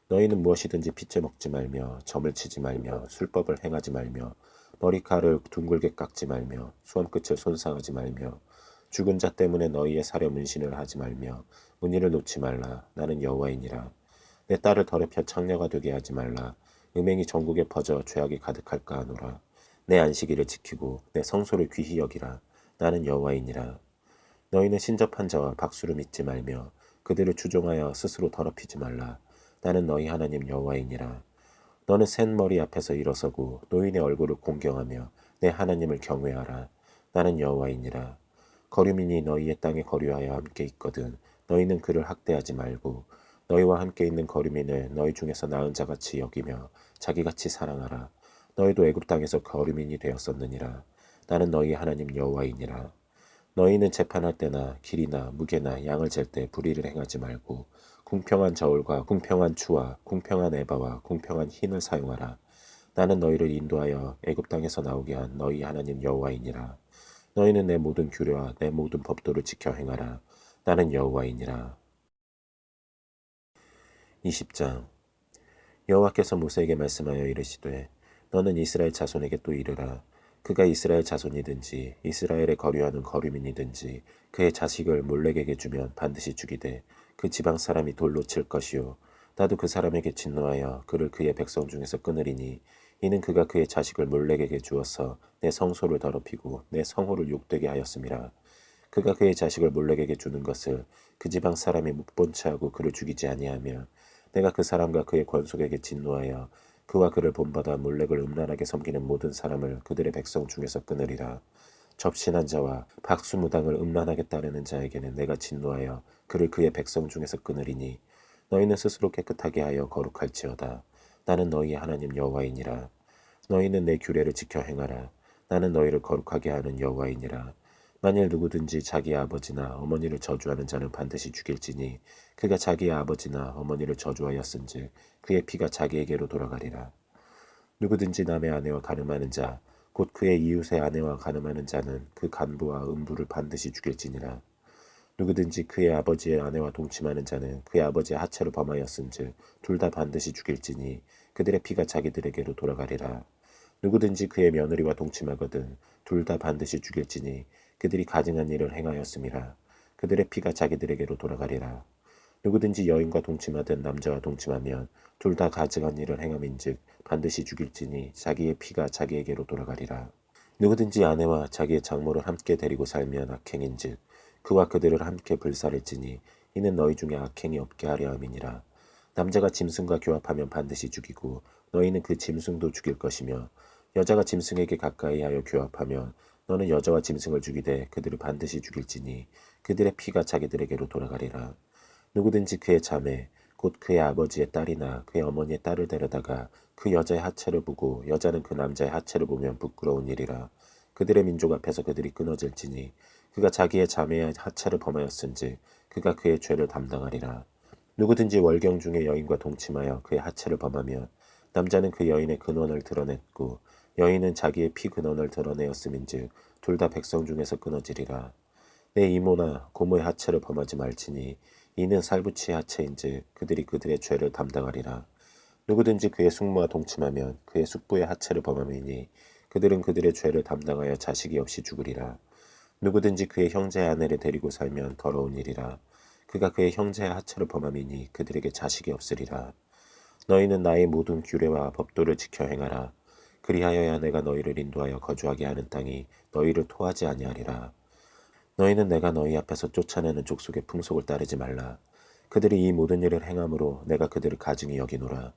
너희는 무엇이든지 빚져 먹지 말며 점을 치지 말며 술법을 행하지 말며 머리카락을 둥글게 깎지 말며 수염끝을 손상하지 말며 죽은 자 때문에 너희의 사려 문신을 하지 말며 문의를 놓지 말라. 나는 여호와이니라. 내 딸을 더럽혀 창녀가 되게 하지 말라. 음행이 전국에 퍼져 죄악이 가득할까 하노라. 내 안식일을 지키고 내 성소를 귀히 여기라. 나는 여호와이니라. 너희는 신접한 자와 박수를 믿지 말며 그들을 추종하여 스스로 더럽히지 말라. 나는 너희 하나님 여호와이니라. 너는 센 머리 앞에서 일어서고 노인의 얼굴을 공경하며 내 하나님을 경외하라. 나는 여호와이니라. 거류민이 너희의 땅에 거류하여 함께 있거든 너희는 그를 학대하지 말고 너희와 함께 있는 거류민을 너희 중에서 나은 자같이 여기며 자기같이 사랑하라. 너희도 애굽 땅에서 거류민이 되었었느니라. 나는 너희 하나님 여호와이니라. 너희는 재판할 때나 길이나 무게나 양을 잴 때 불의를 행하지 말고 궁평한 저울과 궁평한 추와 궁평한 에바와 궁평한 흰을 사용하라. 나는 너희를 인도하여 애굽 땅에서 나오게 한 너희 하나님 여호와이니라. 너희는 내 모든 규례와 내 모든 법도를 지켜 행하라. 나는 여호와이니라. 20장 여호와께서 모세에게 말씀하여 이르시되 너는 이스라엘 자손에게 또 이르라. 그가 이스라엘 자손이든지 이스라엘에 거류하는 거류민이든지 그의 자식을 몰렉에게 주면 반드시 죽이되 그 지방 사람이 돌로 칠 것이요 나도 그 사람에게 진노하여 그를 그의 백성 중에서 끊으리니 이는 그가 그의 자식을 몰렉에게 주어서 내 성소를 더럽히고 내 성호를 욕되게 하였음이라. 그가 그의 자식을 몰렉에게 주는 것을 그 지방 사람이 묵본 채하고 그를 죽이지 아니하며 내가 그 사람과 그의 권속에게 진노하여 그와 그를 본받아 몰렉을 음란하게 섬기는 모든 사람을 그들의 백성 중에서 끊으리라. 접신한 자와 박수무당을 음란하게 따르는 자에게는 내가 진노하여 그를 그의 백성 중에서 끊으리니 너희는 스스로 깨끗하게 하여 거룩할지어다. 나는 너희 하나님 여호와이니라. 너희는 내 규례를 지켜 행하라. 나는 너희를 거룩하게 하는 여호와이니라. 만일 누구든지 자기 아버지나 어머니를 저주하는 자는 반드시 죽일지니 그가 자기의 아버지나 어머니를 저주하였은즉 그의 피가 자기에게로 돌아가리라. 누구든지 남의 아내와 간음하는 자 곧 그의 이웃의 아내와 간음하는 자는 그 간부와 음부를 반드시 죽일지니라. 누구든지 그의 아버지의 아내와 동침하는 자는 그의 아버지의 하체를 범하였은즉 둘 다 반드시 죽일지니 그들의 피가 자기들에게로 돌아가리라. 누구든지 그의 며느리와 동침하거든 둘 다 반드시 죽일지니 그들이 가증한 일을 행하였음이라. 그들의 피가 자기들에게로 돌아가리라. 누구든지 여인과 동침하든 남자와 동침하면 둘 다 가증한 일을 행함인즉 반드시 죽일지니 자기의 피가 자기에게로 돌아가리라. 누구든지 아내와 자기의 장모를 함께 데리고 살면 악행인즉 그와 그들을 함께 불살을지니 이는 너희 중에 악행이 없게 하려 함이니라. 남자가 짐승과 교합하면 반드시 죽이고 너희는 그 짐승도 죽일 것이며 여자가 짐승에게 가까이하여 교합하면 너는 여자와 짐승을 죽이되 그들을 반드시 죽일지니 그들의 피가 자기들에게로 돌아가리라. 누구든지 그의 자매 곧 그의 아버지의 딸이나 그의 어머니의 딸을 데려다가 그 여자의 하체를 보고 여자는 그 남자의 하체를 보면 부끄러운 일이라. 그들의 민족 앞에서 그들이 끊어질지니 그가 자기의 자매의 하체를 범하였은즉 그가 그의 죄를 담당하리라. 누구든지 월경 중에 여인과 동침하여 그의 하체를 범하면 남자는 그 여인의 근원을 드러냈고 여인은 자기의 피 근원을 드러내었음인즉 둘 다 백성 중에서 끊어지리라. 내 이모나 고모의 하체를 범하지 말지니 이는 살부치의 하체인즉 그들이 그들의 죄를 담당하리라. 누구든지 그의 숙모와 동침하면 그의 숙부의 하체를 범함이니 그들은 그들의 죄를 담당하여 자식이 없이 죽으리라. 누구든지 그의 형제의 아내를 데리고 살면 더러운 일이라. 그가 그의 형제의 하체를 범함이니 그들에게 자식이 없으리라. 너희는 나의 모든 규례와 법도를 지켜 행하라. 그리하여야 내가 너희를 인도하여 거주하게 하는 땅이 너희를 토하지 아니하리라. 너희는 내가 너희 앞에서 쫓아내는 족속의 풍속을 따르지 말라. 그들이 이 모든 일을 행함으로 내가 그들을 가증히 여기노라.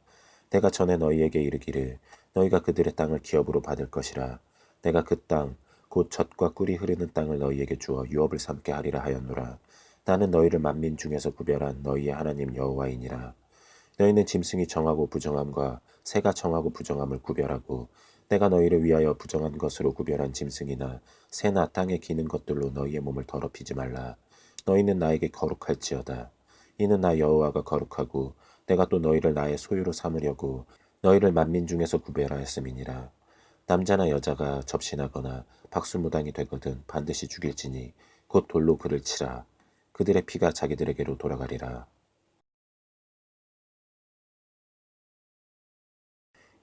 내가 전에 너희에게 이르기를 너희가 그들의 땅을 기업으로 받을 것이라. 내가 그 땅 곧 젖과 꿀이 흐르는 땅을 너희에게 주어 유업을 삼게 하리라 하였노라. 나는 너희를 만민 중에서 구별한 너희의 하나님 여호와이니라. 너희는 짐승이 정하고 부정함과 새가 정하고 부정함을 구별하고 내가 너희를 위하여 부정한 것으로 구별한 짐승이나 새나 땅에 기는 것들로 너희의 몸을 더럽히지 말라. 너희는 나에게 거룩할지어다. 이는 나 여호와가 거룩하고 내가 또 너희를 나의 소유로 삼으려고 너희를 만민 중에서 구별하였음이니라. 남자나 여자가 접신하거나 박수무당이 되거든 반드시 죽일지니 곧 돌로 그를 치라. 그들의 피가 자기들에게로 돌아가리라.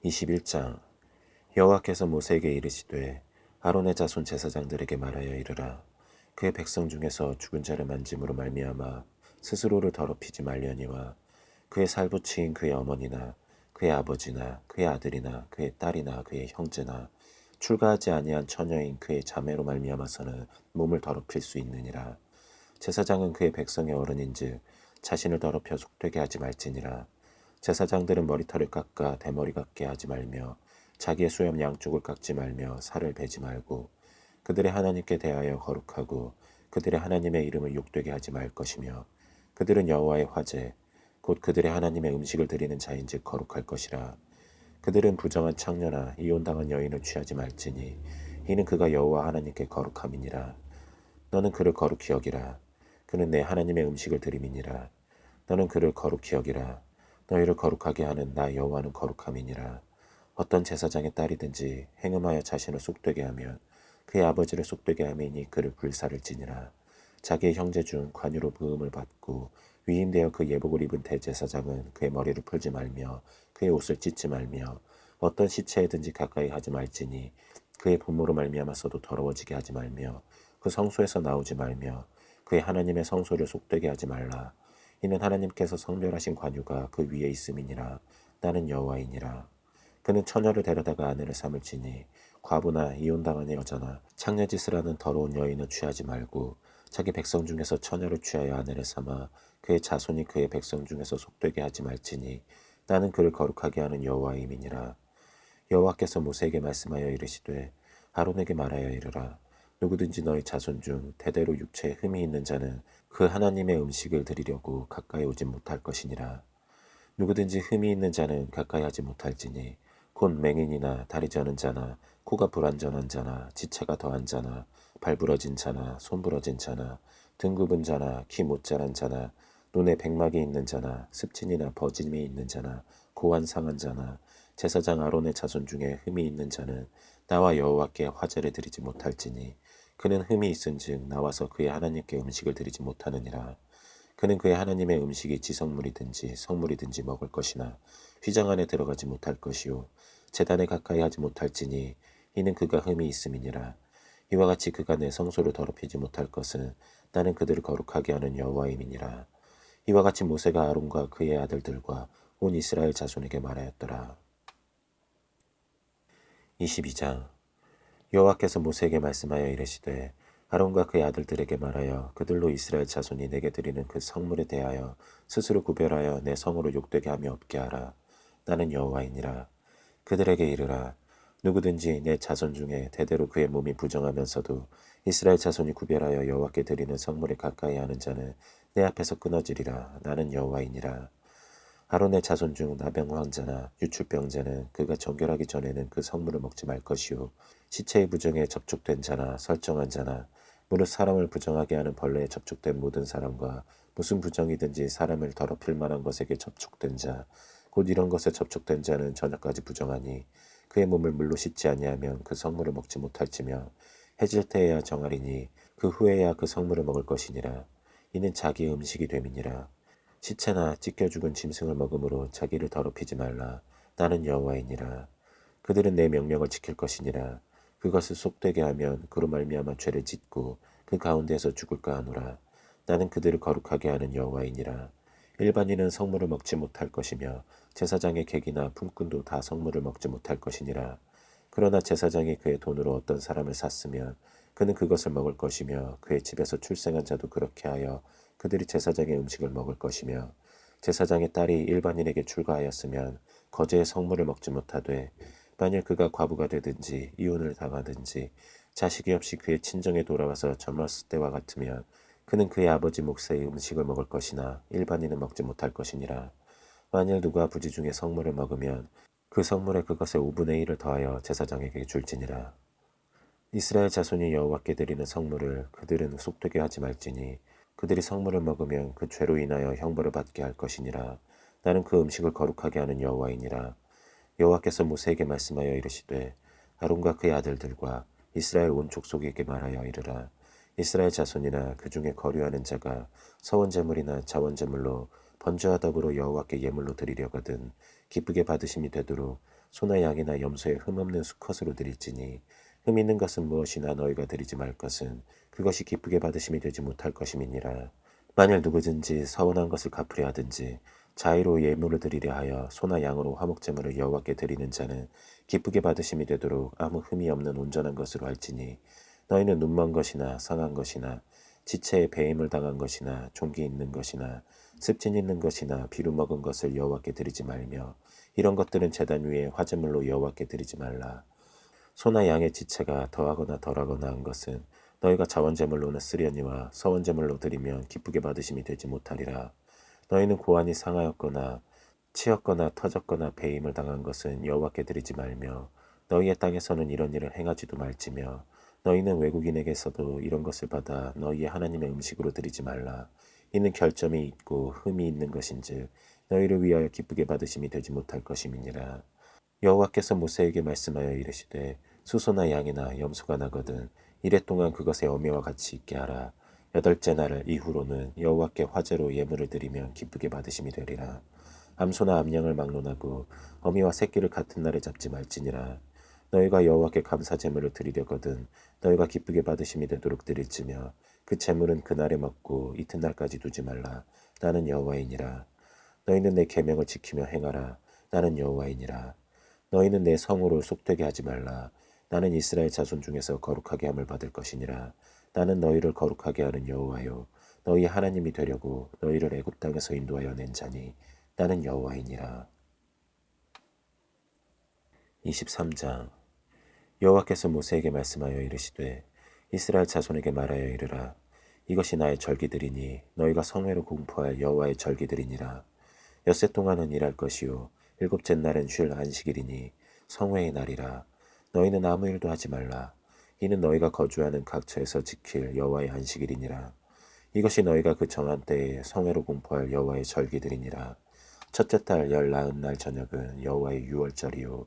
21장. 여호와께서 모세에게 이르시되 아론의 자손 제사장들에게 말하여 이르라. 그의 백성 중에서 죽은 자를 만짐으로 말미암아 스스로를 더럽히지 말려니와 그의 살부치인 그의 어머니나 그의 아버지나 그의 아들이나 그의 딸이나 그의 형제나 출가하지 아니한 처녀인 그의 자매로 말미암아서는 몸을 더럽힐 수 있느니라. 제사장은 그의 백성의 어른인즉 자신을 더럽혀 속되게 하지 말지니라. 제사장들은 머리털을 깎아 대머리 같게 하지 말며 자기의 수염 양쪽을 깎지 말며 살을 베지 말고 그들의 하나님께 대하여 거룩하고 그들의 하나님의 이름을 욕되게 하지 말 것이며 그들은 여호와의 화제 곧 그들의 하나님의 음식을 드리는 자인즉 거룩할 것이라. 그들은 부정한 창녀나 이혼당한 여인을 취하지 말지니 이는 그가 여호와 하나님께 거룩함이니라. 너는 그를 거룩히 여기라. 그는 내 하나님의 음식을 드림이니라. 너는 그를 거룩히 여기라. 너희를 거룩하게 하는 나 여호와는 거룩함이니라. 어떤 제사장의 딸이든지 행음하여 자신을 속되게 하면 그의 아버지를 속되게 함이니 그를 불살을지니라. 자기의 형제 중 관유로 부음을 받고 위임되어 그 예복을 입은 대제사장은 그의 머리를 풀지 말며 그의 옷을 찢지 말며 어떤 시체에든지 가까이 하지 말지니 그의 부모로 말미암아서도 더러워지게 하지 말며 그 성소에서 나오지 말며 그의 하나님의 성소를 속되게 하지 말라. 이는 하나님께서 성별하신 관유가 그 위에 있음이니라. 나는 여호와이니라. 그는 처녀를 데려다가 아내를 삼을지니 과부나 이혼당한 여자나 창녀짓을 하는 더러운 여인은 취하지 말고 자기 백성 중에서 처녀를 취하여 아내를 삼아 그의 자손이 그의 백성 중에서 속되게 하지 말지니 나는 그를 거룩하게 하는 여호와임이니라. 여호와께서 모세에게 말씀하여 이르시되 아론에게 말하여 이르라. 누구든지 너희 자손 중 대대로 육체에 흠이 있는 자는 그 하나님의 음식을 드리려고 가까이 오지 못할 것이니라. 누구든지 흠이 있는 자는 가까이 하지 못할지니 곧 맹인이나 다리 저는 자나 코가 불완전한 자나 지체가 더한 자나 발 부러진 자나 손 부러진 자나 등 굽은 자나 키 못 자란 자나 눈에 백막이 있는 자나 습진이나 버짐이 있는 자나 고환 상한 자나 제사장 아론의 자손 중에 흠이 있는 자는 나와 여호와께 화제를 드리지 못할지니 그는 흠이 있은즉 나와서 그의 하나님께 음식을 드리지 못하느니라. 그는 그의 하나님의 음식이 지성물이든지 성물이든지 먹을 것이나 휘장 안에 들어가지 못할 것이요 제단에 가까이 하지 못할지니 이는 그가 흠이 있음이니라. 이와 같이 그가 내 성소를 더럽히지 못할 것은 나는 그들을 거룩하게 하는 여호와임이니라. 이와 같이 모세가 아론과 그의 아들들과 온 이스라엘 자손에게 말하였더라. 22장. 여호와께서 모세에게 말씀하여 이르시되 아론과 그의 아들들에게 말하여 그들로 이스라엘 자손이 내게 드리는 그 성물에 대하여 스스로 구별하여 내 성으로 욕되게 하며 없게 하라. 나는 여호와이니라. 그들에게 이르라. 누구든지 내 자손 중에 대대로 그의 몸이 부정하면서도 이스라엘 자손이 구별하여 여호와께 드리는 성물에 가까이 하는 자는 내 앞에서 끊어지리라. 나는 여호와이니라. 아론의 자손 중 나병 환자나 유출병자는 그가 정결하기 전에는 그 성물을 먹지 말 것이요 시체의 부정에 접촉된 자나 설정한 자나 무릇 사람을 부정하게 하는 벌레에 접촉된 모든 사람과 무슨 부정이든지 사람을 더럽힐 만한 것에게 접촉된 자 곧 이런 것에 접촉된 자는 저녁까지 부정하니 그의 몸을 물로 씻지 아니하면 그 성물을 먹지 못할지며 해질 때에야 정하리니 그 후에야 그 성물을 먹을 것이니라. 이는 자기의 음식이 됨이니라. 시체나 찢겨 죽은 짐승을 먹음으로 자기를 더럽히지 말라. 나는 여호와이니라. 그들은 내 명령을 지킬 것이니라. 그것을 속되게 하면 그로 말미암아 죄를 짓고 그 가운데에서 죽을까 하노라. 나는 그들을 거룩하게 하는 여호와이니라. 일반인은 성물을 먹지 못할 것이며 제사장의 객이나 품꾼도 다 성물을 먹지 못할 것이니라. 그러나 제사장이 그의 돈으로 어떤 사람을 샀으면 그는 그것을 먹을 것이며 그의 집에서 출생한 자도 그렇게 하여 그들이 제사장의 음식을 먹을 것이며 제사장의 딸이 일반인에게 출가하였으면 거제의 성물을 먹지 못하되 만일 그가 과부가 되든지 이혼을 당하든지 자식이 없이 그의 친정에 돌아와서 젊었을 때와 같으면 그는 그의 아버지 몫의 음식을 먹을 것이나 일반인은 먹지 못할 것이니라. 만일 누가 부지 중에 성물을 먹으면 그 성물에 그것의 5분의 1을 더하여 제사장에게 줄지니라. 이스라엘 자손이 여호와께 드리는 성물을 그들은 속되게 하지 말지니 그들이 성물을 먹으면 그 죄로 인하여 형벌을 받게 할 것이니라. 나는 그 음식을 거룩하게 하는 여호와이니라. 여호와께서 모세에게 말씀하여 이르시되 아론과 그의 아들들과 이스라엘 온 족속에게 말하여 이르라. 이스라엘 자손이나 그 중에 거류하는 자가 서원 제물이나 자원 제물로 번제와 더불어 여호와께 예물로 드리려거든 기쁘게 받으심이 되도록 소나 양이나 염소의 흠없는 수컷으로 드릴지니 흠 있는 것은 무엇이나 너희가 드리지 말 것은 그것이 기쁘게 받으심이 되지 못할 것임이니라. 만일 누구든지 서원한 것을 갚으려 하든지 자의로 예물을 드리려 하여 소나 양으로 화목제물을 여호와께 드리는 자는 기쁘게 받으심이 되도록 아무 흠이 없는 온전한 것으로 할지니 너희는 눈먼 것이나 상한 것이나 지체에 배임을 당한 것이나 종기 있는 것이나 습진 있는 것이나 비루 먹은 것을 여호와께 드리지 말며 이런 것들은 제단 위에 화제물로 여호와께 드리지 말라. 소나 양의 지체가 더하거나 덜하거나 한 것은 너희가 자원제물로는 쓰려니와 서원제물로 드리면 기쁘게 받으심이 되지 못하리라. 너희는 고환이 상하였거나 치였거나 터졌거나 배임을 당한 것은 여호와께 드리지 말며 너희의 땅에서는 이런 일을 행하지도 말지며 너희는 외국인에게서도 이런 것을 받아 너희의 하나님의 음식으로 드리지 말라. 이는 결점이 있고 흠이 있는 것인즉 너희를 위하여 기쁘게 받으심이 되지 못할 것임이니라. 여호와께서 모세에게 말씀하여 이르시되 수소나 양이나 염소가 나거든 이래 동안 그것의 어미와 같이 있게 하라. 8째 날 이후로는 여호와께 화제로 예물을 드리면 기쁘게 받으심이 되리라. 암소나 암양을 막론하고 어미와 새끼를 같은 날에 잡지 말지니라. 너희가 여호와께 감사 제물을 드리려거든 너희가 기쁘게 받으심이 되도록 드릴지며 그 제물은 그날에 먹고 이튿날까지 두지 말라. 나는 여호와이니라. 너희는 내 계명을 지키며 행하라. 나는 여호와이니라. 너희는 내 성으로 속되게 하지 말라. 나는 이스라엘 자손 중에서 거룩하게 함을 받을 것이니라. 나는 너희를 거룩하게 하는 여호와요 너희 하나님이 되려고 너희를 애굽 땅에서 인도하여 낸 자니 나는 여호와이니라. 23장. 여호와께서 모세에게 말씀하여 이르시되 이스라엘 자손에게 말하여 이르라. 이것이 나의 절기들이니 너희가 성회로 공포할 여호와의 절기들이니라. 엿새 동안은 일할 것이요 일곱째 날은 쉴 안식일이니 성회의 날이라. 너희는 아무 일도 하지 말라. 이는 너희가 거주하는 각처에서 지킬 여호와의 안식일이니라. 이것이 너희가 그 정한 때에 성회로 공포할 여호와의 절기들이니라. 첫째 달 19날 저녁은 여호와의 유월절이요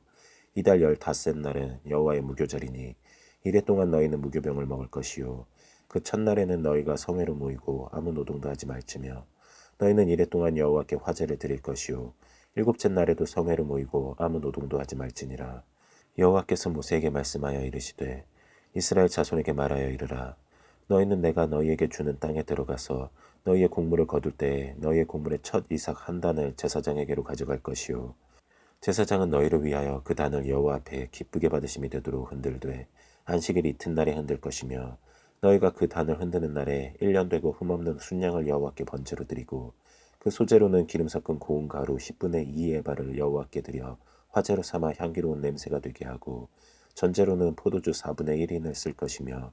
이달 15셋 날은 여호와의 무교절이니 이래 동안 너희는 무교병을 먹을 것이요 그 첫날에는 너희가 성회로 모이고 아무 노동도 하지 말지며 너희는 이래 동안 여호와께 화제를 드릴 것이요 일곱째 날에도 성회로 모이고 아무 노동도 하지 말지니라. 여호와께서 모세에게 말씀하여 이르시되 이스라엘 자손에게 말하여 이르라. 너희는 내가 너희에게 주는 땅에 들어가서 너희의 곡물을 거둘 때에 너희의 곡물의 첫 이삭 한 단을 제사장에게로 가져갈 것이요 제사장은 너희를 위하여 그 단을 여호와 앞에 기쁘게 받으심이 되도록 흔들되 안식일 이튿날에 흔들 것이며 너희가 그 단을 흔드는 날에 1년 되고 흠없는 순양을 여호와께 번제로 드리고 그 소재로는 기름 섞은 고운 가루 10분의 2 에바를 여호와께 드려 화제로 삼아 향기로운 냄새가 되게 하고 전제로는 포도주 4분의 1인을 쓸 것이며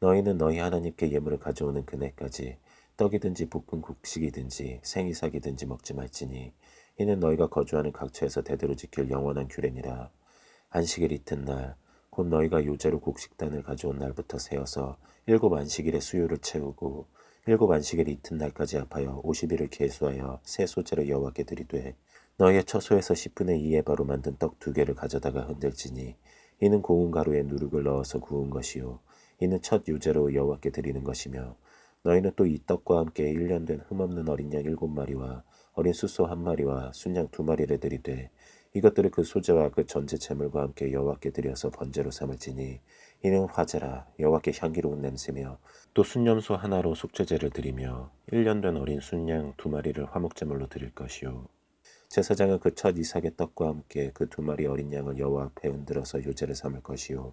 너희는 너희 하나님께 예물을 가져오는 그날까지 떡이든지 볶은 곡식이든지 생이삭이든지 먹지 말지니 이는 너희가 거주하는 각처에서 대대로 지킬 영원한 규례니라. 안식일 이튿날 곧 너희가 요제로 곡식단을 가져온 날부터 세어서 7안식일의 수요를 채우고 7안식일 이튿날까지 합하여 50일을 계수하여 새 소재로 여호와께 드리되 너희의 처소에서 10분의 2 에바로 만든 떡 2개를 가져다가 흔들지니 이는 고운 가루에 누룩을 넣어서 구운 것이요 이는 첫 유제로 여호와께 드리는 것이며 너희는 또 이 떡과 함께 1년 된 흠없는 어린 양 7마리와 어린 숫소 1마리와 순양 2마리를 드리되 이것들을 그 소재와 그 전제 제물과 함께 여호와께 드려서 번제로 삼을지니 이는 화제라 여호와께 향기로운 냄새며 또 순염소 하나로 속죄제를 드리며 1년 된 어린 순양 2마리를 화목제물로 드릴 것이요 제사장은 그 첫 이삭의 떡과 함께 그 2마리 어린 양을 여호와 앞에 흔들어서 요제를 삼을 것이요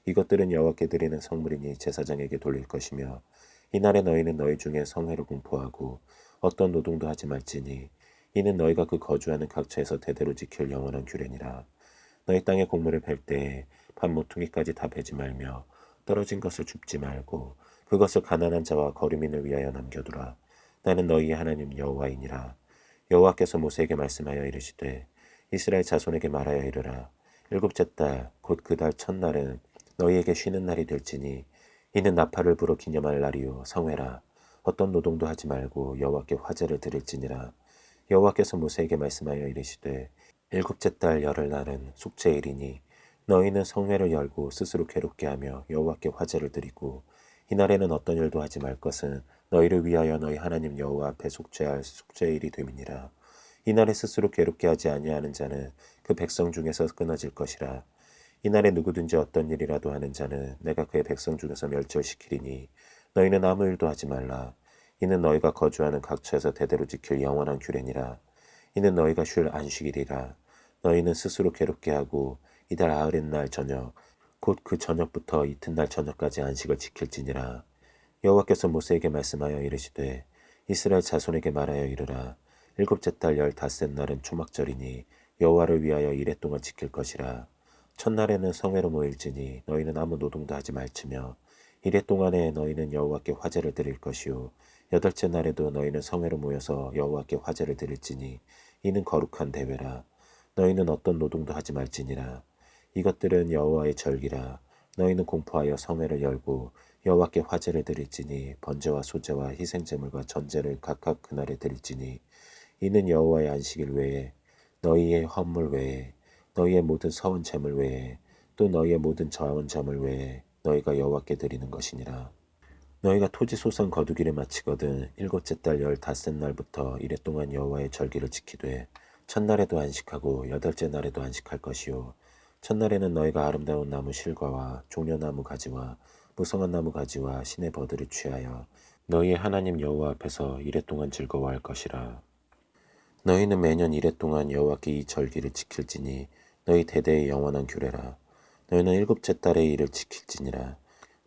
이것들은 여호와께 드리는 성물이니 제사장에게 돌릴 것이며 이날에 너희는 너희 중에 성회를 공포하고 어떤 노동도 하지 말지니 이는 너희가 그 거주하는 각처에서 대대로 지킬 영원한 규례니라. 너희 땅의 곡물을 벨 때에 밥 모퉁이까지 다 베지 말며 떨어진 것을 줍지 말고 그것을 가난한 자와 거류민을 위하여 남겨두라. 나는 너희의 하나님 여호와이니라. 여호와께서 모세에게 말씀하여 이르시되 이스라엘 자손에게 말하여 이르라. 일곱째 달 곧 그 달 첫날은 너희에게 쉬는 날이 될지니 이는 나팔을 불어 기념할 날이요 성회라. 어떤 노동도 하지 말고 여호와께 화제를 드릴지니라. 여호와께서 모세에게 말씀하여 이르시되 일곱째 달 열흘날은 숙제일이니 너희는 성회를 열고 스스로 괴롭게 하며 여호와께 화제를 드리고 이날에는 어떤 일도 하지 말 것은 너희를 위하여 너희 하나님 여호와 앞에 속죄할 숙제일이 됨이니라. 이날에 스스로 괴롭게 하지 아니하는 자는 그 백성 중에서 끊어질 것이라. 이날에 누구든지 어떤 일이라도 하는 자는 내가 그의 백성 중에서 멸절시키리니 너희는 아무 일도 하지 말라. 이는 너희가 거주하는 각처에서 대대로 지킬 영원한 규례니라. 이는 너희가 쉴 안식일이라. 너희는 스스로 괴롭게 하고 이달 아흐렛 날 저녁 곧 그 저녁부터 이튿날 저녁까지 안식을 지킬지니라. 여호와께서 모세에게 말씀하여 이르시되 이스라엘 자손에게 말하여 이르라. 일곱째 달 15셋 날은 초막절이니 여호와를 위하여 이레 동안 지킬 것이라. 첫날에는 성회로 모일지니 너희는 아무 노동도 하지 말지며 이레 동안에 너희는 여호와께 화제를 드릴 것이요 여덟째 날에도 너희는 성회로 모여서 여호와께 화제를 드릴지니 이는 거룩한 대회라. 너희는 어떤 노동도 하지 말지니라. 이것들은 여호와의 절기라. 너희는 공포하여 성회를 열고 여호와께 화제를 드릴지니 번제와 소제와 희생제물과 전제를 각각 그날에 드릴지니 이는 여호와의 안식일 외에 너희의 헌물 외에 너희의 모든 서원 제물 외에 또 너희의 모든 자원 제물 외에 너희가 여호와께 드리는 것이니라. 너희가 토지 소산 거두기를 마치거든 일곱째 달 15날부터 이레 동안 여호와의 절기를 지키되 첫날에도 안식하고 여덟째 날에도 안식할 것이요 첫날에는 너희가 아름다운 나무 실과와 종려나무 가지와 무성한 나무 가지와 신의 버들을 취하여 너희의 하나님 여호와 앞에서 이레 동안 즐거워할 것이라. 너희는 매년 이레 동안 여호와께 이 절기를 지킬지니 너희 대대의 영원한 규례라. 너희는 일곱째 달에 이를 지킬지니라.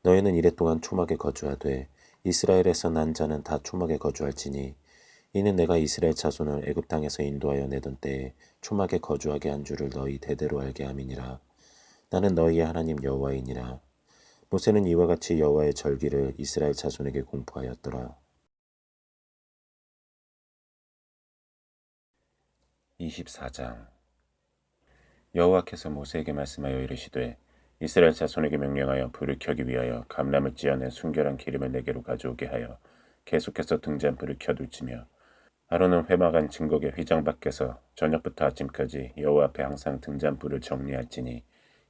너희는 이레 동안 초막에 거주하되 이스라엘에서 난 자는 다 초막에 거주할지니 이는 내가 이스라엘 자손을 애굽 땅에서 인도하여 내던 때에 초막에 거주하게 한 줄을 너희 대대로 알게 함이니라. 나는 너희의 하나님 여호와이니라. 모세는 이와 같이 여호와의 절기를 이스라엘 자손에게 공포하였더라. 24장 여호와께서 모세에게 말씀하여 이르시되 이스라엘 자손에게 명령하여 불을 켜기 위하여 감람을 찧어낸 순결한 기름을 내게로 가져오게 하여 계속해서 등잔불을 켜둘지며 아론은 회막안 증거계 휘장 밖에서 저녁부터 아침까지 여호와 앞에 항상 등잔불을 정리할지니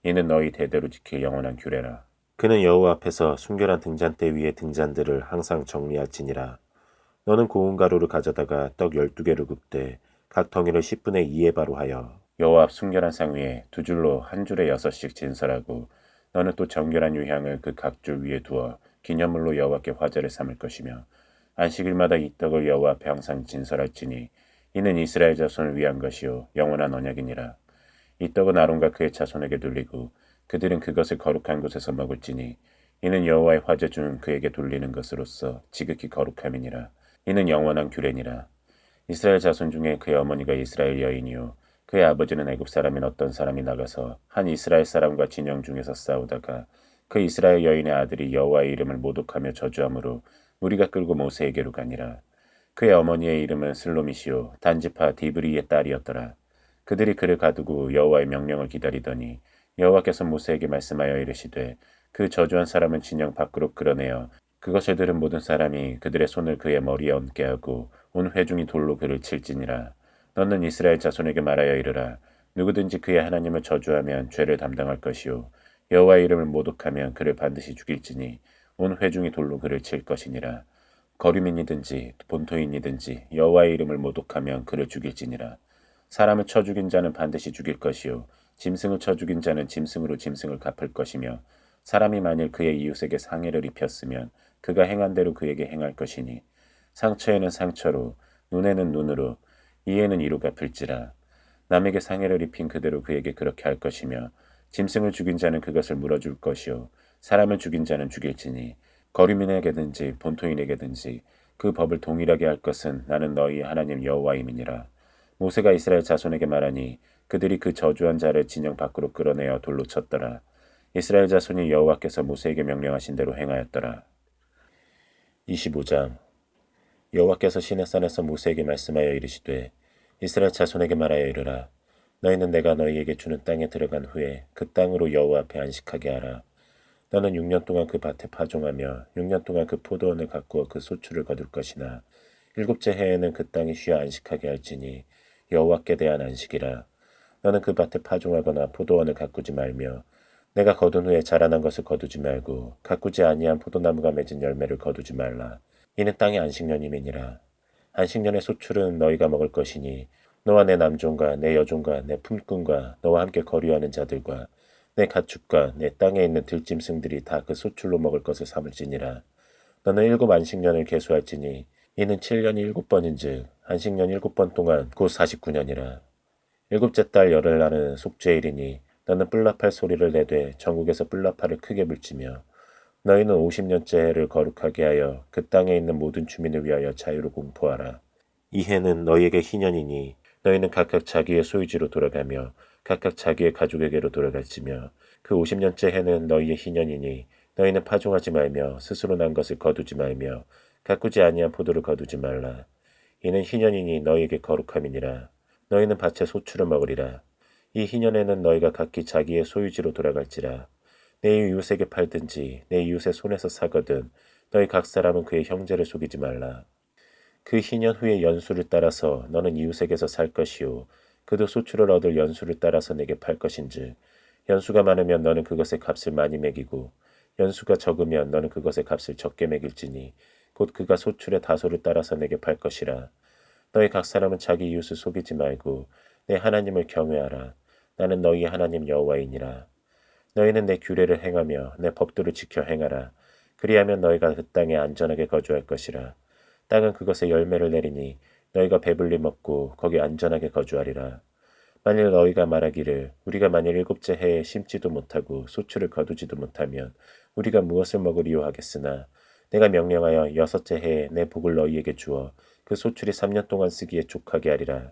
이는 너희 대대로 지킬 영원한 규례라. 그는 여호와 앞에서 순결한 등잔대 위에 등잔들을 항상 정리할지니라. 너는 고운 가루를 가져다가 떡 12개를 굽되 각 덩이를 10분의 2의 바로 하여 여호와 앞 순결한 상 위에 두 줄로 한 줄에 6씩 진설하고 너는 또 정결한 유향을 그 각 줄 위에 두어 기념물로 여호와께 화제를 삼을 것이며 안식일마다 이 떡을 여호와 앞에 항상 진설할지니 이는 이스라엘 자손을 위한 것이요 영원한 언약이니라. 이 떡은 아론과 그의 자손에게 돌리고 그들은 그것을 거룩한 곳에서 먹을지니 이는 여호와의 화제 중 그에게 돌리는 것으로서 지극히 거룩함이니라. 이는 영원한 규례니라. 이스라엘 자손 중에 그의 어머니가 이스라엘 여인이요 그의 아버지는 애굽 사람인 어떤 사람이 나가서 한 이스라엘 사람과 진영 중에서 싸우다가 그 이스라엘 여인의 아들이 여호와의 이름을 모독하며 저주함으로 무리가 끌고 모세에게로 가니라. 그의 어머니의 이름은 슬로미시요 단지파 디브리의 딸이었더라. 그들이 그를 가두고 여호와의 명령을 기다리더니 여호와께서 모세에게 말씀하여 이르시되 그 저주한 사람은 진영 밖으로 끌어내어 그것을 들은 모든 사람이 그들의 손을 그의 머리에 얹게 하고 온 회중이 돌로 그를 칠지니라. 너는 이스라엘 자손에게 말하여 이르라. 누구든지 그의 하나님을 저주하면 죄를 담당할 것이요 여호와의 이름을 모독하면 그를 반드시 죽일지니 온 회중이 돌로 그를 칠 것이니라. 거류민이든지 본토인이든지 여호와의 이름을 모독하면 그를 죽일지니라. 사람을 쳐 죽인 자는 반드시 죽일 것이요 짐승을 쳐 죽인 자는 짐승으로 짐승을 갚을 것이며 사람이 만일 그의 이웃에게 상해를 입혔으면 그가 행한 대로 그에게 행할 것이니 상처에는 상처로 눈에는 눈으로 이에는 이로 갚을지라. 남에게 상해를 입힌 그대로 그에게 그렇게 할 것이며 짐승을 죽인 자는 그것을 물어줄 것이요 사람을 죽인 자는 죽일지니 거류민에게든지 본토인에게든지 그 법을 동일하게 할 것은 나는 너희 하나님 여호와임이니라. 모세가 이스라엘 자손에게 말하니 그들이 그 저주한 자를 진영 밖으로 끌어내어 돌로 쳤더라. 이스라엘 자손이 여호와께서 모세에게 명령하신 대로 행하였더라. 25장 여호와께서 시내산에서 모세에게 말씀하여 이르시되 이스라엘 자손에게 말하여 이르라. 너희는 내가 너희에게 주는 땅에 들어간 후에 그 땅으로 여호와 앞에 안식하게 하라. 너는 6년 동안 그 밭에 파종하며 6년 동안 그 포도원을 가꾸어 그 소출을 거둘 것이나 일곱째 해에는 그 땅이 쉬어 안식하게 할지니 여호와께 대한 안식이라. 너는 그 밭에 파종하거나 포도원을 가꾸지 말며 내가 거둔 후에 자라난 것을 거두지 말고 가꾸지 아니한 포도나무가 맺은 열매를 거두지 말라. 이는 땅의 안식년임이니라. 안식년의 소출은 너희가 먹을 것이니 너와 내 남종과 내 여종과 내 품꾼과 너와 함께 거류하는 자들과 내 가축과 내 땅에 있는 들짐승들이 다 그 소출로 먹을 것을 삼을지니라. 너는 일곱 안식년을 계수할지니 이는 7년이 7번인즉 안식년 7번 동안 곧 49년이라. 일곱째 달 열흘 날은 속죄일이니 너는 뿔라팔 소리를 내되 전국에서 뿔라팔을 크게 불지며 너희는 50년째 해를 거룩하게 하여 그 땅에 있는 모든 주민을 위하여 자유로 공포하라. 이 해는 너희에게 희년이니 너희는 각각 자기의 소유지로 돌아가며 각각 자기의 가족에게로 돌아갈지며 그 50년째 해는 너희의 희년이니 너희는 파종하지 말며 스스로 난 것을 거두지 말며 가꾸지 아니한 포도를 거두지 말라. 이는 희년이니 너희에게 거룩함이니라. 너희는 밭의 소출을 먹으리라. 이 희년에는 너희가 각기 자기의 소유지로 돌아갈지라. 내 이웃에게 팔든지 내 이웃의 손에서 사거든 너희 각 사람은 그의 형제를 속이지 말라. 그 희년 후의 연수를 따라서 너는 이웃에게서 살 것이요 그도 소출을 얻을 연수를 따라서 내게 팔 것인즉 연수가 많으면 너는 그것의 값을 많이 매기고 연수가 적으면 너는 그것의 값을 적게 매길지니 곧 그가 소출의 다소를 따라서 내게 팔 것이라. 너희 각 사람은 자기 이웃을 속이지 말고 내 하나님을 경외하라. 나는 너희의 하나님 여호와이니라. 너희는 내 규례를 행하며 내 법도를 지켜 행하라. 그리하면 너희가 그 땅에 안전하게 거주할 것이라. 땅은 그것의 열매를 내리니 너희가 배불리 먹고 거기 안전하게 거주하리라. 만일 너희가 말하기를 우리가 만일 일곱째 해에 심지도 못하고 소출을 거두지도 못하면 우리가 무엇을 먹으리요 하겠으나 내가 명령하여 여섯째 해에 내 복을 너희에게 주어 그 소출이 3년 동안 쓰기에 족하게 하리라.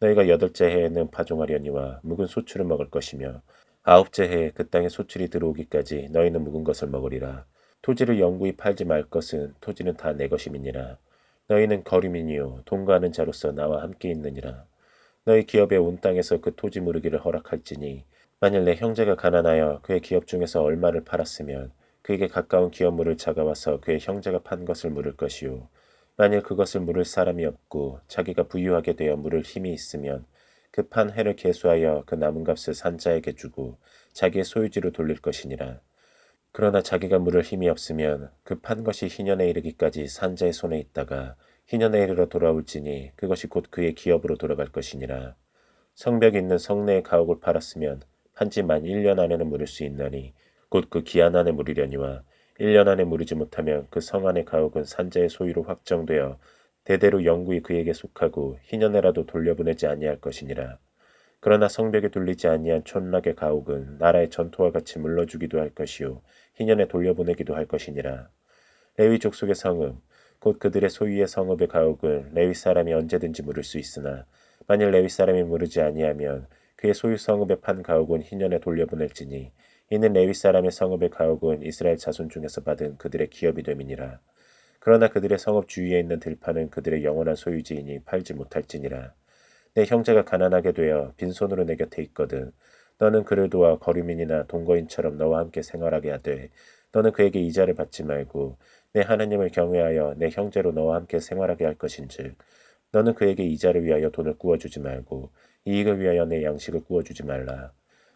너희가 여덟째 해에는 파종하려니와 묵은 소출을 먹을 것이며 아홉째 해에 그 땅에 소출이 들어오기까지 너희는 묵은 것을 먹으리라. 토지를 영구히 팔지 말 것은 토지는 다 내 것임이니라. 너희는 거류민이요 동거하는 자로서 나와 함께 있느니라. 너희 기업에 온 땅에서 그 토지 무르기를 허락할지니 만일 내 형제가 가난하여 그의 기업 중에서 얼마를 팔았으면 그에게 가까운 기업 물을 자가와서 그의 형제가 판 것을 물을 것이요 만일 그것을 물을 사람이 없고 자기가 부유하게 되어 물을 힘이 있으면 그 판 해를 계수하여 그 남은 값을 산 자에게 주고 자기의 소유지로 돌릴 것이니라. 그러나 자기가 물을 힘이 없으면 그 판 것이 희년에 이르기까지 산 자의 손에 있다가 희년에 이르러 돌아올지니 그것이 곧 그의 기업으로 돌아갈 것이니라. 성벽이 있는 성내의 가옥을 팔았으면 판지 만 1년 안에는 물을 수 있나니 곧 그 기한 안에 물으려니와 1년 안에 물으지 못하면 그 성 안의 가옥은 산자의 소유로 확정되어 대대로 영구히 그에게 속하고 희년에라도 돌려보내지 아니할 것이니라. 그러나 성벽에 둘리지 아니한 촌락의 가옥은 나라의 전토와 같이 물러주기도 할 것이요 희년에 돌려보내기도 할 것이니라. 레위 족속의 성읍 곧 그들의 소유의 성읍의 가옥을 레위 사람이 언제든지 물을 수 있으나 만일 레위 사람이 물으지 아니하면 그의 소유 성읍의 판 가옥은 희년에 돌려보낼지니 이는 레위 사람의 성읍의 가옥은 이스라엘 자손 중에서 받은 그들의 기업이 됨이니라. 그러나 그들의 성읍 주위에 있는 들판은 그들의 영원한 소유지이니 팔지 못할지니라. 내 형제가 가난하게 되어 빈손으로 내 곁에 있거든 너는 그를 도와 거류민이나 동거인처럼 너와 함께 생활하게 하되 너는 그에게 이자를 받지 말고 내 하나님을 경외하여 내 형제로 너와 함께 생활하게 할 것인즉 너는 그에게 이자를 위하여 돈을 구워주지 말고 이익을 위하여 내 양식을 구워주지 말라.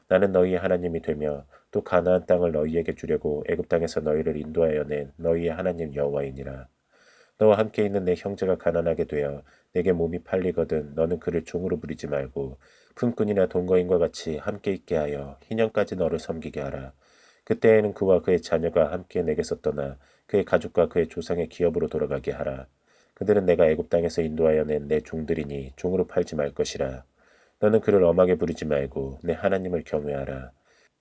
나는 너희의 하나님이 되며 또 가나안 땅을 너희에게 주려고 애굽 땅에서 너희를 인도하여 낸 너희의 하나님 여호와이니라. 너와 함께 있는 내 형제가 가난하게 되어 내게 몸이 팔리거든 너는 그를 종으로 부리지 말고 품꾼이나 동거인과 같이 함께 있게 하여 희년까지 너를 섬기게 하라. 그때에는 그와 그의 자녀가 함께 내게서 떠나 그의 가족과 그의 조상의 기업으로 돌아가게 하라. 그들은 내가 애굽 땅에서 인도하여 낸 내 종들이니 종으로 팔지 말 것이라. 너는 그를 엄하게 부르지 말고 내 하나님을 경외하라.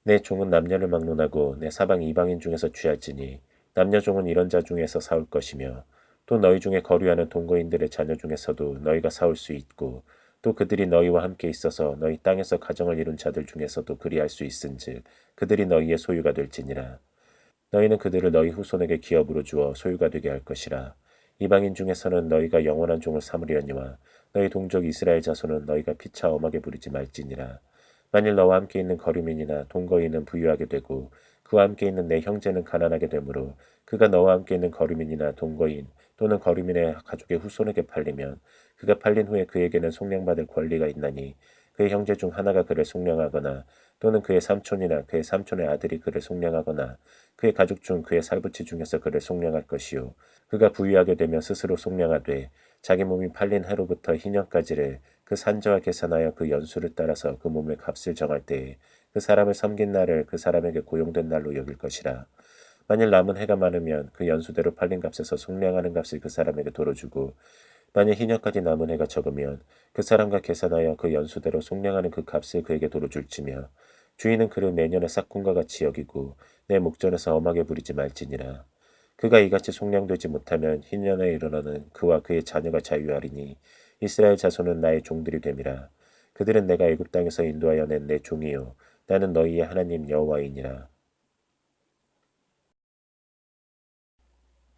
내 종은 남녀를 막론하고 내 사방 이방인 중에서 취할지니 남녀 종은 이런 자 중에서 사올 것이며 또 너희 중에 거류하는 동거인들의 자녀 중에서도 너희가 사올 수 있고 또 그들이 너희와 함께 있어서 너희 땅에서 가정을 이룬 자들 중에서도 그리할 수 있은즉 그들이 너희의 소유가 될지니라. 너희는 그들을 너희 후손에게 기업으로 주어 소유가 되게 할 것이라. 이방인 중에서는 너희가 영원한 종을 삼으려니와 너희 동족 이스라엘 자손은 너희가 피차 엄하게 부리지 말지니라. 만일 너와 함께 있는 거류민이나 동거인은 부유하게 되고 그와 함께 있는 내 형제는 가난하게 되므로 그가 너와 함께 있는 거류민이나 동거인 또는 거류민의 가족의 후손에게 팔리면 그가 팔린 후에 그에게는 속량받을 권리가 있나니 그의 형제 중 하나가 그를 속량하거나 또는 그의 삼촌이나 그의 삼촌의 아들이 그를 속량하거나 그의 가족 중 그의 살부치 중에서 그를 속량할 것이요 그가 부유하게 되면 스스로 속량하되 자기 몸이 팔린 해로부터 희년까지를 그 산저와 계산하여 그 연수를 따라서 그 몸의 값을 정할 때에 그 사람을 섬긴 날을 그 사람에게 고용된 날로 여길 것이라. 만일 남은 해가 많으면 그 연수대로 팔린 값에서 속량하는 값을 그 사람에게 도로 주고 만일 희년까지 남은 해가 적으면 그 사람과 계산하여 그 연수대로 속량하는 그 값을 그에게 도로 줄지며 주인은 그를 매년의 싹군과 같이 여기고 내 목전에서 엄하게 부리지 말지니라. 그가 이같이 속량되지 못하면 희년에 이르러는 그와 그의 자녀가 자유하리니 이스라엘 자손은 나의 종들이 됨이라. 그들은 내가 애굽 땅에서 인도하여 낸 내 종이요 나는 너희의 하나님 여호와이니라.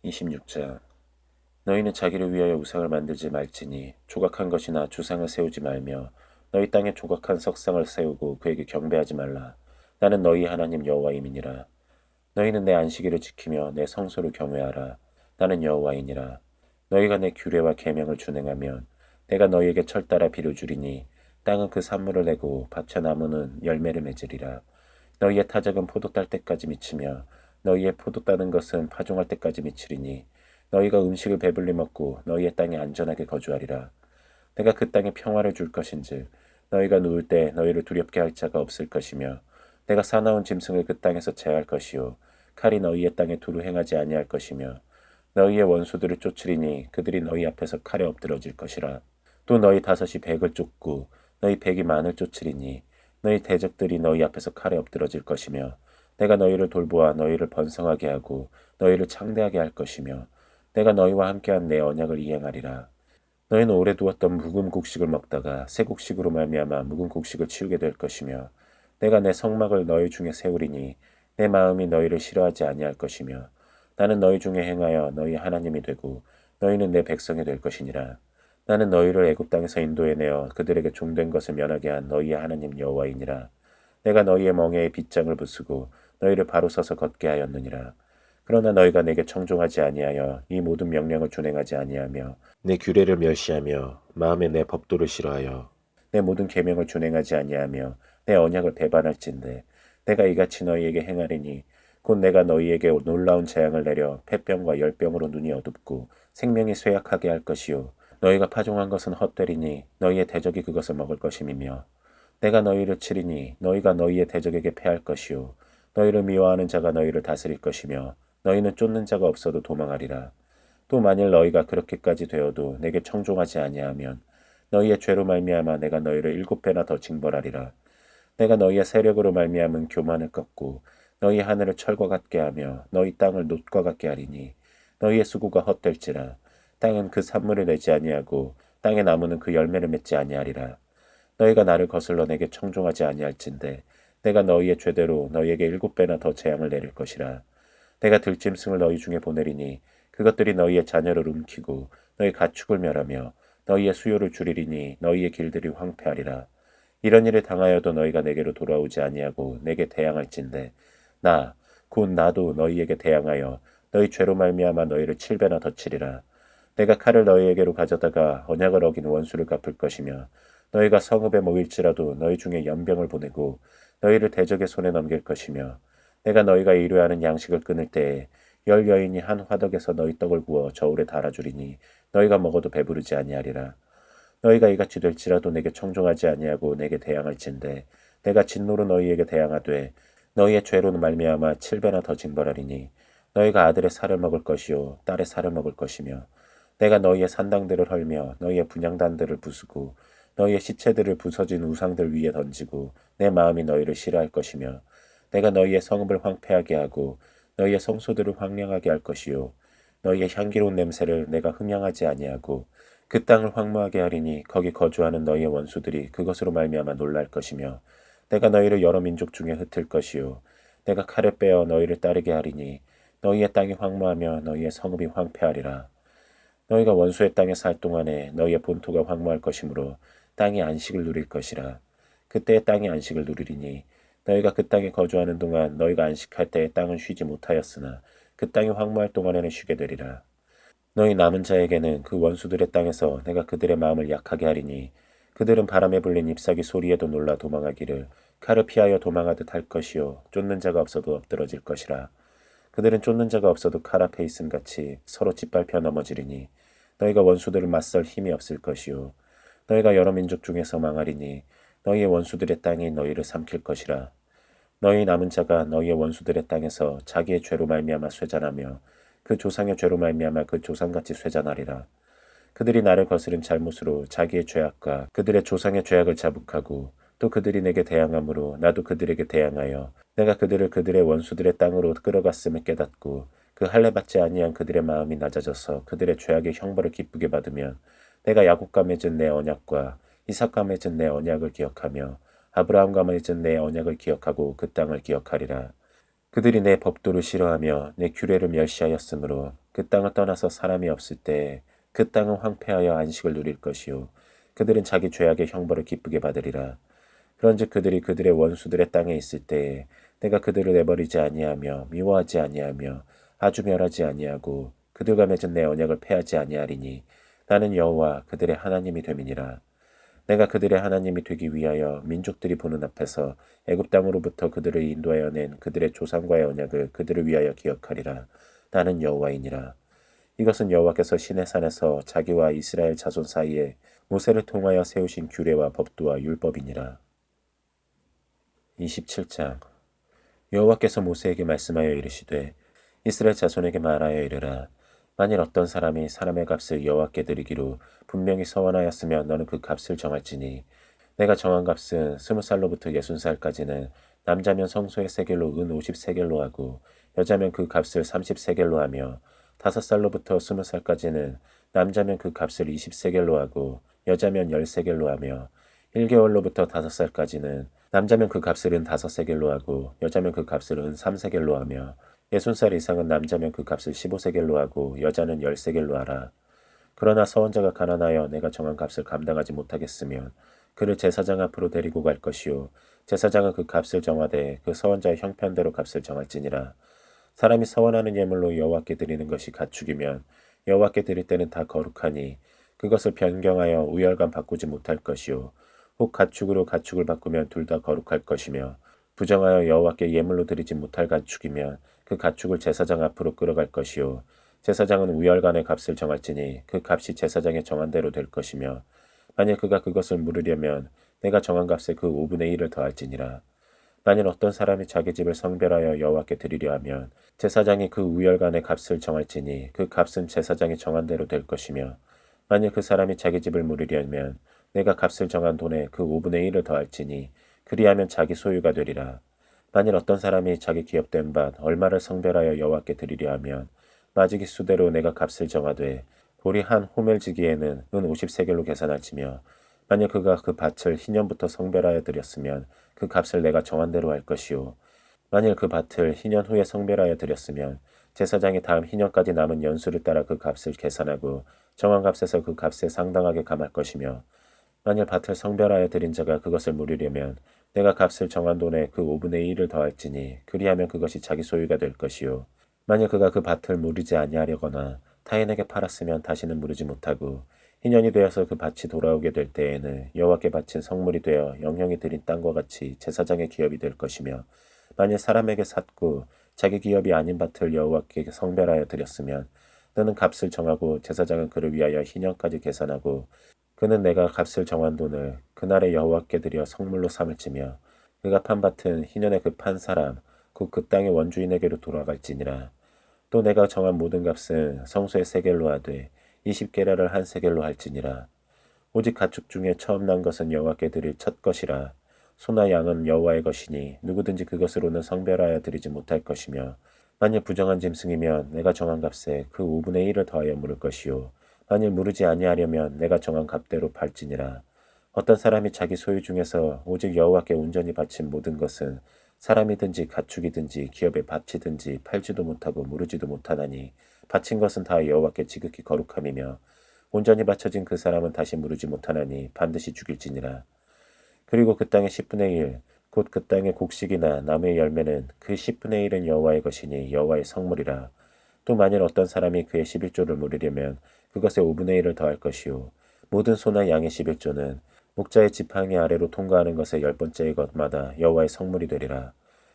26장 너희는 자기를 위하여 우상을 만들지 말지니 조각한 것이나 주상을 세우지 말며 너희 땅에 조각한 석상을 세우고 그에게 경배하지 말라. 나는 너희 하나님 여호와임이니라. 너희는 내 안식일을 지키며 내 성소를 경외하라. 나는 여호와이니라. 너희가 내 규례와 계명을 준행하면 내가 너희에게 철따라 비를 주리니 땅은 그 산물을 내고 밭의 나무는 열매를 맺으리라. 너희의 타작은 포도 딸 때까지 미치며 너희의 포도 따는 것은 파종할 때까지 미치리니 너희가 음식을 배불리 먹고 너희의 땅에 안전하게 거주하리라. 내가 그 땅에 평화를 줄 것인즉 너희가 누울 때 너희를 두렵게 할 자가 없을 것이며 내가 사나운 짐승을 그 땅에서 제할 것이요 칼이 너희의 땅에 두루 행하지 아니할 것이며 너희의 원수들을 쫓으리니 그들이 너희 앞에서 칼에 엎드러질 것이라. 또 너희 다섯이 백을 쫓고 너희 백이 만을 쫓으리니 너희 대적들이 너희 앞에서 칼에 엎드러질 것이며 내가 너희를 돌보아 너희를 번성하게 하고 너희를 창대하게 할 것이며 내가 너희와 함께한 내 언약을 이행하리라. 너희는 오래 두었던 묵은 곡식을 먹다가 새 곡식으로 말미암아 묵은 곡식을 치우게 될 것이며 내가 내 성막을 너희 중에 세우리니 내 마음이 너희를 싫어하지 아니할 것이며 나는 너희 중에 행하여 너희 하나님이 되고 너희는 내 백성이 될 것이니라. 나는 너희를 애굽 땅에서 인도해내어 그들에게 종된 것을 면하게 한 너희의 하나님 여호와이니라. 내가 너희의 멍에에 빗장을 부수고 너희를 바로 서서 걷게 하였느니라. 그러나 너희가 내게 청종하지 아니하여 이 모든 명령을 준행하지 아니하며 내 규례를 멸시하며 마음에 내 법도를 싫어하여 내 모든 계명을 준행하지 아니하며 내 언약을 배반할진대 내가 이같이 너희에게 행하리니 곧 내가 너희에게 놀라운 재앙을 내려 폐병과 열병으로 눈이 어둡고 생명이 쇠약하게 할 것이요 너희가 파종한 것은 헛되리니 너희의 대적이 그것을 먹을 것임이며 내가 너희를 치리니 너희가 너희의 대적에게 패할 것이요 너희를 미워하는 자가 너희를 다스릴 것이며 너희는 쫓는 자가 없어도 도망하리라. 또 만일 너희가 그렇게까지 되어도 내게 청종하지 아니하면 너희의 죄로 말미암아 내가 너희를 7배나 더 징벌하리라. 내가 너희의 세력으로 말미암은 교만을 꺾고 너희 하늘을 철과 같게 하며 너희 땅을 놋과 같게 하리니 너희의 수고가 헛될지라. 땅은 그 산물을 내지 아니하고 땅의 나무는 그 열매를 맺지 아니하리라. 너희가 나를 거슬러 내게 청종하지 아니할진대 내가 너희의 죄대로 너희에게 7배나 더 재앙을 내릴 것이라. 내가 들짐승을 너희 중에 보내리니 그것들이 너희의 자녀를 움키고 너희 가축을 멸하며 너희의 수요를 줄이리니 너희의 길들이 황폐하리라. 이런 일을 당하여도 너희가 내게로 돌아오지 아니하고 내게 대항할진대 나 곧 나도 너희에게 대항하여 너희 죄로 말미암아 너희를 7배나 더 치리라. 내가 칼을 너희에게로 가져다가 언약을 어긴 원수를 갚을 것이며 너희가 성읍에 모일지라도 너희 중에 연병을 보내고 너희를 대적의 손에 넘길 것이며 내가 너희가 일회하는 양식을 끊을 때에 10여인이 한 화덕에서 너희 떡을 구워 저울에 달아주리니 너희가 먹어도 배부르지 아니하리라. 너희가 이같이 될지라도 내게 청종하지 아니하고 내게 대항할진대 내가 진노로 너희에게 대항하되 너희의 죄로 말미암아 7배나 더 징벌하리니 너희가 아들의 살을 먹을 것이요 딸의 살을 먹을 것이며 내가 너희의 산당들을 헐며 너희의 분향단들을 부수고 너희의 시체들을 부서진 우상들 위에 던지고 내 마음이 너희를 싫어할 것이며 내가 너희의 성읍을 황폐하게 하고 너희의 성소들을 황량하게 할 것이요 너희의 향기로운 냄새를 내가 흠양하지 아니하고 그 땅을 황무하게 하리니 거기 거주하는 너희의 원수들이 그것으로 말미암아 놀랄 것이며 내가 너희를 여러 민족 중에 흩을 것이요 내가 칼을 빼어 너희를 따르게 하리니 너희의 땅이 황무하며 너희의 성읍이 황폐하리라. 너희가 원수의 땅에 살 동안에 너희의 본토가 황무할 것이므로 땅이 안식을 누릴 것이라. 그때의 땅이 안식을 누리리니 너희가 그 땅에 거주하는 동안 너희가 안식할 때에 땅은 쉬지 못하였으나 그 땅이 황무할 동안에는 쉬게 되리라. 너희 남은 자에게는 그 원수들의 땅에서 내가 그들의 마음을 약하게 하리니 그들은 바람에 불린 잎사귀 소리에도 놀라 도망하기를 칼을 피하여 도망하듯 할 것이요 쫓는 자가 없어도 엎드러질 것이라. 그들은 쫓는 자가 없어도 칼 앞에 있음 같이 서로 짓밟혀 넘어지리니 너희가 원수들을 맞설 힘이 없을 것이요 너희가 여러 민족 중에서 망하리니 너희의 원수들의 땅이 너희를 삼킬 것이라. 너희 남은 자가 너희의 원수들의 땅에서 자기의 죄로 말미암아 쇠잔하며 그 조상의 죄로 말미암아 그 조상같이 쇠잔하리라. 그들이 나를 거스른 잘못으로 자기의 죄악과 그들의 조상의 죄악을 자복하고 또 그들이 내게 대항함으로 나도 그들에게 대항하여 내가 그들을 그들의 원수들의 땅으로 끌어갔음을 깨닫고 그 할례 받지 아니한 그들의 마음이 낮아져서 그들의 죄악의 형벌을 기쁘게 받으면 내가 야곱과 맺은 내 언약과 이삭과 맺은 내 언약을 기억하며 아브라함과 맺은 내 언약을 기억하고 그 땅을 기억하리라. 그들이 내 법도를 싫어하며 내 규례를 멸시하였으므로 그 땅을 떠나서 사람이 없을 때에 그 땅은 황폐하여 안식을 누릴 것이요 그들은 자기 죄악의 형벌을 기쁘게 받으리라. 그런즉 그들이 그들의 원수들의 땅에 있을 때에 내가 그들을 내버리지 아니하며 미워하지 아니하며 아주 멸하지 아니하고 그들과 맺은 내 언약을 패하지 아니하리니 나는 여호와 그들의 하나님이 됨이니라. 내가 그들의 하나님이 되기 위하여 민족들이 보는 앞에서 애굽 땅으로부터 그들을 인도하여 낸 그들의 조상과의 언약을 그들을 위하여 기억하리라. 나는 여호와이니라. 이것은 여호와께서 시내산에서 자기와 이스라엘 자손 사이에 모세를 통하여 세우신 규례와 법도와 율법이니라. 27장 여호와께서 모세에게 말씀하여 이르시되 이스라엘 자손에게 말하여 이르라. 만일 어떤 사람이 사람의 값을 여호와께 드리기로 분명히 서원하였으면 너는 그 값을 정할지니 내가 정한 값은 20살로부터 60살까지는 남자면 성소의 세겔로 은 50세겔로 하고 여자면 그 값을 30세겔로 하며 5살로부터 20살까지는 남자면 그 값을 20세겔로 하고 여자면 10세겔로 하며 1개월로부터 5살까지는 남자면 그 값을 은 5세겔로 하고 여자면 그 값을 은 3세겔로 하며 60살 이상은 남자면 그 값을 15세겔로 하고 여자는 10세겔로 하라. 그러나 서원자가 가난하여 내가 정한 값을 감당하지 못하겠으면 그를 제사장 앞으로 데리고 갈 것이요 제사장은 그 값을 정하되 그 서원자의 형편대로 값을 정할지니라. 사람이 서원하는 예물로 여호와께 드리는 것이 가축이면 여호와께 드릴 때는 다 거룩하니 그것을 변경하여 우열감 바꾸지 못할 것이요 혹 가축으로 가축을 바꾸면 둘 다 거룩할 것이며 부정하여 여호와께 예물로 드리지 못할 가축이면 그 가축을 제사장 앞으로 끌어갈 것이요 제사장은 우열간의 값을 정할지니 그 값이 제사장의 정한 대로 될 것이며 만일 그가 그것을 물으려면 내가 정한 값에 그 5분의 1을 더할지니라. 만일 어떤 사람이 자기 집을 성별하여 여호와께 드리려 하면 제사장이 그 우열간의 값을 정할지니 그 값은 제사장이 정한 대로 될 것이며 만일 그 사람이 자기 집을 물으려면 내가 값을 정한 돈에 그 5분의 1을 더할지니 그리하면 자기 소유가 되리라. 만일 어떤 사람이 자기 기업된 밭 얼마를 성별하여 여호와께 드리려 하면 마지기 수대로 내가 값을 정하되 돌이 한 호멜지기에는 은 50세겔로 계산할지며 만일 그가 그 밭을 희년부터 성별하여 드렸으면 그 값을 내가 정한 대로 할 것이요 만일 그 밭을 희년 후에 성별하여 드렸으면 제사장이 다음 희년까지 남은 연수를 따라 그 값을 계산하고 정한 값에서 그 값에 상당하게 감할 것이며 만일 밭을 성별하여 드린 자가 그것을 물으려면 내가 값을 정한 돈에 그 5분의 1을 더할지니 그리하면 그것이 자기 소유가 될 것이요 만일 그가 그 밭을 무르지 아니하려거나 타인에게 팔았으면 다시는 무르지 못하고 희년이 되어서 그 밭이 돌아오게 될 때에는 여호와께 바친 성물이 되어 영영이 드린 땅과 같이 제사장의 기업이 될 것이며 만일 사람에게 샀고 자기 기업이 아닌 밭을 여호와께 성별하여 드렸으면 너는 값을 정하고 제사장은 그를 위하여 희년까지 계산하고 그는 내가 값을 정한 돈을 그날에 여호와께 드려 성물로 삼을지며 그가 판 밭은 희년에 그 판 사람 곧 그 땅의 원주인에게로 돌아갈지니라. 또 내가 정한 모든 값은 성소의 세겔로 하되 20게라를 한 세겔로 할지니라. 오직 가축 중에 처음 난 것은 여호와께 드릴 첫 것이라. 소나 양은 여호와의 것이니 누구든지 그것으로는 성별하여 드리지 못할 것이며 만일 부정한 짐승이면 내가 정한 값에 그 5분의 1을 더하여 물을 것이요 만일 무르지 아니하려면 내가 정한 값대로 팔지니라. 어떤 사람이 자기 소유 중에서 오직 여호와께 온전히 바친 모든 것은 사람이든지 가축이든지 기업의 밭이든지 팔지도 못하고 무르지도 못하나니 바친 것은 다 여호와께 지극히 거룩함이며 온전히 바쳐진 그 사람은 다시 무르지 못하나니 반드시 죽일지니라. 그리고 그 땅의 10분의 1, 곧 그 땅의 곡식이나 나무의 열매는 그 10분의 1은 여호와의 것이니 여호와의 성물이라. 또 만일 어떤 사람이 그의 11조를 물으려면 그것의 5분의 1을 더할 것이요 모든 소나 양의 11조는 목자의 지팡이 아래로 통과하는 것의 10번째의 것마다 여호와의 성물이 되리라.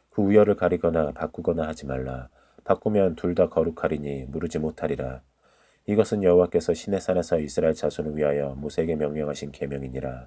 그 우열을 가리거나 바꾸거나 하지 말라. 바꾸면 둘 다 거룩하리니 무르지 못하리라. 이것은 여호와께서 시내산에서 이스라엘 자손을 위하여 모세에게 명령하신 계명이니라.